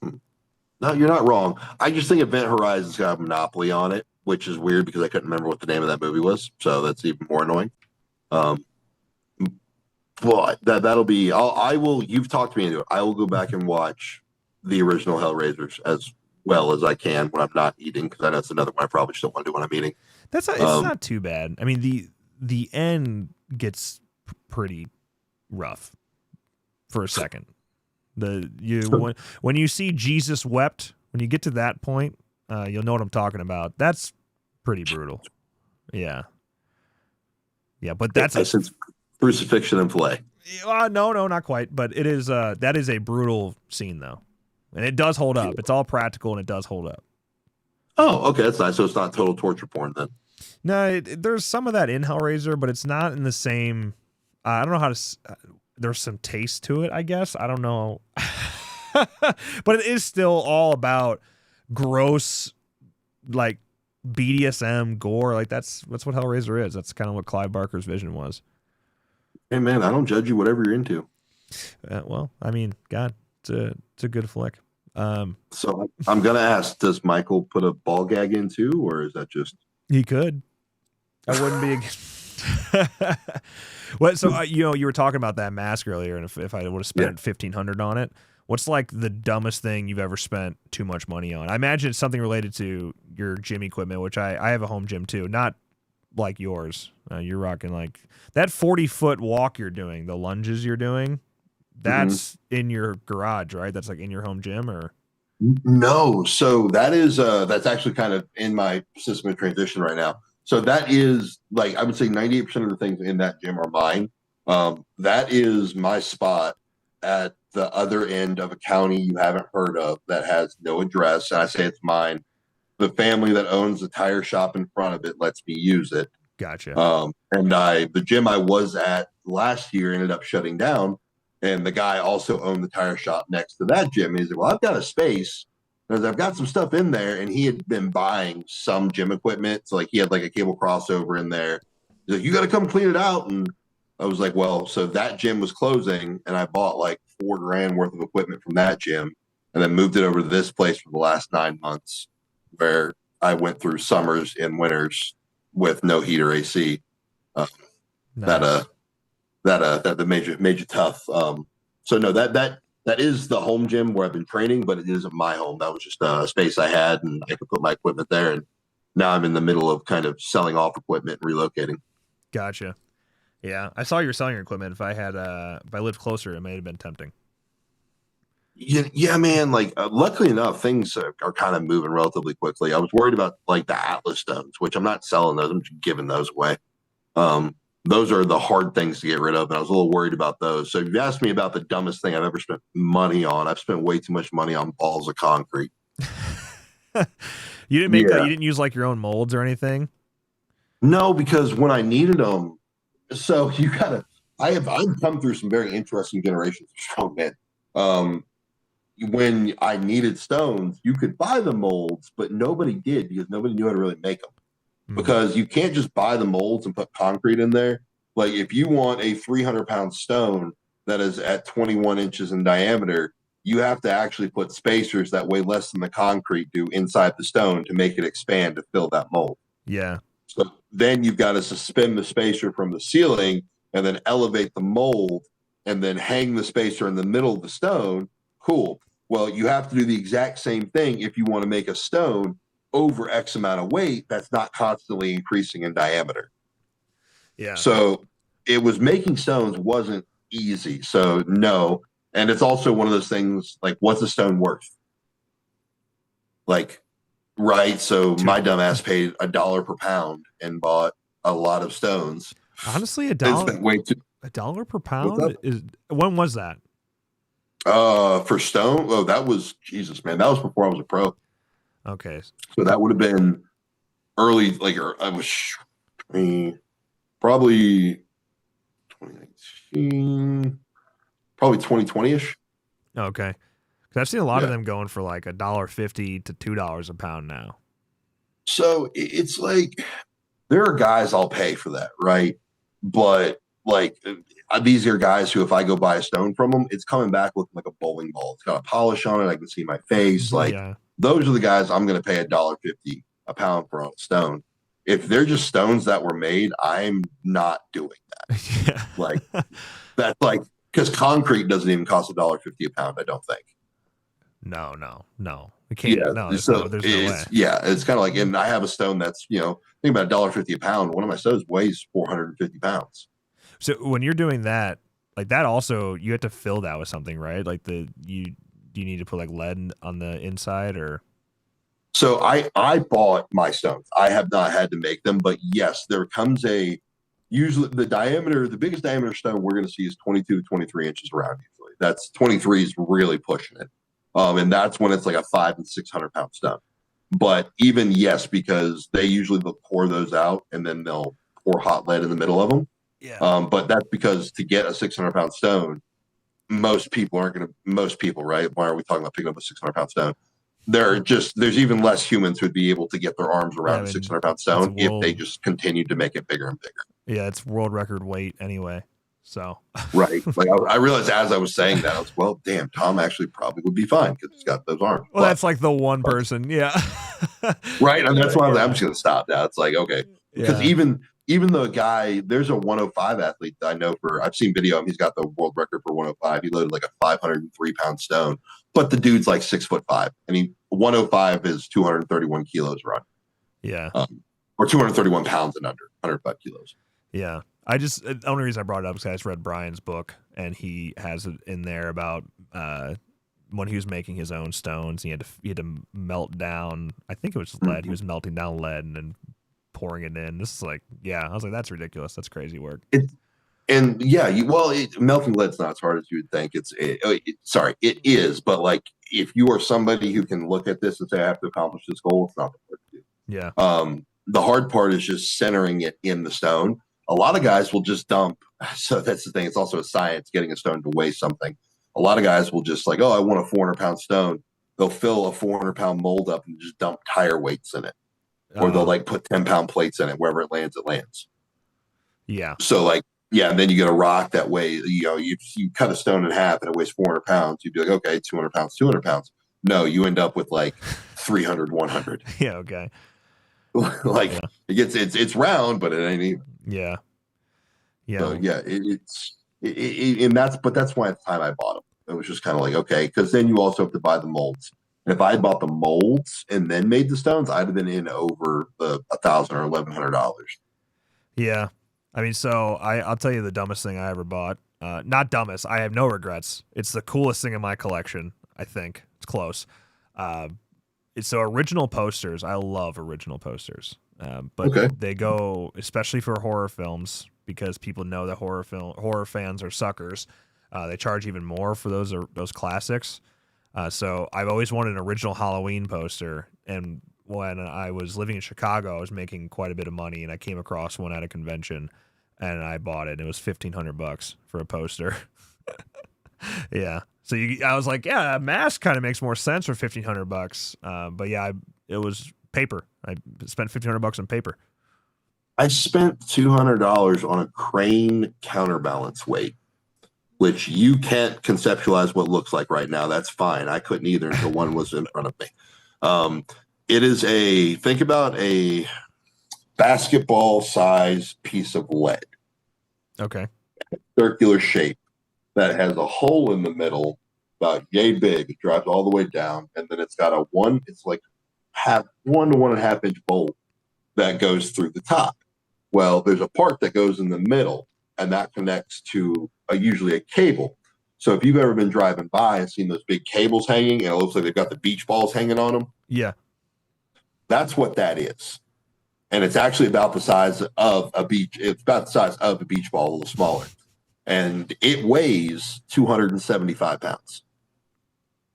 no, you're not wrong. I just think Event Horizon's got a monopoly on it, which is weird because I couldn't remember what the name of that movie was. So that's even more annoying. But that'll be. I will. You've talked me into it. I will go back and watch the original Hellraisers as well as I can when I'm not eating, because I know it's another one I probably still want to do when I'm eating. It's not too bad. I mean, the end gets pretty rough for a second. When you see Jesus wept, when you get to that point, you'll know what I'm talking about. That's pretty brutal. Yeah, but that's crucifixion and fillet. No, not quite. But it is. That is a brutal scene, though, and it does hold up. It's all practical, and it does hold up. Oh, okay, that's nice. So it's not total torture porn then. No, there's some of that in Hellraiser, but it's not in the same. I don't know how to. There's some taste to it, I guess. I don't know, but it is still all about gross, like BDSM gore. Like that's what Hellraiser is. That's kind of what Clive Barker's vision was. Hey man, I don't judge you. Whatever you're into. Well, I mean, God, it's a good flick. So I'm gonna ask: does Michael put a ball gag in too, or is that just? He could. I wouldn't be against. What? So you were talking about that mask earlier, and if I would have spent $1,500 on it, what's like the dumbest thing you've ever spent too much money on? I imagine it's something related to your gym equipment, which I have a home gym too, not like yours. You're rocking like that 40-foot walk you're doing, the lunges you're doing. That's in your garage, right? That's like in your home gym, or? No. So that is that's actually kind of in my system of transition right now. So that is like, I would say 98% of the things in that gym are mine. That is my spot at the other end of a county you haven't heard of that has no address. And I say it's mine. The family that owns the tire shop in front of it lets me use it. Gotcha. And the gym I was at last year ended up shutting down. And the guy also owned the tire shop next to that gym. And he's like, well, I've got a space. Because I've got some stuff in there. And he had been buying some gym equipment. So like he had like a cable crossover in there. He's like, you got to come clean it out. And I was like, well, so that gym was closing. And I bought like $4,000 worth of equipment from that gym. And then moved it over to this place for the last 9 months, where I went through summers and winters with no heat or AC. Nice. That major tough. So no, that is the home gym where I've been training, but it isn't my home. That was just a space I had, and I could put my equipment there. And now I'm in the middle of kind of selling off equipment and relocating. Gotcha. Yeah, I saw you were selling your equipment. If I lived closer, it may have been tempting. Yeah, man. Like, luckily enough, things are kind of moving relatively quickly. I was worried about like the Atlas stones, which I'm not selling those. I'm just giving those away. Those are the hard things to get rid of, and I was a little worried about those. So if you asked me about the dumbest thing I've ever spent money on, I've spent way too much money on balls of concrete. You didn't use like your own molds or anything? No, because when I needed them, so I've come through some very interesting generations of strongmen. When I needed stones, you could buy the molds, but nobody did because nobody knew how to really make them. Because you can't just buy the molds and put concrete in there. Like if you want a 300-pound stone that is at 21 inches in diameter, you have to actually put spacers that weigh less than the concrete do inside the stone to make it expand to fill that mold. Yeah. So then you've got to suspend the spacer from the ceiling and then elevate the mold and then hang the spacer in the middle of the stone. Cool. Well, you have to do the exact same thing if you want to make a stone over X amount of weight that's not constantly increasing in diameter. Yeah. So it was making stones wasn't easy. So no. And it's also one of those things like, what's a stone worth? Like, right. So my dumbass paid $1 per pound and bought a lot of stones. Honestly, $1 per pound is, when was that? For stone? Oh, that was Jesus, man. That was before I was a pro. Okay. So that would have been early, like I was probably 2019, probably 2020-ish. Okay. Because I've seen a lot of them going for like $1.50 to $2 a pound now. So it's like there are guys I'll pay for that, right? But like these are guys who, if I go buy a stone from them, it's coming back looking like a bowling ball. It's got a polish on it. I can see my face. Like those are the guys I'm going to pay $1.50 a pound for a stone. If they're just stones that were made, I'm not doing that. Yeah. Like that's like, because concrete doesn't even cost $1.50 a pound, I don't think. No. We can't. Yeah, no, there's no way. Yeah, it's kind of like, and I have a stone that's, think about $1.50 a pound. One of my stones weighs 450 pounds. So when you're doing that, like that also, you have to fill that with something, right? Like do you need to put like lead on the inside or? So I bought my stones. I have not had to make them, but yes, there comes usually the biggest diameter stone we're going to see is 22 to 23 inches around usually. That's 23 is really pushing it. And that's when it's like a 500 and 600 pound stone. But even because they usually will pour those out and then they'll pour hot lead in the middle of them. Yeah. But that's because to get a 600 pound stone, most people, right? Why are we talking about picking up a 600 pound stone? There's even less humans who'd be able to get their arms around a 600 pound stone if they just continued to make it bigger and bigger. Yeah, it's world record weight anyway. So right, like I realized as I was saying that, I was well, damn, Tom actually probably would be fine because he's got those arms. Well, that's like the one person, yeah. Right, and that's why I'm just gonna stop now. It's like okay, because even the guy, there's a 105 athlete that I know I've seen video of him. He's got the world record for 105. He loaded like a 503 pound stone, but the dude's like 6'5", and 105 is 231 kilos run. Yeah, or 231 pounds and under 105 kilos. Yeah. The only reason I brought it up is I just read Brian's book and he has it in there about when he was making his own stones, he had to melt down, I think it was lead. Mm-hmm. He was melting down lead and then pouring it in. This is like, I was like, that's ridiculous. That's crazy work. And yeah, melting lead's not as hard as you would think. It is, but like if you are somebody who can look at this and say I have to accomplish this goal, it's not hard to do. Yeah. The hard part is just centering it in the stone. A lot of guys will just dump. So that's the thing. It's also a science getting a stone to weigh something. A lot of guys will just like, oh, I want a 400-pound stone. They'll fill a 400-pound mold up and just dump tire weights in it, or they'll like put 10-pound plates in it. Wherever it lands, it lands. Yeah. So like, yeah, and then you get a rock that weighs, you cut a stone in half and it weighs 400 pounds. You'd be like, okay, 200 pounds, 200 pounds. No, you end up with like 300, 100. Yeah. Okay. Like it's round, but it ain't even. Yeah. Yeah. So yeah, and that's why at the time I bought them. It was just kind of like, okay, because then you also have to buy the molds. And if I had bought the molds and then made the stones, I'd have been in over the $1,000 or $1,100. Yeah. I mean, so I'll tell you the dumbest thing I ever bought. Not dumbest. I have no regrets. It's the coolest thing in my collection. I think it's close. So original posters. I love original posters. But they go, especially for horror films, because people know that horror fans are suckers. They charge even more for those classics. So I've always wanted an original Halloween poster, and when I was living in Chicago, I was making quite a bit of money, and I came across one at a convention, and I bought it. And it was $1,500 for a poster. Yeah. So I was like, yeah, a mask kind of makes more sense for $1,500. But yeah, it was paper. I spent $1,500 on paper. I spent $200 on a crane counterbalance weight, which you can't conceptualize what it looks like right now. That's fine. I couldn't either until one was in front of me. It is think about a basketball size piece of lead. Okay. Circular shape that has a hole in the middle about yay big. It drives all the way down. And then it's got it's like 1 to 1.5 inch bolt that goes through the top. Well, there's a part that goes in the middle, and that connects to usually a cable. So if you've ever been driving by and seen those big cables hanging, and it looks like they've got the beach balls hanging on them. Yeah. That's what that is. And it's actually about the size of a beach. It's about the size of a beach ball, a little smaller. And it weighs 275 pounds.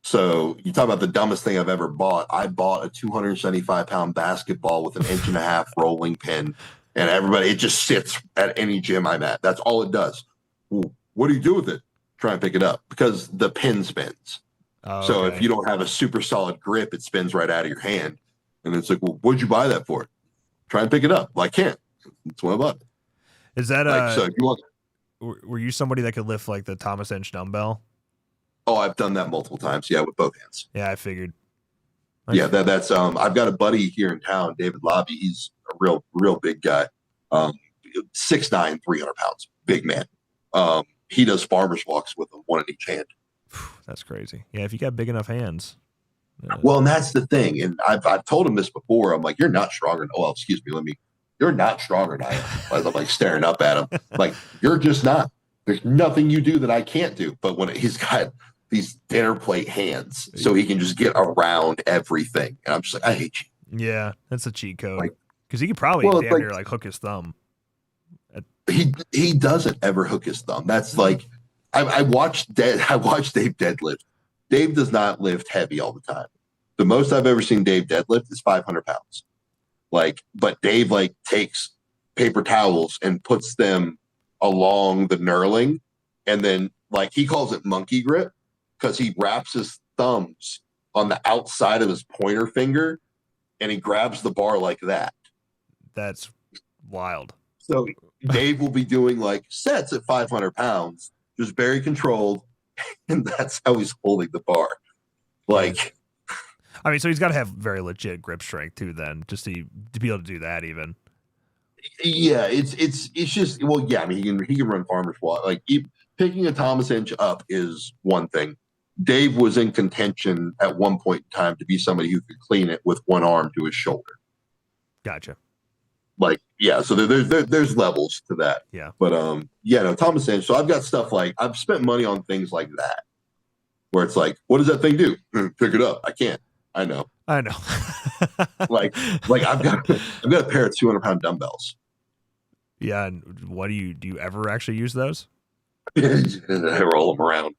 So you talk about the dumbest thing I've ever bought. I bought a 275-pound basketball with an 1.5-inch rolling pin. And it just sits at any gym I'm at. That's all it does. Ooh, what do you do with it? Try and pick it up because the pin spins. Oh, okay. So if you don't have a super solid grip, it spins right out of your hand. And it's like, well, what'd you buy that for? Try and pick it up. Well, I can't. That's what I bought. Is that so if you want, were you somebody that could lift like the Thomas Inch dumbbell? Oh, I've done that multiple times. Yeah, with both hands. Yeah, I figured. Yeah, that's I've got a buddy here in town, David Lobby. He's a real big guy. 6'9", 300 pounds, big man. He does farmer's walks with them, one in each hand. That's crazy. Yeah, if you got big enough hands. Well, and that's the thing. And I've told him this before. I'm like, you're not stronger. You're not stronger than I am. As I'm like staring up at him, like, you're just not. There's nothing you do that I can't do. But when he's got these dinner plate hands, so he can just get around everything. And I'm just like, I hate you. Yeah, that's a cheat code. Because he could probably damn near like hook his thumb. He doesn't ever hook his thumb. That's like, I watched Dave deadlift. Dave does not lift heavy all the time. The most I've ever seen Dave deadlift is 500 pounds. But Dave takes paper towels and puts them along the knurling, and then he calls it monkey grip because he wraps his thumbs on the outside of his pointer finger and he grabs the bar like that. That's wild. So Dave will be doing sets at 500 pounds, just very controlled, and that's how he's holding the bar. I mean, so he's got to have very legit grip strength too, then, just to be able to do that even. Yeah, it's just, well, yeah, I mean, he can run farmer's walk. Picking a Thomas Inch up is one thing. Dave was in contention at one point in time to be somebody who could clean it with one arm to his shoulder. Gotcha. Yeah, so there's levels to that. Yeah. But Thomas Inch. So I've got stuff I've spent money on things like that, where it's what does that thing do? Pick it up. I can't. I know. I've got a pair of 200-pound dumbbells. Yeah. And what do you ever actually use those? I roll them around.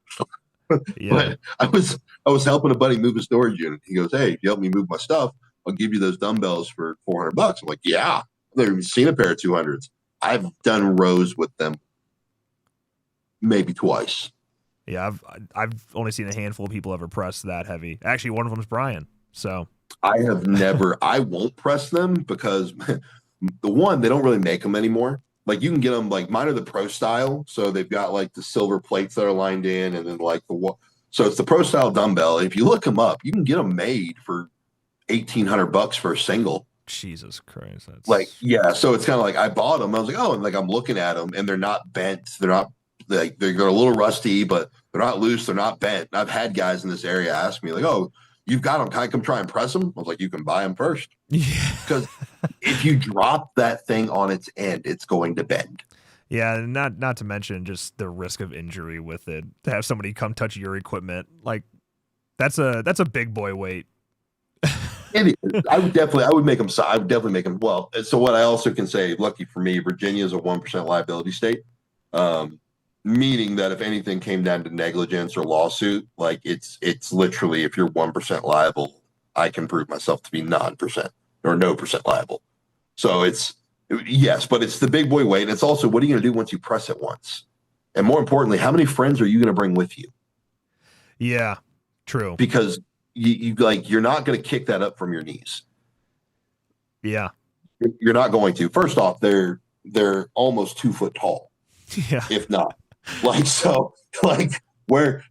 Yeah. But I was helping a buddy move a storage unit. He goes, "Hey, if you help me move my stuff, I'll give you those dumbbells for $400." I'm like, "Yeah." I've never even seen a pair of 200s. I've done rows with them maybe twice. Yeah. I've only seen a handful of people ever press that heavy. Actually, one of them is Brian. So I have never. I won't press them because the one they don't really make them anymore. Like you can get them like mine are the pro style, so they've got like the silver plates that are lined in, and then like so it's the pro style dumbbell. If you look them up, you can get them made for $1,800 for a single. Jesus Christ, that's Like yeah, so it's kind of like I bought them. I was like, oh, and like I'm looking at them, and they're not bent. They're not like they're a little rusty, but they're not loose. They're not bent. And I've had guys in this area ask me like, oh, you've got them. Can I come try and press them? I was like, you can buy them first. Yeah. Because if you drop that thing on its end, it's going to bend. Yeah, not to mention just the risk of injury with it. To have somebody come touch your equipment, like that's a big boy weight. I would definitely make them. Well, so what I also can say, lucky for me, Virginia is a 1% liability state, meaning that if anything came down to negligence or lawsuit, like it's literally if you're 1% liable, I can prove myself to be non% or no percent liable. So yes, but it's the big boy weight. And it's also what are you going to do once you press it once, and more importantly, how many friends are you going to bring with you? Yeah, true. Because you're not going to kick that up from your knees. Yeah, you're not going to. First off, they're almost 2 foot tall, yeah, if not. Like so, like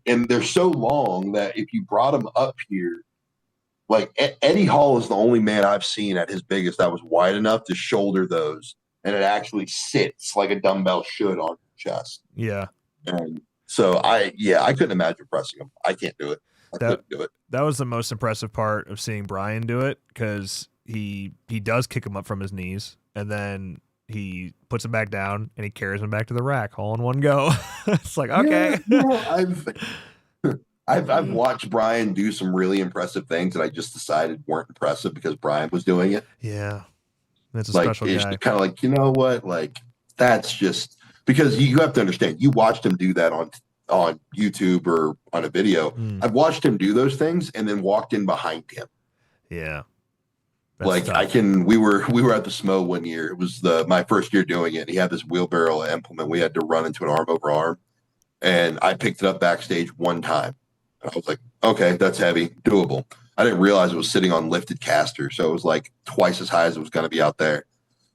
and they're so long that if you brought them up here, like Eddie Hall is the only man I've seen at his biggest that was wide enough to shoulder those, and it actually sits like a dumbbell should on your chest. yeah. And so I couldn't imagine pressing them. I can't do it. I couldn't do it. That was the most impressive part of seeing Brian do it because he does kick him up from his knees and then he puts him back down and he carries him back to the rack all in one go. It's like, okay. Yeah, I've watched Brian do some really impressive things that I just decided weren't impressive because Brian was doing it. Yeah. That's a like, special it's guy. Kind of like, you know what? Like, that's just because you have to understand, you watched him do that on YouTube or on a video. I've watched him do those things and then walked in behind him. Yeah. That's like tough. We were at the SMO one year. It was my first year doing it. He had this wheelbarrow implement. We had to run into an arm over arm, and I picked it up backstage one time. And I was like, okay, that's heavy, doable. I didn't realize it was sitting on lifted caster, so it was like twice as high as it was going to be out there.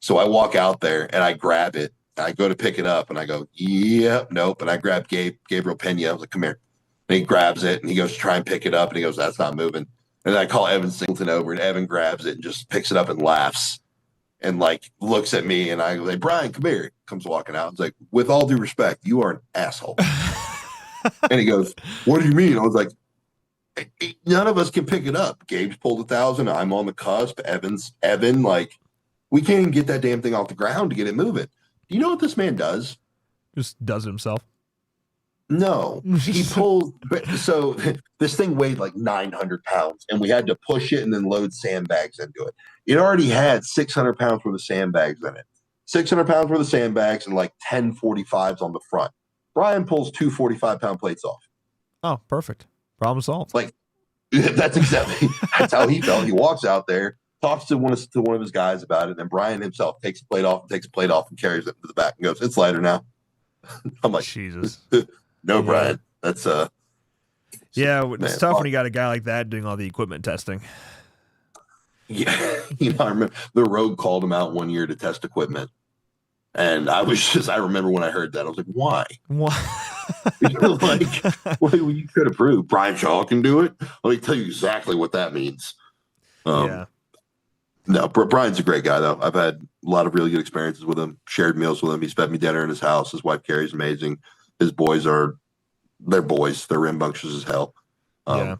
So I walk out there and I grab it. And I go to pick it up and I go, yep, nope. And I grab Gabriel Pena. I was like, come here. And he grabs it and he goes to try and pick it up and he goes, that's not moving. And I call Evan Singleton over and Evan grabs it and just picks it up and laughs and like looks at me and I go, hey, Brian, come here. Comes walking out. It's like, with all due respect, you are an asshole. And he goes, what do you mean? I was like, none of us can pick it up. Gabe's pulled 1,000. I'm on the cusp. Evan, like, we can't even get that damn thing off the ground to get it moving. Do you know what this man does? Just does it himself. No, he pulled. So this thing weighed like 900 pounds, and we had to push it and then load sandbags into it. It already had 600 pounds worth of sandbags in it. 600 pounds worth of sandbags and like 10 45s on the front. Brian pulls 2 45-pound plates off. Oh, perfect. Problem solved. Like that's how he felt. He walks out there, talks to one of his guys about it, and then Brian himself takes a plate off and carries it to the back and goes, "It's lighter now." I'm like, Jesus. No, Brian. That's yeah, it's tough when you got a guy like that doing all the equipment testing. Yeah, I remember the Rogue called him out one year to test equipment, and I remember when I heard that, I was like, why? Like, well, you could have proved Brian Shaw can do it. Let me tell you exactly what that means. Yeah. No, Brian's a great guy, though. I've had a lot of really good experiences with him, shared meals with him. He's fed me dinner in his house. His wife, Carrie's amazing. His boys they're boys. They're rambunctious as hell. Yeah,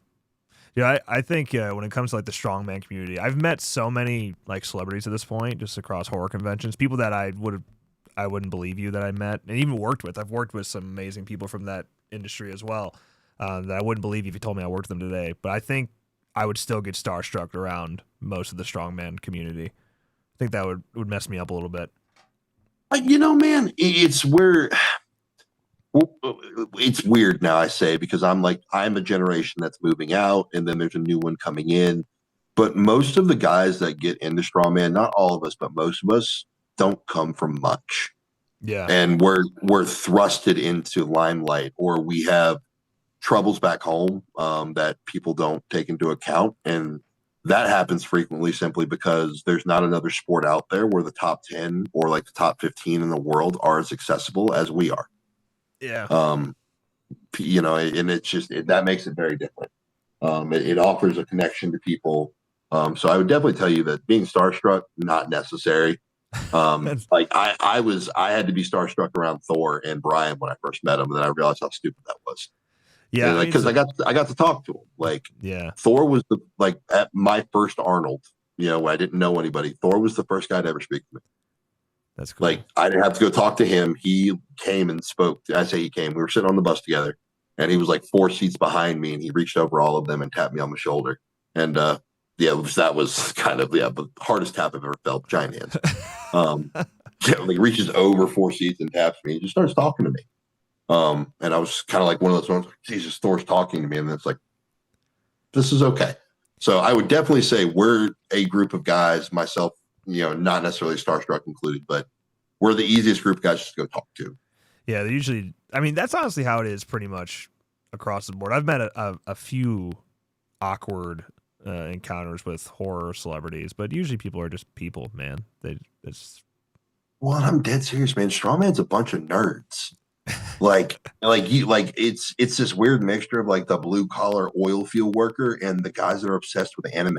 I think when it comes to like the strongman community, I've met so many like celebrities at this point, just across horror conventions, people that I wouldn't believe you that I met and even worked with. I've worked with some amazing people from that industry as well that I wouldn't believe if you told me I worked with them today. But I think I would still get starstruck around most of the strongman community. I think that would mess me up a little bit. Man, it's where well, it's weird now. I say because I'm a generation that's moving out, and then there's a new one coming in. But most of the guys that get into strongman, not all of us, but most of us, don't come from much, Yeah. and we're thrusted into limelight, or we have troubles back home that people don't take into account, and that happens frequently simply because there's not another sport out there where the top 10 or like the top 15 in the world are as accessible as we are. Yeah. And it's just that makes it very different. It offers a connection to people. So I would definitely tell you that being starstruck, not necessary. I had to be starstruck around Thor and Brian when I first met him, and then I realized how stupid that was. Yeah, because I got to talk to him. Like, yeah, Thor was at my first Arnold. I didn't know anybody. Thor was the first guy to ever speak to me. that's cool. Like, I didn't have to go talk to him. He came and spoke. I say he came. We were sitting on the bus together, and he was like 4 seats behind me, and he reached over all of them and tapped me on the shoulder. And that was kind of the hardest tap I've ever felt. Giant hands. He reaches over 4 seats and taps me. He just starts talking to me. And I was kind of like one of those ones, Jesus, Thor's talking to me. And it's like, this is okay. So I would definitely say we're a group of guys, myself, not necessarily starstruck included, but we're the easiest group of guys just to go talk to. Yeah, they usually, that's honestly how it is pretty much across the board. I've met a few awkward encounters with horror celebrities, but usually people are just people, man. Well, I'm dead serious, man. Strongman's a bunch of nerds. It's this weird mixture of like the blue collar oil field worker and the guys that are obsessed with anime.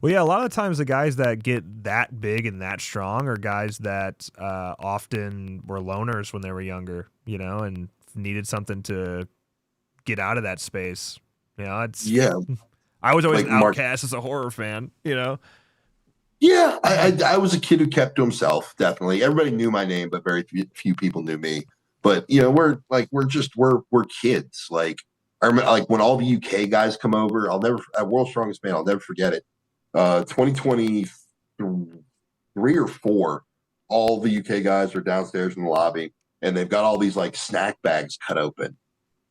Well, yeah, a lot of times the guys that get that big and that strong are guys that often were loners when they were younger, and needed something to get out of that space. I was always an outcast as a horror fan, Yeah, I was a kid who kept to himself. Definitely, everybody knew my name, but very few people knew me. But we're kids. Like, I remember, like, when all the UK guys come over, at World's Strongest Man, I'll never forget it. 2023 or 4, all the UK guys are downstairs in the lobby, and they've got all these like snack bags cut open,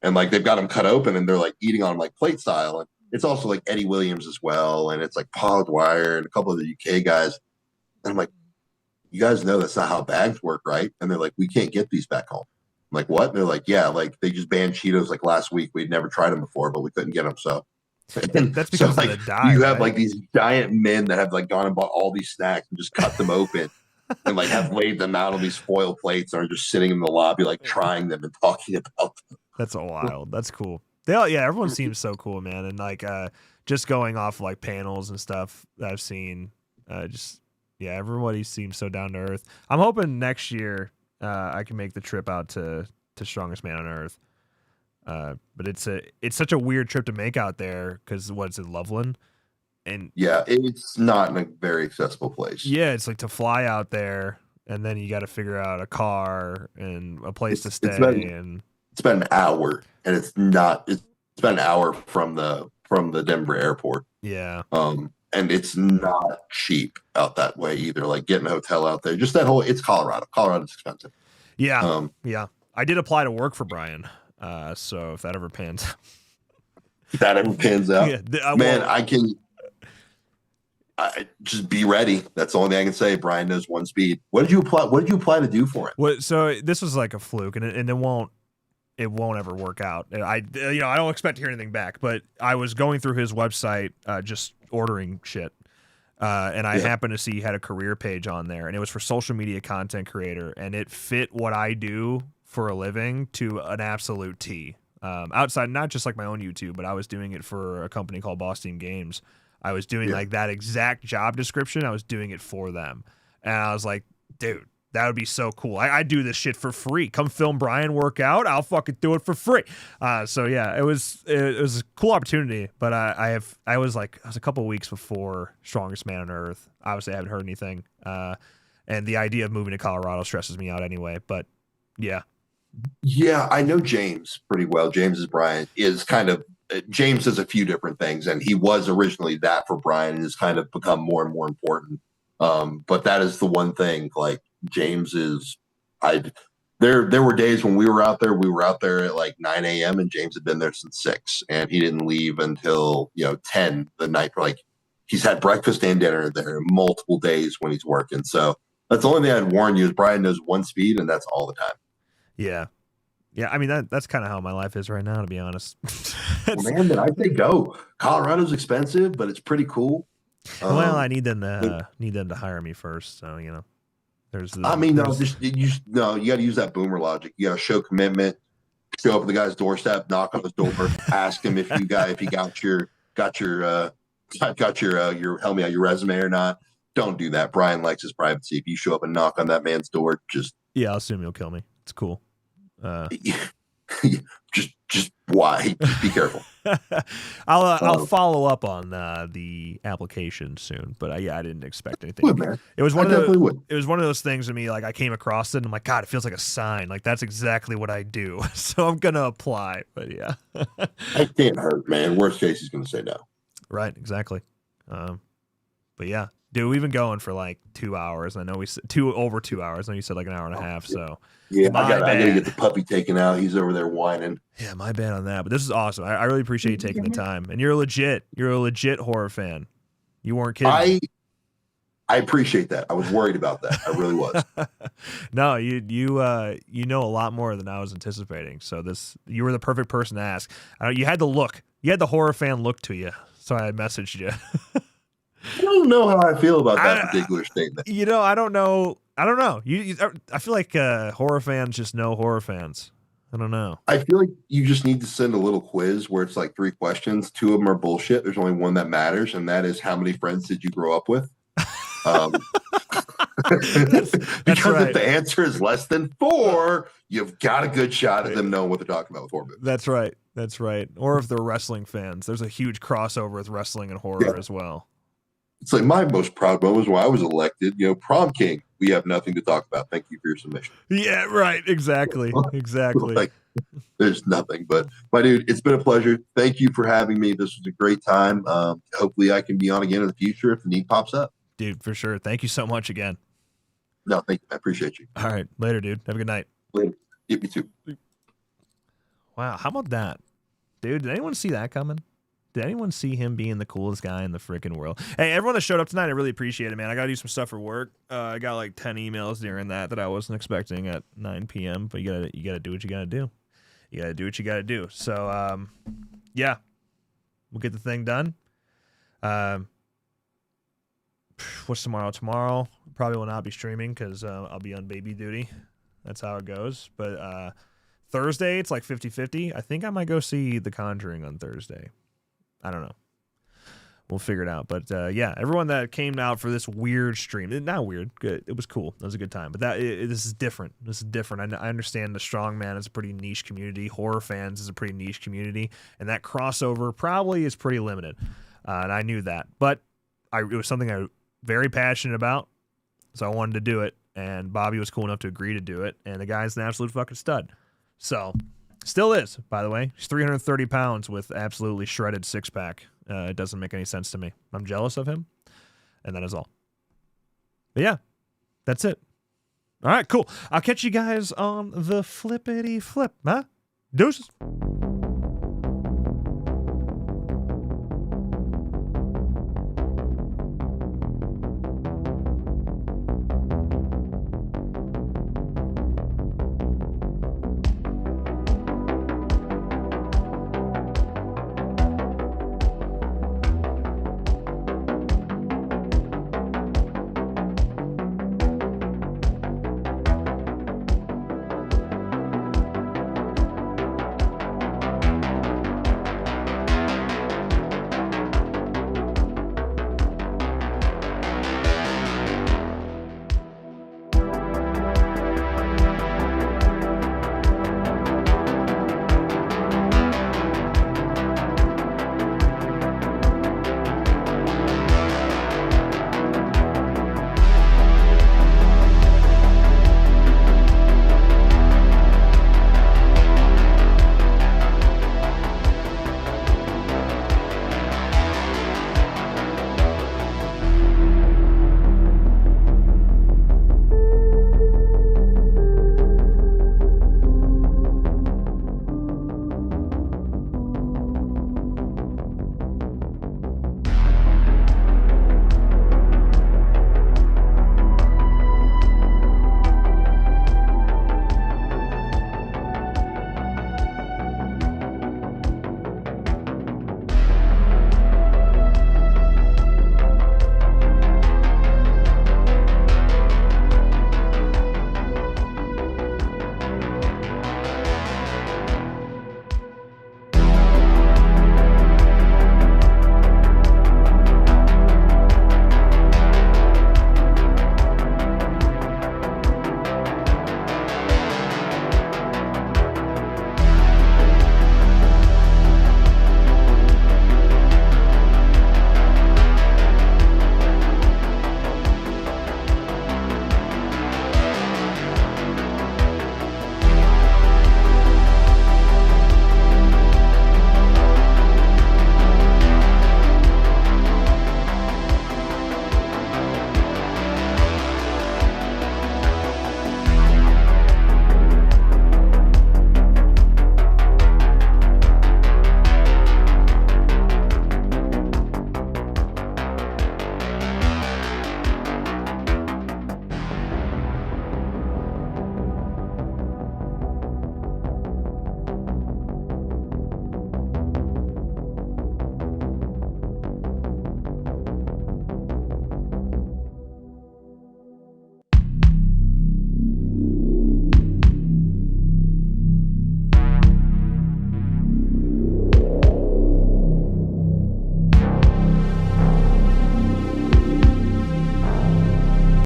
and like they've got them cut open, and they're like eating on them like plate style. And it's also like Eddie Williams as well, and it's like Paul Dwyer and a couple of the UK guys. And I'm like, you guys know that's not how bags work, right? And they're like, we can't get these back home. I'm like, what? And they're like, yeah, like they just banned Cheetos like last week. We'd never tried them before, but we couldn't get them. So that's because so, of the dye, you have right? like these giant men that have like gone and bought all these snacks and just cut them open and like have laid them out on these foil plates and are just sitting in the lobby like trying them and talking about them. That's wild. That's cool. Everyone seems so cool, man. And like just going off like panels and stuff that I've seen, everybody seems so down to earth. I'm hoping next year I can make the trip out to Strongest Man on Earth. But it's such a weird trip to make out there because what's in Loveland, and yeah, it's not in a very accessible place. Yeah, it's like to fly out there, and then you got to figure out a car and a place to stay. It's been an hour, and it's been an hour from the Denver airport. Yeah. And it's not cheap out that way either. Like getting a hotel out there, just that whole. It's Colorado. Colorado's expensive. Yeah. Yeah. I did apply to work for Brian. So if that ever pans out, yeah, man, I just be ready. That's the only thing I can say. Brian knows one speed. What did you apply to do for it? Well, so this was like a fluke, and it won't ever work out. I don't expect to hear anything back, but I was going through his website, just ordering shit. And I happened to see he had a career page on there, and it was for social media content creator, and it fit what I do for a living to an absolute T. Outside, not just like my own YouTube, but I was doing it for a company called Boss Team Games. I was doing like that exact job description. I was doing it for them. And I was like, dude, that would be so cool. I do this shit for free. Come film Brian work out. I'll fucking do it for free. So yeah, it was a cool opportunity, but I was a couple weeks before Strongest Man on Earth. Obviously I haven't heard anything. And the idea of moving to Colorado stresses me out anyway, but yeah. Yeah, I know James pretty well. James does a few different things, and he was originally that for Brian and has kind of become more and more important. But that is the one thing, like, James is There were days when we were out there at like 9 a.m. and James had been there since 6, and he didn't leave until 10 the night. Like, he's had breakfast and dinner there multiple days when he's working. So that's the only thing I'd warn you is Brian knows one speed, and that's all the time. Yeah. Yeah, I mean that's kind of how my life is right now, to be honest. Well, man, then I say go. Colorado's expensive, but it's pretty cool. Well, I need them to hire me first, so There's you got to use that boomer logic. You got to show commitment, show up at the guy's doorstep, knock on his door, ask him if he got your help me out your resume or not. Don't do that. Brian likes his privacy. If you show up and knock on that man's door, I'll assume you'll kill me. It's cool. Just why? Just be careful. I'll follow up on the application soon, but I didn't expect anything. It was one of those things to me, like I came across it and I'm like, God, it feels like a sign. Like that's exactly what I do. So I'm gonna apply. But yeah, that can't hurt, man. Worst case, he's gonna say no. Right, exactly. But yeah, dude, we've been going for like 2 hours. I know over 2 hours. I know you said like an hour and a half. So yeah, I gotta get the puppy taken out. He's over there whining. Yeah, my bad on that. But this is awesome. I really appreciate you taking the time. And you're a legit horror fan. You weren't kidding. I appreciate that. I was worried about that. I really was. No, you know a lot more than I was anticipating. So you were the perfect person to ask. You had the look. You had the horror fan look to you. So I messaged you. I don't know how I feel about that particular statement. I don't know. I feel like horror fans just know horror fans. I don't know. I feel like you just need to send a little quiz where it's like 3 questions. 2 of them are bullshit. There's only one that matters, and that is how many friends did you grow up with? That's because right. If the answer is less than 4, you've got a good shot at them knowing what they're talking about with horror movies. That's right. Or if they're wrestling fans, there's a huge crossover with wrestling and horror as well. It's like my most proud moment was when I was elected, prom king. We have nothing to talk about. Thank you for your submission. Yeah, right. Exactly. Like, there's nothing. But my dude, it's been a pleasure. Thank you for having me. This was a great time. Hopefully I can be on again in the future if the need pops up. Dude, for sure. Thank you so much again. No, thank you. I appreciate you. All right. Later, dude. Have a good night. Later. You too. Wow. How about that? Dude, did anyone see that coming? Did anyone see him being the coolest guy in the freaking world? Hey, everyone that showed up tonight, I really appreciate it, man. I got to do some stuff for work. I got like 10 emails during that I wasn't expecting at 9 p.m., but you gotta do what you got to do. You got to do what you got to do. So, yeah, we'll get the thing done. What's tomorrow? Tomorrow probably will not be streaming because I'll be on baby duty. That's how it goes. But Thursday, it's like 50-50. I think I might go see The Conjuring on Thursday. I don't know. We'll figure it out. But yeah, everyone that came out for this weird stream, not weird, good. It was cool. It was a good time. But this is different. This is different. I understand the Strongman is a pretty niche community. Horror fans is a pretty niche community. And that crossover probably is pretty limited. And I knew that. But it was something I'm very passionate about. So I wanted to do it. And Bobby was cool enough to agree to do it. And the guy's an absolute fucking stud. So... Still is, by the way. He's 330 pounds with absolutely shredded six-pack. It doesn't make any sense to me. I'm jealous of him, and that is all. But yeah, that's it. All right, cool. I'll catch you guys on the flippity flip, huh? Deuces.